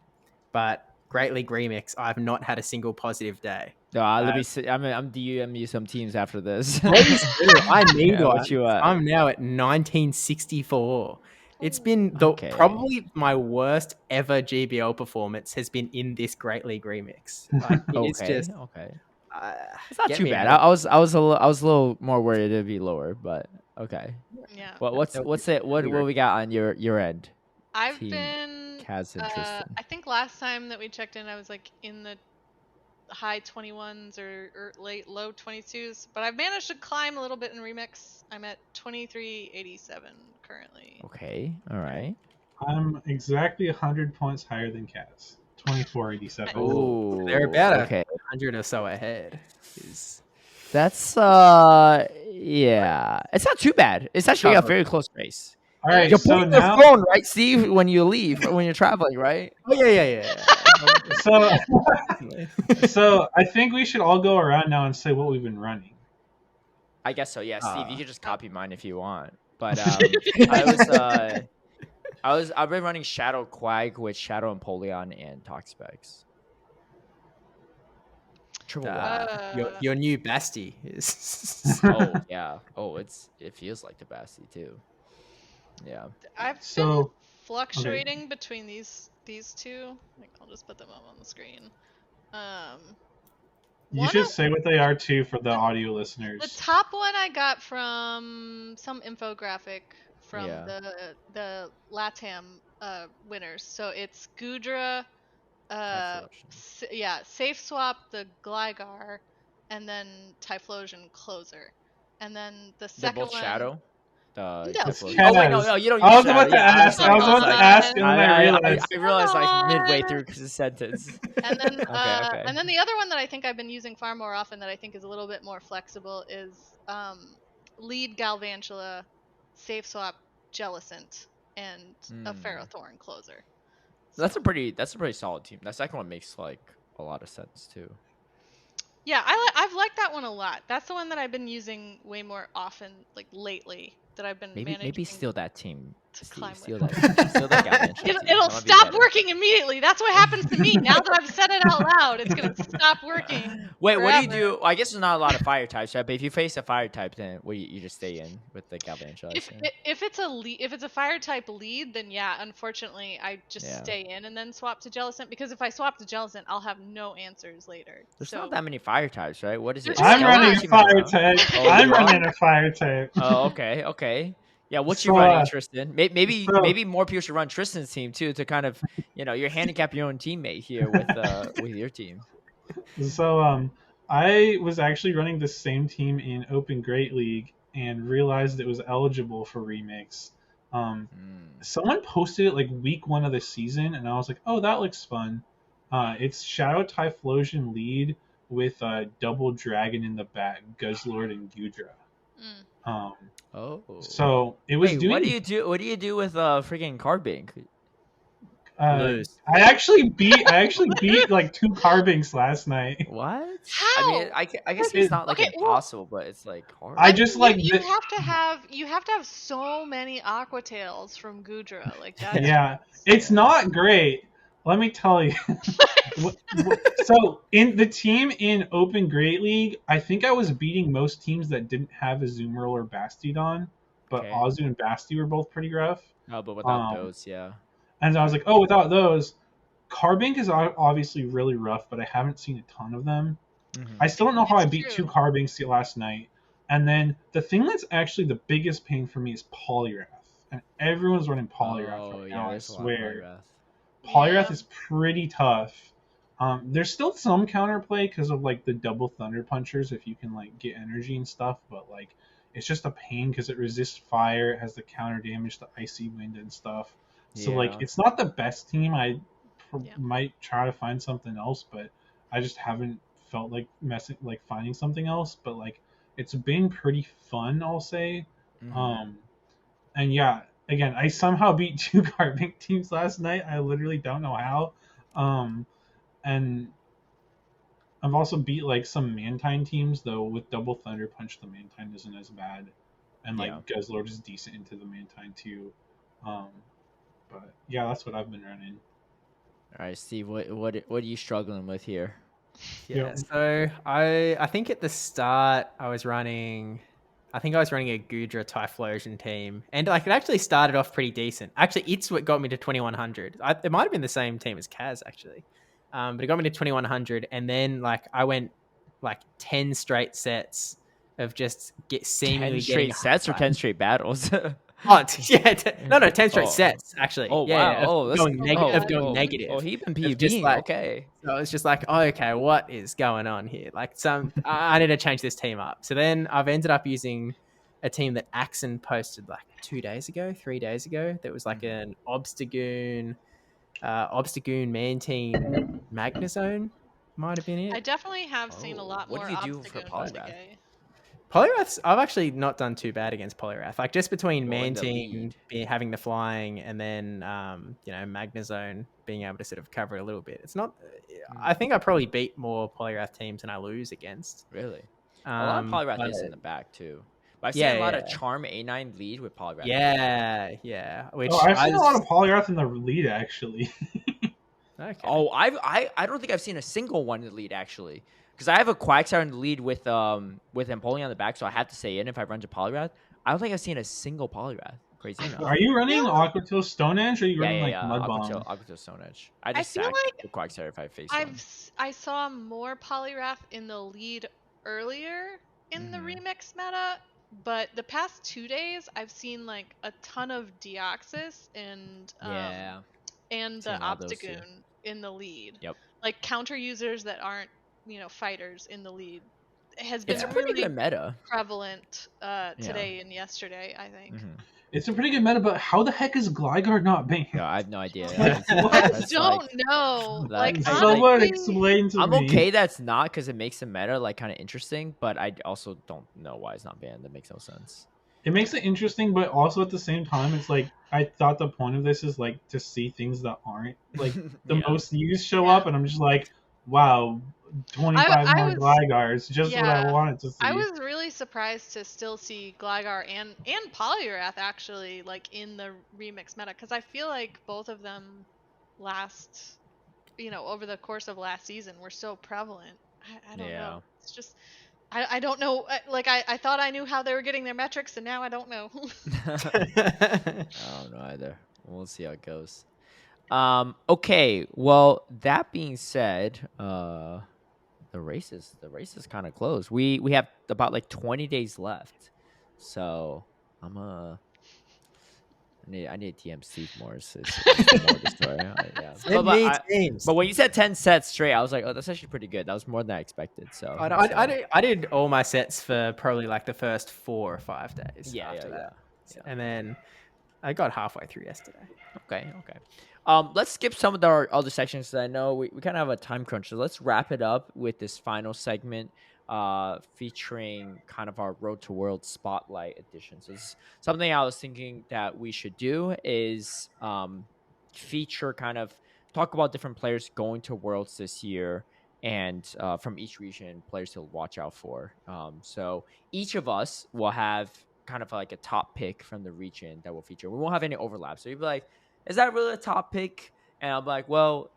but Great League Remix, I've not had a single positive day. No, let me see. I'm DM you some teams after this. Please do. I need Yeah, one. what you at? I'm now at 1964. It's been Okay. probably my worst ever GBL performance has been in this Great League Remix. Like, it's Okay. just Okay. uh, It's not get too me bad. out. I was a little more worried it'd be lower, but okay. Yeah. What's it? What we got on your end? I've Team been. Kaz and Tristen. I think last time that we checked in, I was like in the high 21s or low 22s, but I've managed to climb a little bit in Remix. I'm at 2387 currently. Okay. All right. I'm exactly 100 points higher than Kaz. 2487. Oh, They're about okay. 100 or so ahead. That's yeah. It's not too bad. It's actually a very close race. All right, You're so putting your now, phone, right, Steve, when you leave, when you're traveling, right? Oh yeah. so I think we should all go around now and say what we've been running. I guess so. Yeah, Steve, you could just copy mine if you want. But I've been running Shadow Quag with Shadow Empoleon and Toxpex. Triple your new Basti is. Oh yeah. Oh, it feels like the Basti too. Yeah. I've been fluctuating between these two. Like, I'll just put them up on the screen. You should say what they are too for the audio listeners. The top one I got from some infographic from the LATAM winners. So it's Gudra, Safe Swap, the Gligar, and then Typhlosion Closer. And then the second They're both one. Shadow. No. It's Oh wait, no, you don't. Use I was Shadow. about to ask. I was about to ask, and then I realized. I realized like midway through the sentence. And then, okay. And then the other one that I think I've been using far more often, that I think is a little bit more flexible, is Lead Galvantula, Safe Swap Jellicent, and a Ferrothorn Closer. So. That's a pretty solid team. That second one makes like a lot of sense too. Yeah, I've liked that one a lot. That's the one that I've been using way more often, like lately. That I've been maybe steal that team to Steal, climb steal with. that. Steal that Galvanian shell, Steve. It'll I wanna be stop better. working immediately. That's what happens to me. Now that I've said it out loud, it's gonna stop working. Wait, what do you forever. do? Well, I guess there's not a lot of fire types, right? But if you face a fire type, then you just stay in with the Galvanian shell. I If assume. if it's a fire type lead, then yeah, unfortunately, I just Yeah. stay in and then swap to Jellicent, because if I swap to Jellicent, I'll have no answers later. There's So not that many fire types, right? What is it? There's Is I'm just running a Jellicent even fire around? type. Oh, I'm you are? running a fire type. Oh, okay, okay. Yeah, what you So, running, Tristan? Maybe so maybe more people should run Tristan's team too to kind of you're handicap your own teammate here with your team. So I was actually running the same team in Open Great League and realized it was eligible for remix. Someone posted it like week 1 of the season, and I was like, oh, that looks fun. It's Shadow Typhlosion lead with Double Dragon in the back, Guzzlord and Gudra. mm. Oh. So it was Wait, doing. what do you do? What do you do with freaking Carbink? Lose. I actually beat like 2 Carbinks last night. What? How? I mean, I guess It- it's not like okay, well, impossible, but it's like hard. I just like you the- have to have so many Aquatails from Gudra, like that. yeah, it's not great. Let me tell you. So in the team in Open Great League, I think I was beating most teams that didn't have Azumarill or Bastiodon, but Okay. Azu and Basti were both pretty rough. No, but without those, yeah. And I was like, oh, without those, Carbink is obviously really rough, but I haven't seen a ton of them. I still don't know how I It's beat true. 2 Carbinks last night. And then the thing that's actually the biggest pain for me is Poliwrath. And everyone's running Poliwrath right now, I there's a lot of swear. Poliwrath. Poliwrath Yeah. is pretty tough. There's still some counterplay because of like the double Thunder Punchers if you can like get energy and stuff, but like it's just a pain because it resists fire, it has the counter damage, the icy wind and stuff. So like Yeah. it's not the best team. I Yeah. might try to find something else, but I just haven't felt like finding something else. But like it's been pretty fun, I'll say. Mhm. And yeah, again, I somehow beat 2 Carbink teams last night. I literally don't know how. And I've also beat like some Mantine teams though with double Thunder Punch. The Mantine isn't as bad, and like Guzzlord is decent into the Mantine too. But yeah, that's what I've been running. All right, Steve, what are you struggling with here? Yeah. So I think at the start I was running a Gudra Typhlosion team, and like it actually started off pretty decent. Actually, it's what got me to 2100. It might have been the same team as Kaz actually, but it got me to 2100, and then like I went like 10 straight sets of just seemingly 10 straight sets or 10 straight battles? Oh, yeah. 10 straight sets, actually. Oh, yeah, wow. of going negative. Oh, he been Of just PvPing. like- Okay. So it's just like, oh, okay, what is going on here? Like, I need to change this team up. So then I've ended up using a team that Axon posted like 3 days ago. That was like an Obstagoon Mantine Magnezone might have been it. I definitely have seen a lot what more do you do for Obstagoon Poliwrath? today. Poliwraths, I've actually not done too bad against Poliwrath. Like just between Well, in the Mantine having the flying and then Magnezone being able to sort of cover it a little bit. It's not. I think I probably beat more Poliwrath teams than I lose against. Really? A lot of Poliwrath is in the back too. But I've seen a lot of Charm A9 lead with Poliwrath. Yeah. Which I've seen a lot of Poliwrath in the lead actually. Okay. Oh, I don't think I've seen a single one in the lead actually. Because I have a Quagsire in the lead with Empoleon on the back, so I have to stay in if I run to Poliwrath. I don't think I've seen a single Poliwrath. Crazy enough. Are you running Aquatil Stone Edge or are you running Mud Bomb? Aquatil Stone Edge. I just feel sack like the Quagsire if I face one. I saw more Poliwrath in the lead earlier in the remix meta, but the past 2 days I've seen like a ton of Deoxys and the Obstagoon in the lead. Yep. Like counter users that aren't fighters in the lead. It has been It's a pretty really good meta. prevalent today and yesterday, I think. It's a pretty good meta, but how the heck is Gligar not banned? Yeah, I have no idea. I don't know. Like someone honestly, explain to I'm me. okay that's not because it makes the meta like kind of interesting, but I also don't know why it's not banned. That makes no sense. It makes it interesting, but also at the same time, it's like I thought the point of this is like to see things that aren't like the most used show up, and I'm just like, wow, 25 I more was Glygars, just what I yeah. wanted to I see. was really surprised to still see Gligar and Poliwrath actually like in the remix meta because I feel like both of them last over the course of last season were so prevalent. I don't know. Yeah. It's just I don't know. Like I thought I knew how they were getting their metrics, and now I don't know. I don't know either. We'll see how it goes. Okay. Well, that being said, the race is kind of close. We have about like 20 days left. So I'm I need to DM Steve more. Is the more of the story. Yeah. Send me teams. But when you said 10 sets straight, I was like, oh, that's actually pretty good. That was more than I expected. So I did all my sets for probably like the first 4 or 5 days after that. Yeah. And then I got halfway through yesterday. Okay. Let's skip some of the other sections because I know we kind of have a time crunch. So let's wrap it up with this final segment, featuring kind of our Road to World Spotlight edition. So something I was thinking that we should do is feature kind of talk about different players going to Worlds this year and from each region, players to watch out for. So each of us will have kind of like a top pick from the region that we'll feature. We won't have any overlap. So you'd be like, is that really a top pick? And I'm like, well,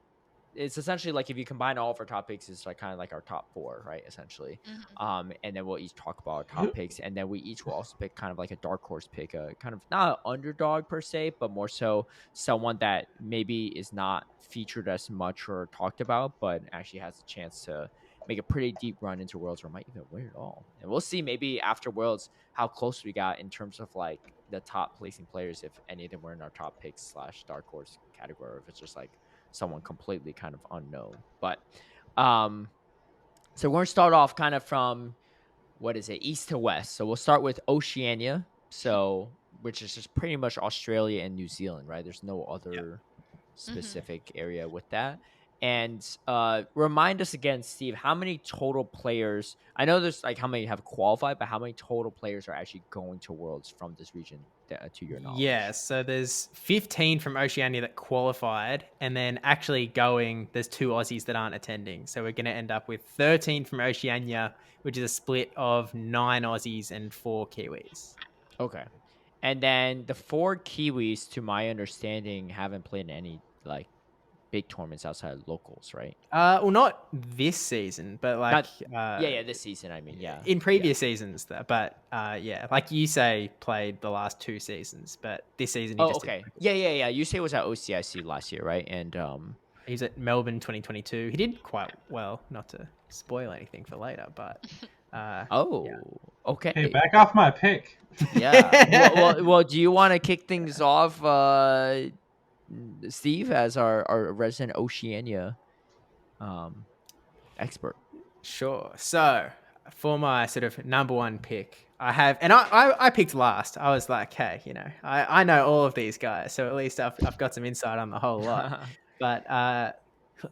it's essentially like if you combine all of our top picks, it's like kind of like our top 4, right? Essentially. Mhm. And then we'll each talk about our top picks, and then we each will also pick kind of like a dark horse pick, a kind of not an underdog per se, but more so someone that maybe is not featured as much or talked about, but actually has a chance to make a pretty deep run into Worlds or might even win it all. And we'll see maybe after Worlds how close we got in terms of like the top placing players, if any of them were in our top picks / dark horse category, or if it's just like someone completely kind of unknown. But so we're gonna start off kind of from what is it, east to west. So we'll start with Oceania, so which is just pretty much Australia and New Zealand, right? There's no other specific area with that. And remind us again, Steve, how many total players? I know there's like how many have qualified, but how many total players are actually going to Worlds from this region, to your knowledge? Yeah, so there's 15 from Oceania that qualified, and then actually going, there's 2 Aussies that aren't attending. So we're going to end up with 13 from Oceania, which is a split of 9 Aussies and 4 Kiwis. Okay. And then the 4 Kiwis, to my understanding, haven't played in any like big tournaments outside of locals, right? Well, not this season, but like this season. I mean, yeah, in previous seasons. But yeah, like you say, played the last 2 seasons, but this season he Oh, just okay. didn't. Yeah. You say it was at OCIC last year, right? And he's at Melbourne 2022. He did quite well, not to spoil anything for later, but okay. Hey, back off my pick. Yeah. well, do you want to kick things off, Steve, as our resident Oceania expert? Sure. So for my sort of number 1 pick, I have, and I picked last. I was like, hey, I know all of these guys, so at least I've got some insight on the whole lot. But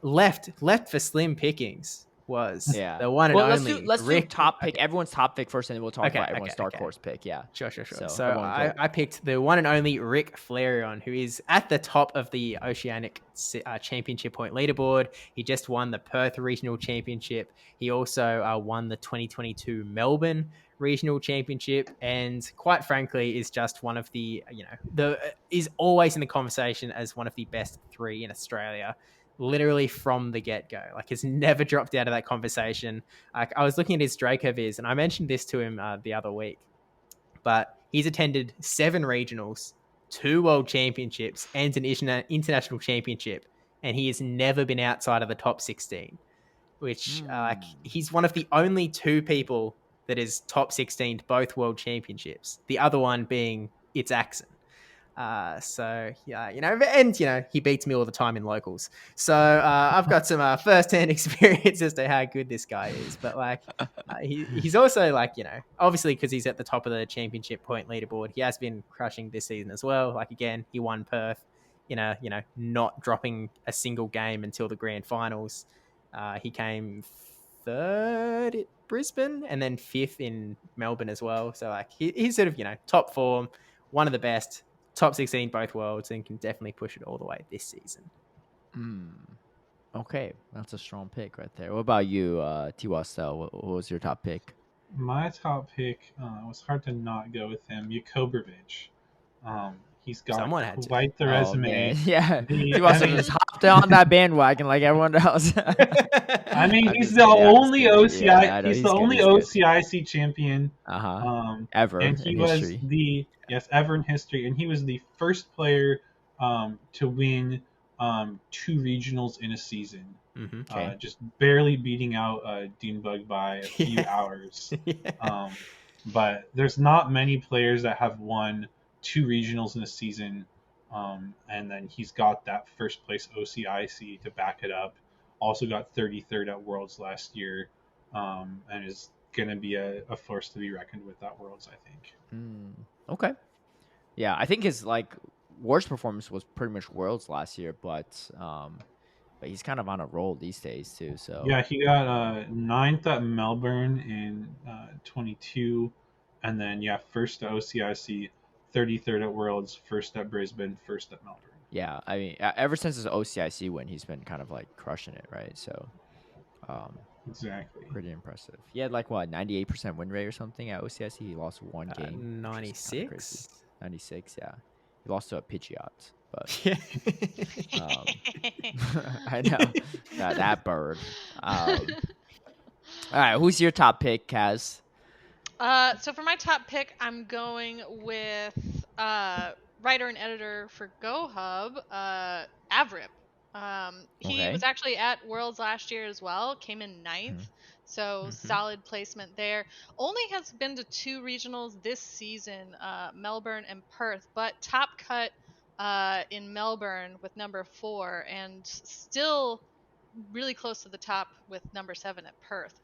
left for slim pickings was the one and only. Let's do top pick. Everyone's top pick first, and then we'll talk about everyone's dark horse pick. Yeah, sure. So I picked the one and only Rick Flareon, who is at the top of the Oceanic Championship point leaderboard. He just won the Perth Regional Championship. He also won the 2022 Melbourne Regional Championship, and quite frankly, is just one of the is always in the conversation as one of the best 3 in Australia. Literally from the get-go, like has never dropped out of that conversation. Like I was looking at his Draco Viz, and I mentioned this to him the other week, but he's attended 7 regionals, 2 world championships, and an international championship, and he has never been outside of the top 16. Which he's one of the only 2 people that is top 16 both world championships. The other one being it's Axon. So yeah, and he beats me all the time in locals. So I've got some first-hand experience as to how good this guy is. But like, he's also like, obviously because he's at the top of the championship point leaderboard, he has been crushing this season as well. Like again, he won Perth, not dropping a single game until the grand finals. He came 3rd at Brisbane and then 5th in Melbourne as well. So like he's sort of top form, one of the best. Top 16 both worlds, and can definitely push it all the way this season. Okay, that's a strong pick right there. What about you, Tiwastel? What was your top pick? My top pick was hard to not go with him, Jakobrovich. He's got Someone had to. quite the Oh man, resume. yeah. I Tiwastel mean, just hopped on that bandwagon like everyone else. I'm he's just the kidding. I'm just only kidding. Yeah, OCI. I know He's the he's good. only He's good. OCIC champion, Uh-huh. um, Ever and in he was history. the yes ever in history, and he was the first player to win two regionals in a season. Mm-hmm. Okay. Just barely beating out Deanbug by a few Yeah. hours. Yeah. But there's not many players that have won two regionals in a season, and then he's got that first place OCIC to back it up. Also got 33rd at Worlds last year, and is going to be a force to be reckoned with at Worlds, I think. Okay. Yeah, I think his like worst performance was pretty much Worlds last year, but he's kind of on a roll these days too. So Yeah, he got ninth at Melbourne in 22, and then yeah, first at OCIC, 33rd at Worlds, first at Brisbane, first at Melbourne. yeah, I mean, ever since his OCIC win, he's been kind of like crushing it, right? So, um, Exactly. pretty impressive. He had like what 98% win rate or something at OCIC. He lost one game, which is kind of crazy. 96. 96, yeah. He lost to a Pidgeot, but Yeah. I know that bird. All right, who's your top pick, Kaz? So for my top pick, I'm going with writer and editor for GoHub, Avrip. He Okay. was actually at Worlds last year as well, came in ninth, so solid placement there. Only has been to two regionals this season, Melbourne and Perth, but top cut in Melbourne with number 4, and still really close to the top with number 7 at Perth.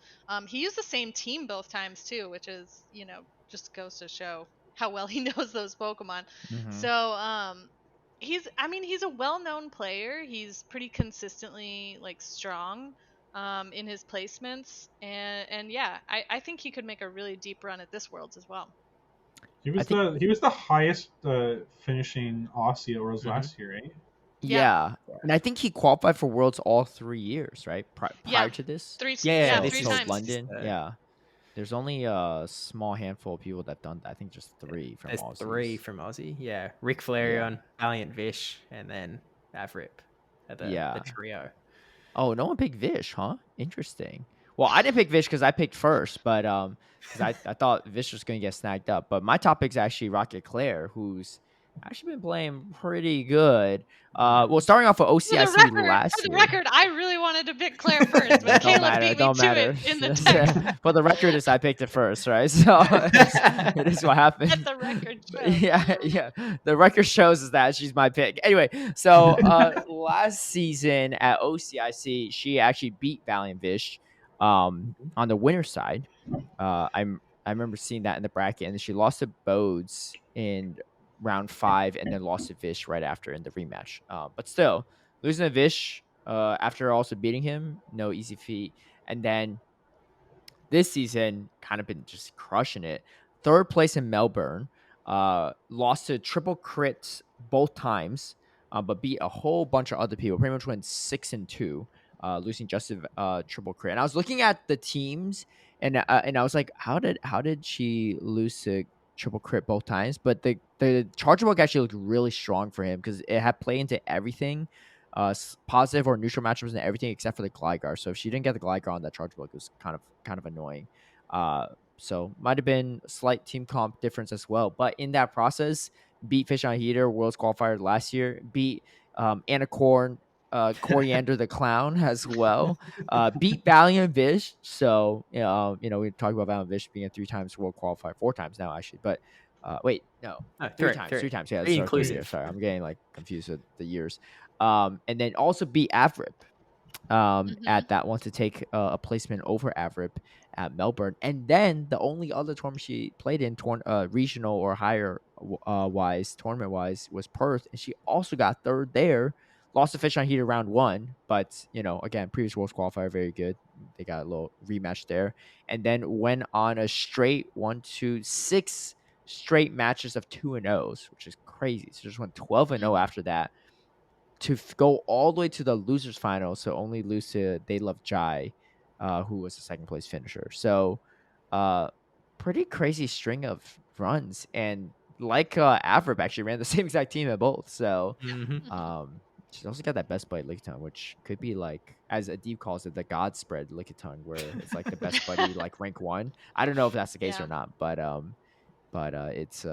He used the same team both times too, which is, just goes to show how well he knows those Pokemon. Mm-hmm. So, he's a well-known player. He's pretty consistently like strong in his placements, and yeah, I think he could make a really deep run at this Worlds as well. He I was think the highest finishing Aussie at Worlds Mhm. last year, right? yeah, and I think he qualified for Worlds all 3 years, right? Yeah. Prior to this. Three, Yeah, So, this three is times. London, yeah. There's only a small handful of people that've done that. I think just 3 from There's Aussies. 3 from Aussie. Yeah. Rick Flareon, Valiant Vish, and then Avrip at the Yeah. trio. Oh, no one picked Vish, huh? Interesting. Well, I didn't pick Vish because I picked first, but because I thought Vish was going to get snagged up. But my top pick's actually Rocket Claire, who's actually been playing pretty good. Well, starting off with OCIC last For the year. record, I really wanted to pick Claire first, but Caleb beat me to it in the text. For the record, is I picked it first, right? So it is what happened. Let the record show. Yeah. The record shows is that she's my pick. Anyway, so last season at OCIC, she actually beat Valiant Vish on the winner's side. I remember seeing that in the bracket, and then she lost to Bodes in round 5, and then lost to Vish right after in the rematch. But still, losing to Vish after also beating him, no easy feat. And then this season, kind of been just crushing it. 3rd place in Melbourne. Lost to triple crits both times, but beat a whole bunch of other people. Pretty much went 6-2, losing just to triple crit. And I was looking at the teams, and I was like, how did she lose to triple crit both times? But the charger book actually looked really strong for him because it had play into everything. Positive or neutral matchups and everything except for the Gligar. So if she didn't get the Gligar on that charge book, it was kind of annoying. So might have been a slight team comp difference as well. But in that process, beat Fish on Heater, Worlds qualifier last year, beat Anacorn, Coriander the Clown as well. Beat Valiant Vish. So we talked about Valiant Vish being a 3 times world qualifier, 4 times now actually. But wait, no, Oh, 3 three, times. three. 3 times. Yeah, Three sorry, inclusive. Sorry, I'm getting like confused with the years. And then also beat Avrip at that one to take a placement over Avrip at Melbourne. And then the only other tournament she played in regional or higher tournament wise was Perth, and she also got 3rd there. Lost to Fish on Heater round 1, but again, previous Worlds qualifier, very good. They got a little rematch there, and then went on a straight 6 straight matches of 2-0s, which is crazy. So just went 12-0 after that. to go all the way to the losers final, so only lose to They Love Jai, who was the second place finisher. So, uh, pretty crazy string of runs, and like Avrip actually ran the same exact team at both. So, Mhm. Mhm. she's also got that best buddy Lickitung, which could be like, as Adib calls it, the God spread Lickitung, where it's like the best buddy like rank one. I don't know if that's the case Yeah. or not, but it's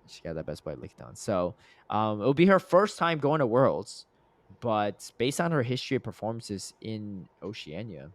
she got that best buddy Lickitung. So it'll be her first time going to Worlds, but based on her history of performances in Oceania,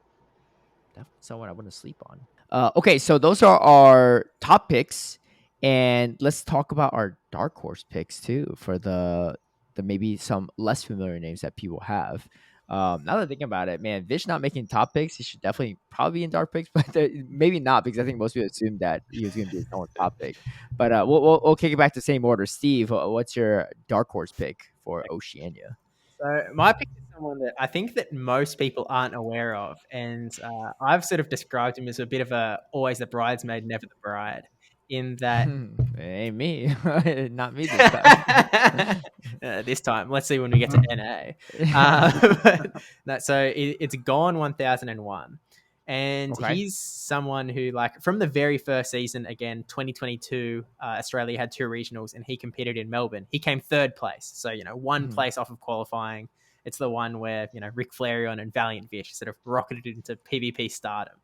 definitely someone I wouldn't sleep on. Okay, so those are our top picks, and let's talk about our dark horse picks too for the maybe some less familiar names that people have. Now that I think about it, man, Vish not making top picks, he should definitely probably be in dark picks, but maybe not because I think most people assumed that he was going to be someone's top pick. But we'll kick it back to the same order. Steve, what's your dark horse pick for Oceania? So my pick is someone that I think that most people aren't aware of, and I've sort of described him as a bit of a always the bridesmaid, never the bride, in that. Ain't me, not me this time. This time, let's see when we get to NA. So it's Gone 1001, and Okay. he's someone who, like, from the very first season, again 2022, Australia had two regionals, and he competed in Melbourne. He came third place, so one Mhm. place off of qualifying. It's the one where Rick Flareon and Valiant Vish sort of rocketed into PvP stardom.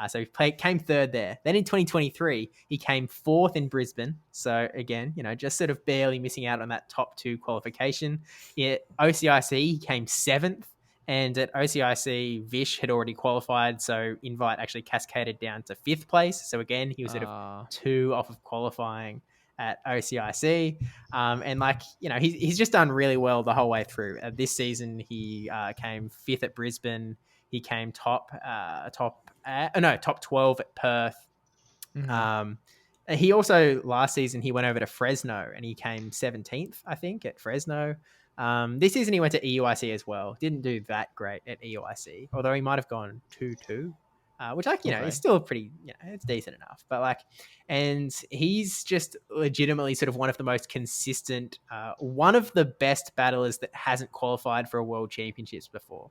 So came third there. Then in 2023, he came fourth in Brisbane. So again, just sort of barely missing out on that top two qualification. At OCIC, he came seventh. And at OCIC, Vish had already qualified. So Invite actually cascaded down to fifth place. So again, he was sort of two off of qualifying at OCIC. And he's just done really well the whole way through. This season, he came fifth at Brisbane. He came top 12 at Perth. Mhm. He also, last season, he went over to Fresno and he came 17th, I think, at Fresno. This season he went to EUIC as well. Didn't do that great at EUIC, although he might have gone 2-2, which is Okay. still pretty, it's decent enough. But and he's just legitimately sort of one of the most consistent, one of the best battlers that hasn't qualified for a world championships before.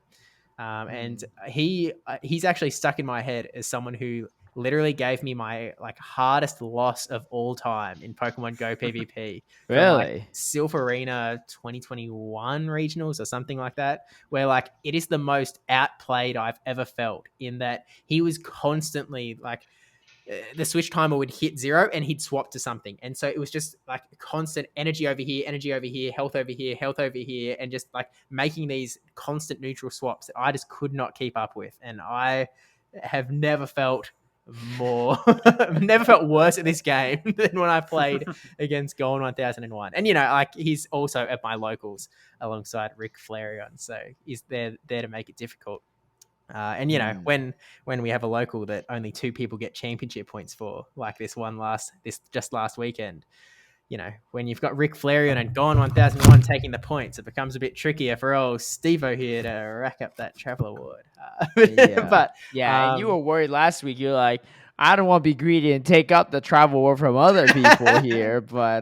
And he's actually stuck in my head as someone who literally gave me my hardest loss of all time in Pokemon Go PvP from Really? Silpharina 2021 regionals or something like that, where it is the most outplayed I've ever felt, in that he was constantly the switch timer would hit 0 and he'd swap to something. And so it was just constant energy over here, health over here, and just making these constant neutral swaps that I just could not keep up with. And I have never felt never felt worse at this game than when I played against Golden 1001. And he's also at my locals alongside Rick Flareon, so he's there to make it difficult. And when we have a local that only two people get championship points for, like this just last weekend, when you've got Rick Flareon and Gone 1001 taking the points, it becomes a bit trickier for old Steve-O here to rack up that travel award. Yeah. But yeah, and you were worried last week. You're like, I don't want to be greedy and take up the travel award from other people here, but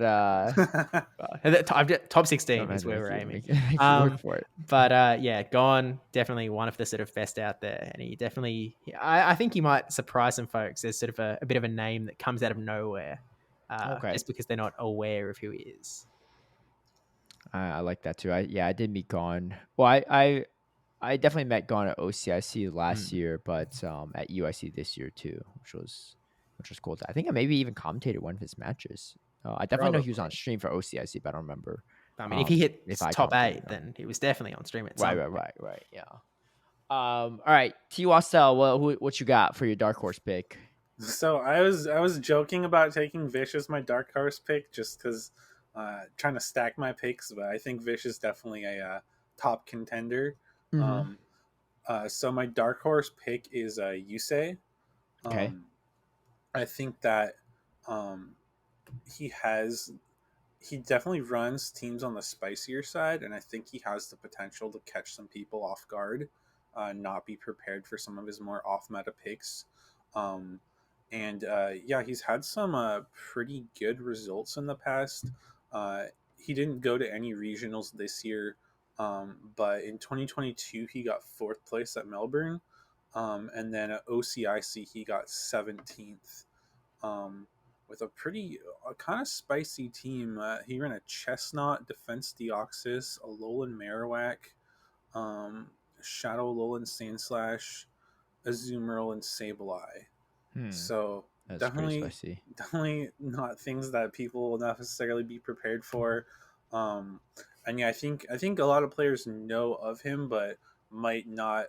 top 16 is where we're aiming. Make you work for it. But Gone, definitely one of the sort of best out there, and he definitely, I think he might surprise some folks as sort of a bit of a name that comes out of nowhere, just because they're not aware of who he is. I like that too. I did meet Gone. Well, I definitely met Gone at OCIC last year, but at UIC this year too, which was cool. I think I maybe even commentated one of his matches. I definitely know he was on stream for OCIC, but I don't remember. I mean, if he hit if I top 8, commentated, then he was definitely on stream at some point. Right. Yeah. All right, T-Wastel, what you got for your dark horse pick? So I was joking about taking Vish as my dark horse pick just because trying to stack my picks, but I think Vish is definitely a top contender. So my dark horse pick is Yusei. Okay. I think that he definitely runs teams on the spicier side, and I think he has the potential to catch some people off guard, not be prepared for some of his more off-meta picks. He's had some pretty good results in the past. He didn't go to any regionals this year, But in 2022 he got 4th place at Melbourne, and then at OCIC he got 17th. With a pretty kind of spicy team. He ran a Chestnut, Defense Deoxys, a Alolan Marowak, Shadow Alolan Sandslash, Azumarill, and Sableye. So That's pretty definitely, spicy. definitely not things that people will necessarily be prepared for. And yeah, I think a lot of players know of him, but might not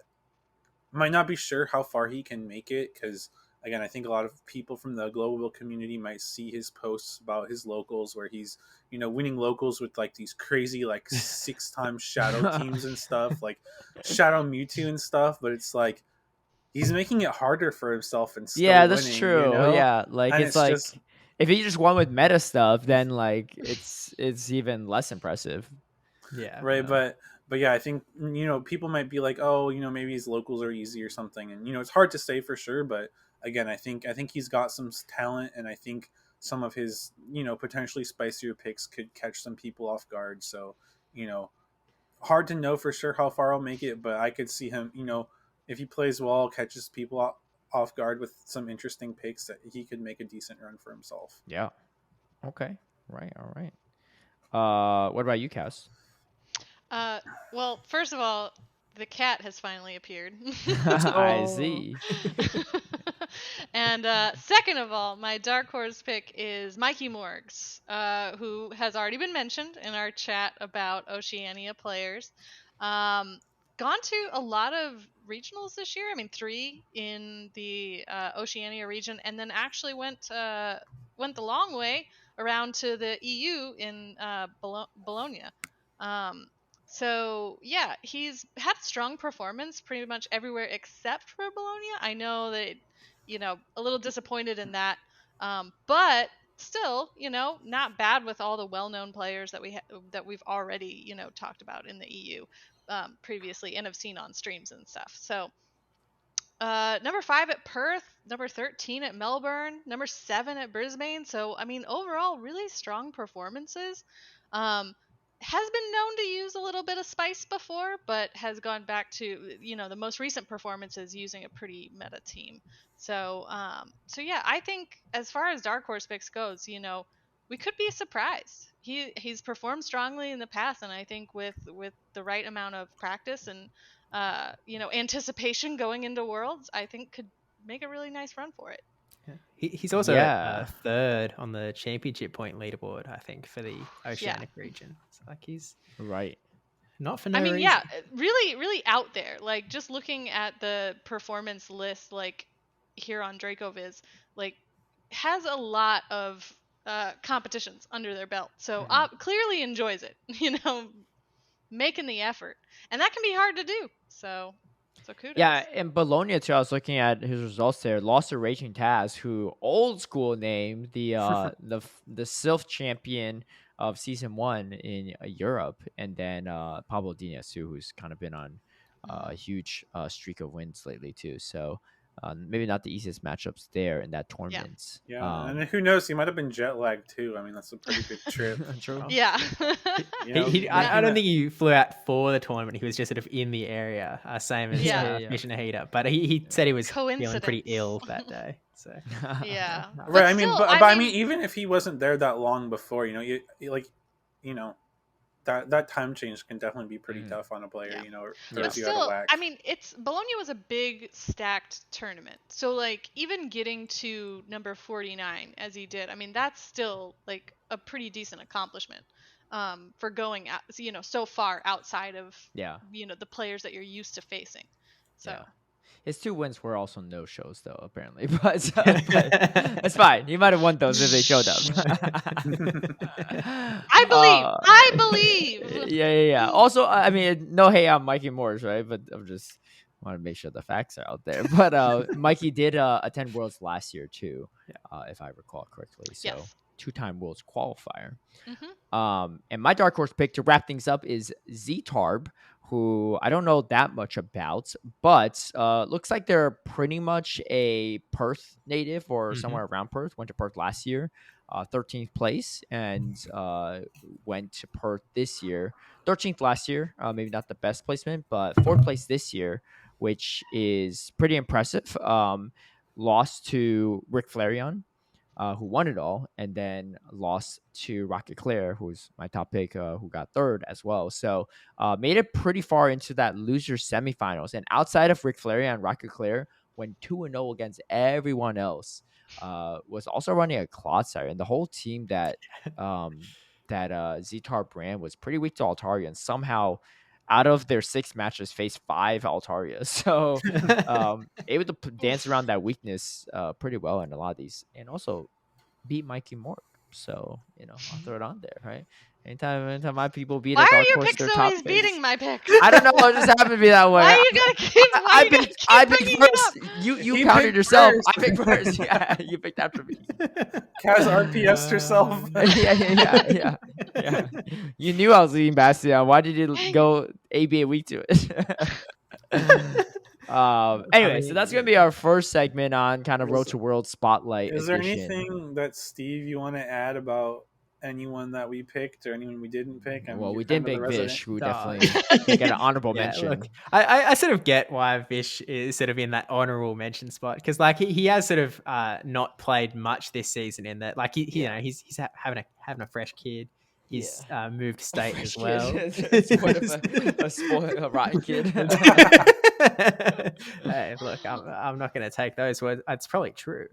be sure how far he can make it, because again, I think a lot of people from the global community might see his posts about his locals where he's winning locals with like these crazy like 6-time shadow teams and stuff, like Shadow Mewtwo and stuff, but it's like he's making it harder for himself and Yeah, still that's winning, true. Yeah, like and it's it's like just if he just won with meta stuff, then like it's even less impressive. Yeah. right. But yeah, I think people might be like, oh, maybe his locals are easy or something, and it's hard to say for sure. But again, I think he's got some talent, and I think some of his potentially spicier picks could catch some people off guard. So hard to know for sure how far I'll make it, but I could see him, if he plays well, catches people off guard with some interesting picks, that he could make a decent run for himself. Yeah. Okay. Right. All right. What about you, Cass? Well, first of all, the cat has finally appeared. I Oh. see. And second of all, my dark horse pick is Mikey Morgs, who has already been mentioned in our chat about Oceania players. Gone to a lot of regionals this year. I mean, 3 in the Oceania region, and then actually went the long way around to the EU in Bologna. Um, so yeah, he's had strong performance pretty much everywhere except for Bologna. I know that a little disappointed in that, but still, not bad with all the well-known players that that we've already talked about in the EU previously and have seen on streams and stuff. So number 5 at Perth, number 13 at Melbourne, number 7 at Brisbane. So, I mean, overall, really strong performances. Has been known to use a little bit of spice before, but has gone back to, the most recent performances using a pretty meta team. So, so yeah, I think as far as Dark Horse picks goes, we could be surprised. He's performed strongly in the past, and I think with the right amount of practice and anticipation going into Worlds, I think could make a really nice run for it. He's also Yeah. 3rd on the championship point leaderboard, I think, for the Oceanic region. So like he's Right. not for no I mean, reason. yeah, really, really out there. Like just looking at the performance list, like here on Dracoviz, like has a lot of competitions under their belt. So clearly enjoys it. Making the effort, and that can be hard to do. So kudos. Yeah, in Bologna too, I was looking at his results there. Lost to Raging Taz, who old school name, the Sylph champion of season 1 in Europe, and then Pablo Dinasu, who's kind of been on a huge streak of wins lately too. So maybe not the easiest matchups there in that tournament. Yeah, and who knows? He might have been jet lagged too. I mean, that's a pretty big trip. True. Yeah. I don't think he flew out for the tournament. He was just sort of in the area, same as Yeah. Mission Heater. But he said he was feeling pretty Coincidence. ill that day. So Yeah. Right. I mean, still, but I mean, even if he wasn't there that long before, that time change can definitely be pretty tough on a player. Yeah. Throws But you out of still, whack. I mean, Bologna was a big stacked tournament. So like even getting to number 49 as he did, I mean, that's still like a pretty decent accomplishment for going out, so far outside of Yeah. the players that you're used to facing. So Yeah. His 2 wins were also no shows, though, apparently. But that's fine. He might have won those if they showed up. I believe. Yeah. Also, I mean, no hate on Mikey Morris, right? But I'm just want to make sure the facts are out there. But Mikey did attend Worlds last year too, if I recall correctly. So Yes. 2-time Worlds qualifier. Mm-hmm. And my dark horse pick to wrap things up is Z-Tarb, who I don't know that much about, but looks like they're pretty much a Perth native or somewhere around Perth. Went to Perth last year. 13th place, and went to Perth this year. 13th last year, maybe not the best placement, but 4th place this year, which is pretty impressive. Lost to Rick Flareon, who won it all, and then lost to Rocket Claire, who's my top pick, who got third as well. So made it pretty far into that loser semifinals. And outside of Ric Flair and Rocket Claire, went 2-0 against everyone else. Was also running a Claude Sire, and the whole team that Zetar brand was pretty weak to Altaria, and somehow out of their 6 matches faced 5 Altarias. So able to dance around that weakness pretty well in a lot of these, and also beat Mikey Mork. So I'll throw it on there, right? Anytime my people beat Why a are dark your horse, picks their top always picks. beating my picks? I don't know. It just happened to be that way. Why you gotta keep? Why you gotta I keep picked bringing it first. up? You He counted picked yourself. first. I picked first. Yeah, you picked after me. Kaz RPS'd herself. Yeah. You knew I was leading Bastion. Why did you Dang. go AB a week to it? Anyway, so that's gonna be our first segment on kind of Road to World Spotlight Is there edition. anything that Steve you want to add about anyone that we picked or anyone we didn't pick? Well, we you're didn't kind of pick the Vish, who Oh. definitely can get an honorable mention. Look, I sort of get why Vish is sort of in that honorable mention spot, because like he has sort of not played much this season, in that like you know he's having a fresh kid. He's moved state as well. It's quite a rotten kid. Hey, look, I'm not going to take those words. It's probably true,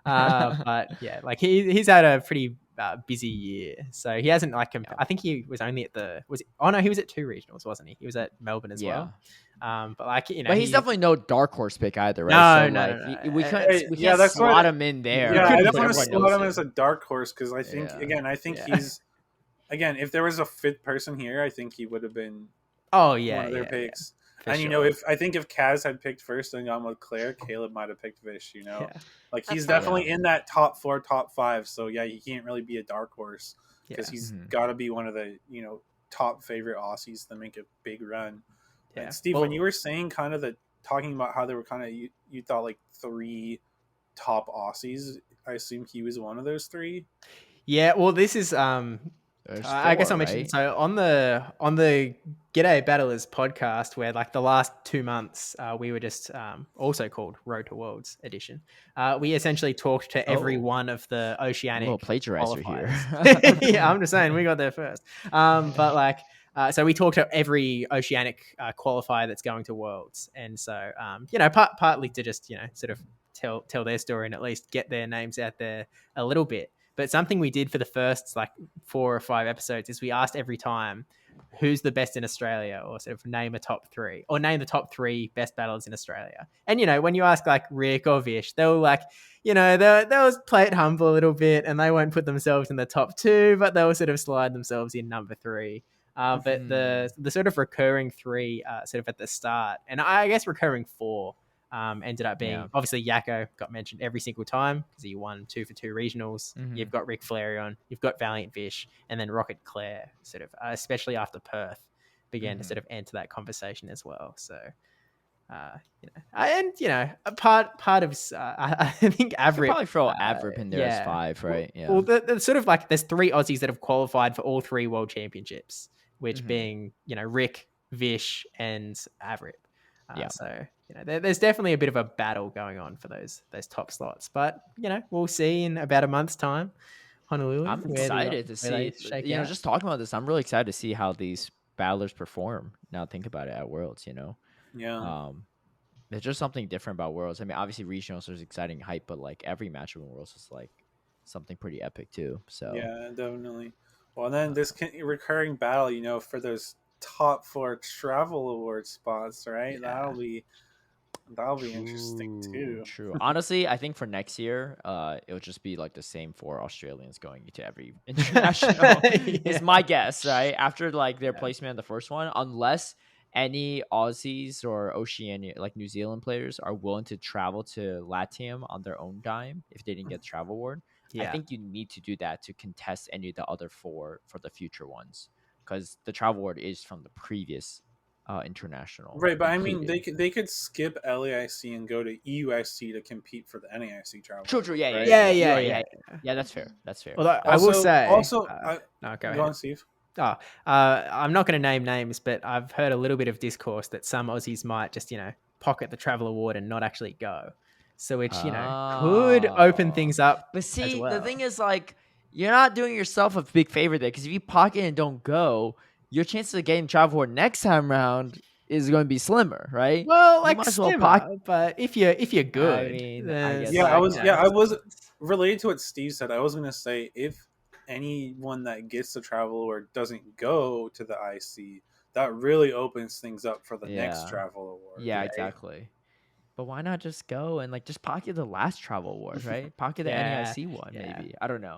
but yeah, like he's had a pretty busy year, so he hasn't like. I think he was only at he was at 2 regionals, wasn't he? He was at Melbourne as well. But like but he's definitely no dark horse pick either, right? No. We can't that's slot him in there. Yeah, I don't because want to everyone slot him knows as a dark horse because I think he's if there was a fit person here, I think he would have been one of their picks. And sure. if Kaz had picked first and gone with Claire, Caleb might have picked Vish. Like he's definitely in that top 4, top 5. So yeah, he can't really be a dark horse because he's got to be one of the top favorite Aussies to make a big run. Yeah. And Steve, when you were saying kind of talking about how there were kind of you thought like 3 top Aussies, I assume he was one of those 3. Yeah, well, this is I guess I'll mention. right? So on the G'day Battlers podcast, where like the last 2 months we were just also called Road to Worlds edition. We essentially talked to every one of the Oceanic plagiarizer qualifiers. Yeah, I'm just saying we got there first. But like, so we talked to every Oceanic qualifier that's going to Worlds, and so partly to just sort of tell their story and at least get their names out there a little bit. But something we did for the first like 4 or 5 episodes is we asked every time who's the best in Australia, or sort of name a top 3, or name the top 3 best battlers in Australia. And when you ask like Rick or Vish, they'll like they'll play it humble a little bit, and they won't put themselves in the top 2, but they'll sort of slide themselves in number 3. But the sort of recurring 3 sort of at the start, and I guess recurring 4 ended up being obviously Yakko got mentioned every single time because he won 2 for 2 regionals. You've got Rick Flareon, you've got Valiant Vish, and then Rocket Claire sort of, especially after Perth, began to sort of enter that conversation as well. So, a part of I think Avrip probably throw Avrip in there as 5, right? Well, the sort of like there's 3 Aussies that have qualified for all 3 world championships, which being Rick, Vish, and Avrip. So there's definitely a bit of a battle going on for those top slots, but we'll see in about a month's time. Honolulu. I'm excited to see. Just talking about this, I'm really excited to see how these battlers perform. Now think about it at Worlds. There's just something different about Worlds. I mean, obviously regionals is exciting hype, but like every match of Worlds is like something pretty epic too. So yeah, definitely. Well, then this recurring battle, for those top 4 travel award spots, right? That'll be interesting too. True. Honestly, I think for next year, it'll just be like the same 4 Australians going into every international. Is my guess, right? After like their placement in the first one, unless any Aussies or Oceania, like New Zealand players, are willing to travel to Latium on their own dime if they didn't get the travel award. I think you need to do that to contest any of the other 4 for the future ones, because the travel award is from the previous international. Right, but I mean, included. they could skip LAIC and go to EUIC to compete for the NAIC travel. True. Yeah, right? Yeah, You're yeah, right. yeah. Yeah, that's fair. That's fair. Although I will say, no, go go ahead. on, Steve. Oh, I'm not going to name names, but I've heard a little bit of discourse that some Aussies might just, pocket the travel award and not actually go. So which, could open things up But as see, well. the thing is, like, you're not doing yourself a big favor there, because if you pocket and don't go, your chances of getting travel award next time round is going to be slimmer, right? Well, You like might as well slimmer, but if you're good, I mean, I then guess it's Yeah, like, I was related to what Steve said. I was gonna say if anyone that gets the travel award doesn't go to the IC, that really opens things up for the next Yeah. travel award. Yeah, right? exactly. But why not just go and like just pocket the last travel award, right? Pocket the Yeah, NAIC one, yeah. maybe. I don't know.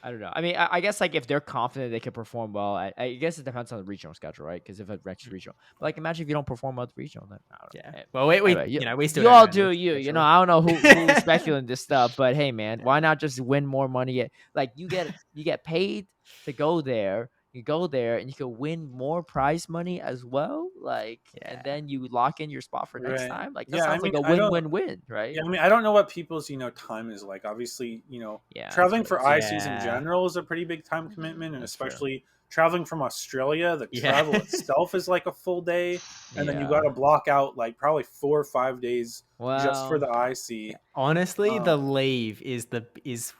I mean, I guess like if they're confident they can perform well, I guess it depends on the regional schedule, right? Because if it wrecks regional, but like imagine if you don't perform well at the regional, then I don't know. Yeah. Well, we Anyway, we still you don't all know do the you. You know, schedule. I don't know who's speculating this stuff, but hey, man, why not just win more money? Like you get paid to go there. You go there and you can win more prize money as well. Like, Yeah. and then you lock in your spot for next Right. time. Like that Yeah, I sounds like mean, a I don't. win-win-win, right? Yeah, I mean, I don't know what people's time is like. Obviously, Yeah, traveling that's for true. ICs in Yeah. general is a pretty big time Mhm. commitment, and That's true. especially traveling from Australia, the Yeah. travel itself is like a full day, and then you Yeah. got to block out like probably 4 or 5 days just for Well, the IC. Honestly, the Um, leave is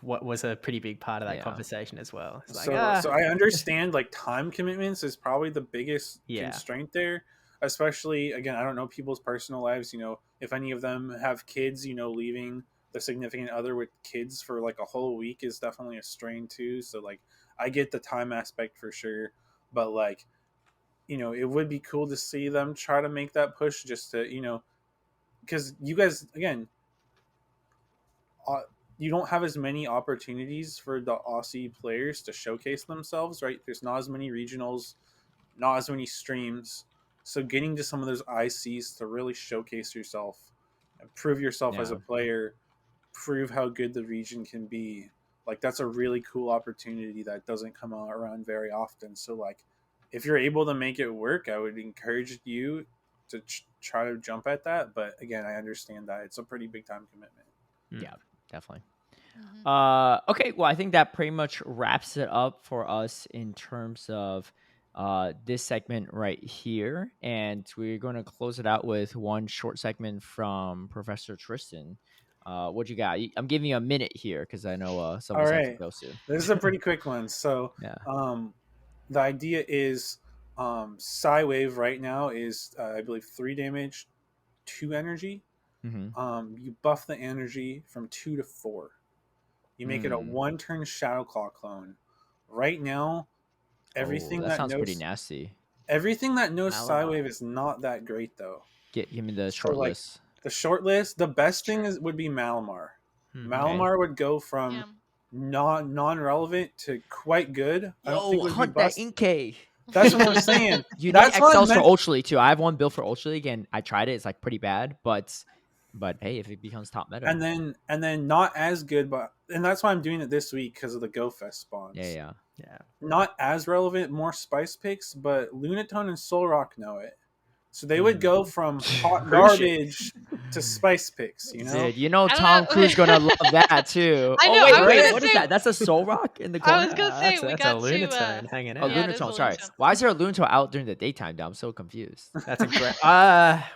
what was a pretty big part of that Yeah. conversation as well. It's like, so I understand like time commitments is probably the biggest Yeah. constraint there. Especially again, I don't know people's personal lives. If any of them have kids, leaving the significant other with kids for like a whole week is definitely a strain too. So like, I get the time aspect for sure, but like, it would be cool to see them try to make that push just to because you guys again, you don't have as many opportunities for the Aussie players to showcase themselves, right? There's not as many regionals, not as many streams. So getting to some of those ICs to really showcase yourself and prove yourself as a Yeah. player, prove how good the region can be. Like that's a really cool opportunity that doesn't come around very often. So like if you're able to make it work, I would encourage you to try to jump at that. But again, I understand that it's a pretty big time commitment. Yeah, definitely. Mhm. Okay, well, I think that pretty much wraps it up for us in terms of this segment right here, and we're going to close it out with one short segment from Professor Tristen. What you got? I'm giving you a minute here because I know some of All us have to right. go soon. This is a pretty quick one. So, Yeah. the idea is Psy Wave right now is, I believe, 3 damage, 2 energy. Mm-hmm. You buff the energy from 2 to 4. You make it a 1-turn Shadow Claw clone. Right now, everything that sounds pretty nasty. Everything that knows Malamar. Psy Wave is not that great though. Give me the So, short like, list. The short list, the best thing would be Malamar. Malamar would go from Yeah. non-relevant to quite good. I don't think it would be Hunt that bust. Inkay. That's what I'm saying. You That's need what I XLs for meant. Ultra League too. I have one built for Ultra League, and I tried it. It's like pretty bad, but hey, if it becomes top meta, And then not as good, and that's why I'm doing it this week because of the Go Fest spawns. yeah. Not as relevant, more spice picks, but Lunatone and Solrock know it. So they would go from hot garbage to spice picks, Dude, I Tom don't know. Cruise gonna love that too. I know, Oh I was wait, gonna what is say- that? That's a Soul Rock in the corner. I was gonna say we that's got a to Lunatone hanging Oh, out. yeah, it is a Lunatone. Sorry, Lunatone. why is there a Lunatone out during the daytime? Though I'm so confused. That's a great.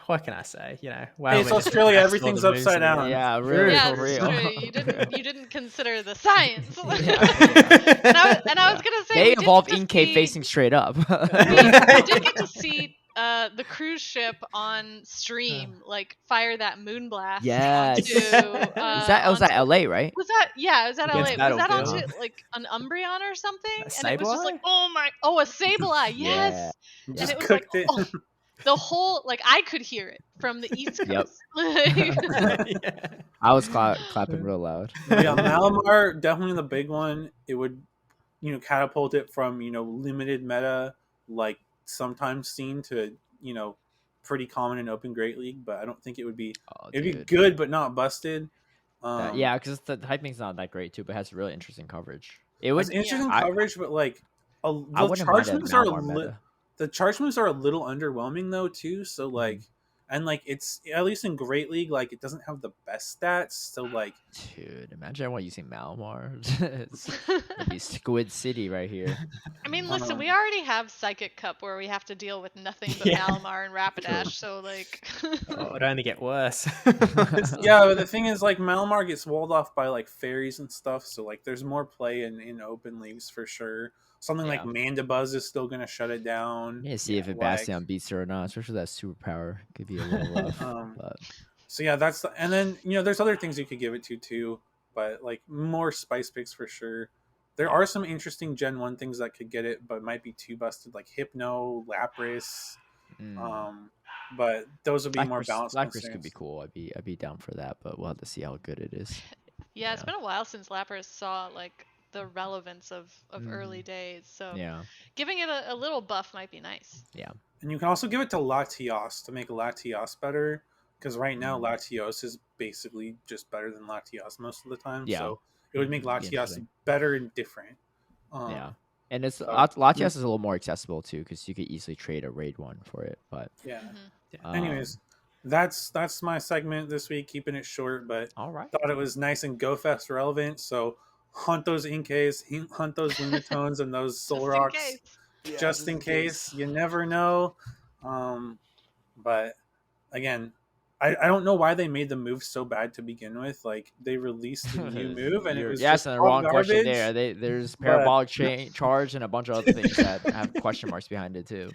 What can I say? Wow, Hey, it's Australia, everything's upside down. Yeah, really, Yeah, for it's real. true. You didn't consider the science. Yeah. And I was gonna say They we did evolved get to Inkay see- facing straight up. we did get to see the cruise ship on stream like fire that moonblast. Yes. Onto, was that onto- LA, right? Was that it was at LA? Against Was that Battlefield. onto like an Umbreon or something? A And it was just like, Sableye? a Sableye, yes. And Just it was like, cooked it. oh, the whole I could hear it from the East Yep. Coast. I was clapping real loud. Yeah, Malamar definitely the big one. It would, catapult it from limited meta like sometimes seen to pretty common in Open Great League. But I don't think it would be. Oh, It'd be dude. good, but not busted. Yeah, because the hyping's not that great too, but it has really interesting coverage. It It's was interesting I- coverage, but like I the wouldn't charge mind a moves are Malamar meta. the charge moves are a little underwhelming though too. So like, and like it's at least in Great League, like it doesn't have the best stats. So like, Dude, imagine everyone using Malamar. It'd be Squid City right here. I mean, listen, we Um, already have Psychic Cup where we have to deal with nothing but Yeah. Malamar and Rapidash, so like Oh, it'd only get worse. yeah, but the thing is, like Malamar gets walled off by like fairies and stuff. So like, there's more play in open leagues for sure. Something like Yeah. Mandibuzz is still gonna shut it down. Yeah, see if Bastion beats her or not, especially that superpower. Could be a little rough. But So yeah, and then there's other things you could give it to too, but like more spice picks for sure. There are some interesting Gen 1 things that could get it, but might be too busted, like Hypno, Lapras. But those would be more balanced. Lapras could be cool. I'd be down for that, but we'll have to see how good it is. yeah, it's been a while since Lapras saw like the relevance of early days, so giving it a little buff might be nice. Yeah. And you can also give it to Latios to make Latios better, because right now Latios is basically just better than Latios most of the time. Yeah. So it would make Latios better and different. And it's Latias is a little more accessible too, because you could easily trade a raid one for it. But anyways, that's my segment this week, keeping it short, but all right. Thought it was nice and Go Fest relevant. So hunt those Inkays, hunt those Lunatones and those Solroks. Just in case. You never know. But again, I don't know why they made the move so bad to begin with. Like they released the new move and it was just the wrong garbage. question there. There's parabolic charge and a bunch of other things that have question marks behind it too.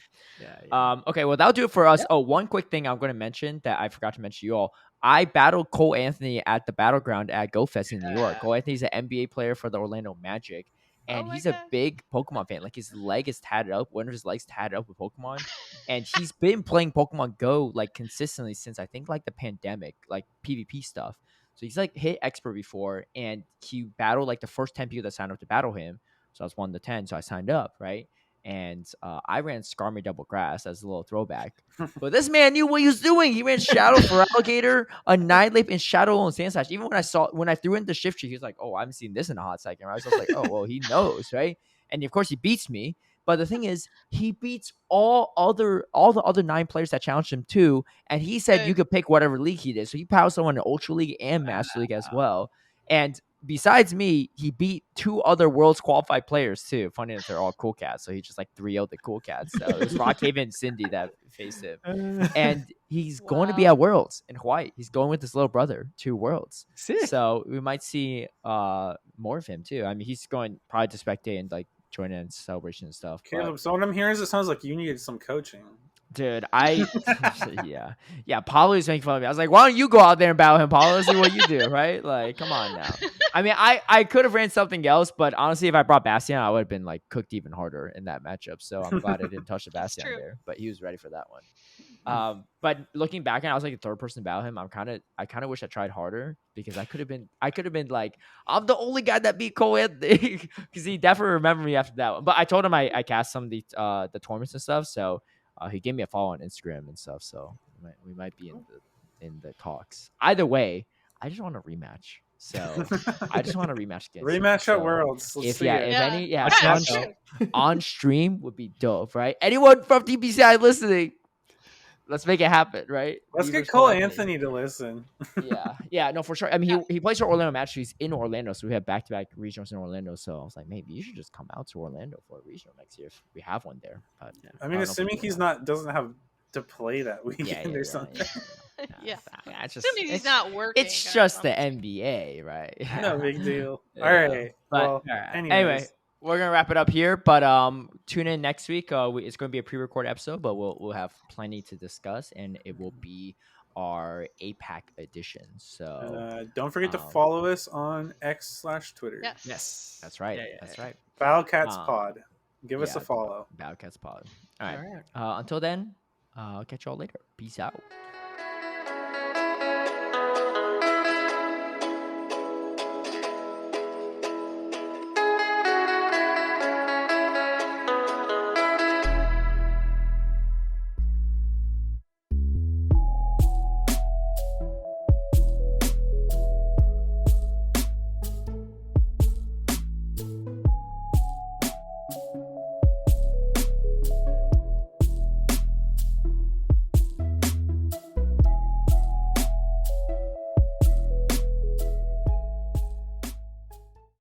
Okay, well that'll do it for us. Oh, one quick thing I'm going to mention that I forgot to mention to you all. I battled Cole Anthony at the Battleground at GoFest in New York. Cole Anthony's an NBA player for the Orlando Magic. And he's a big Pokemon fan. Like his leg is tatted up. One of his legs tatted up with Pokemon. And he's been playing Pokemon Go like consistently since I think like the pandemic, like PvP stuff. So he's like hit expert before, and he battled like the first 10 people that signed up to battle him. So I was 1 to 10, so I signed up, right? And I ran Skarmory Double Grass as a little throwback. But this man knew what he was doing. He ran Shadow for Alligator, Annihilate, and Shadow and Sand Slash. Even when I threw in the Shift Tree, he was like, "Oh, I haven't seen this in a hot second." Right? So I was like, "Oh, well, he knows, right?" And of course, he beats me. But the thing is, he beats all the other 9 players that challenged him too. And he said you could pick whatever league he did. So he powered someone in Ultra League and Master League as well. And besides me, he beat 2 other world's qualified players too. Funny that they're all cool cats. So he just like 3-0'd the cool cats. So it was Rockhaven and Cindy that faced him. And he's going to be at Worlds in Hawaii. He's going with his little brother to Worlds. Sick. So we might see more of him too. I mean, he's going probably to spectate and like join in celebration and stuff. Caleb, so what I'm hearing is it sounds like you needed some coaching. Dude, yeah. Paulo was making fun of me. I was like, why don't you go out there and battle him, Paulo? See what you do, right? Like, come on now. I mean, I could have ran something else, but honestly, if I brought Bastion, I would have been like cooked even harder in that matchup. So I'm glad I didn't touch the Bastion there, but he was ready for that one. But looking back, and I was like the third person to battle him. I kind of wish I tried harder because I could have been like, I'm the only guy that beat Cole Anthony because he definitely remembered me after that one. But I told him I cast some of the tournaments and stuff, so. He gave me a follow on Instagram and stuff, so we might be in the talks. Either way, I just want a rematch. So I just want a rematch against rematch at Worlds. On stream would be dope, right? Anyone from TPCI listening, let's make it happen, right? Let's get Cole Anthony to listen. yeah, no, for sure. I mean, he plays for Orlando match. He's in Orlando, so we have back-to-back regionals in Orlando. So I was like, maybe you should just come out to Orlando for a regional next year if we have one there. But I mean, assuming he's doesn't have to play that weekend or something. Assuming he's not working. It's just the NBA, right? No big deal. All right. Well, anyway. We're gonna wrap it up here, but tune in next week. It's going to be a pre-recorded episode, but we'll have plenty to discuss, and it will be our APAC edition. So don't forget to follow us on X/Twitter. Yes, that's right. That's right. Battlecats Pod. Give us a follow. Battlecats Pod. All right. Until then, I'll catch y'all later. Peace out.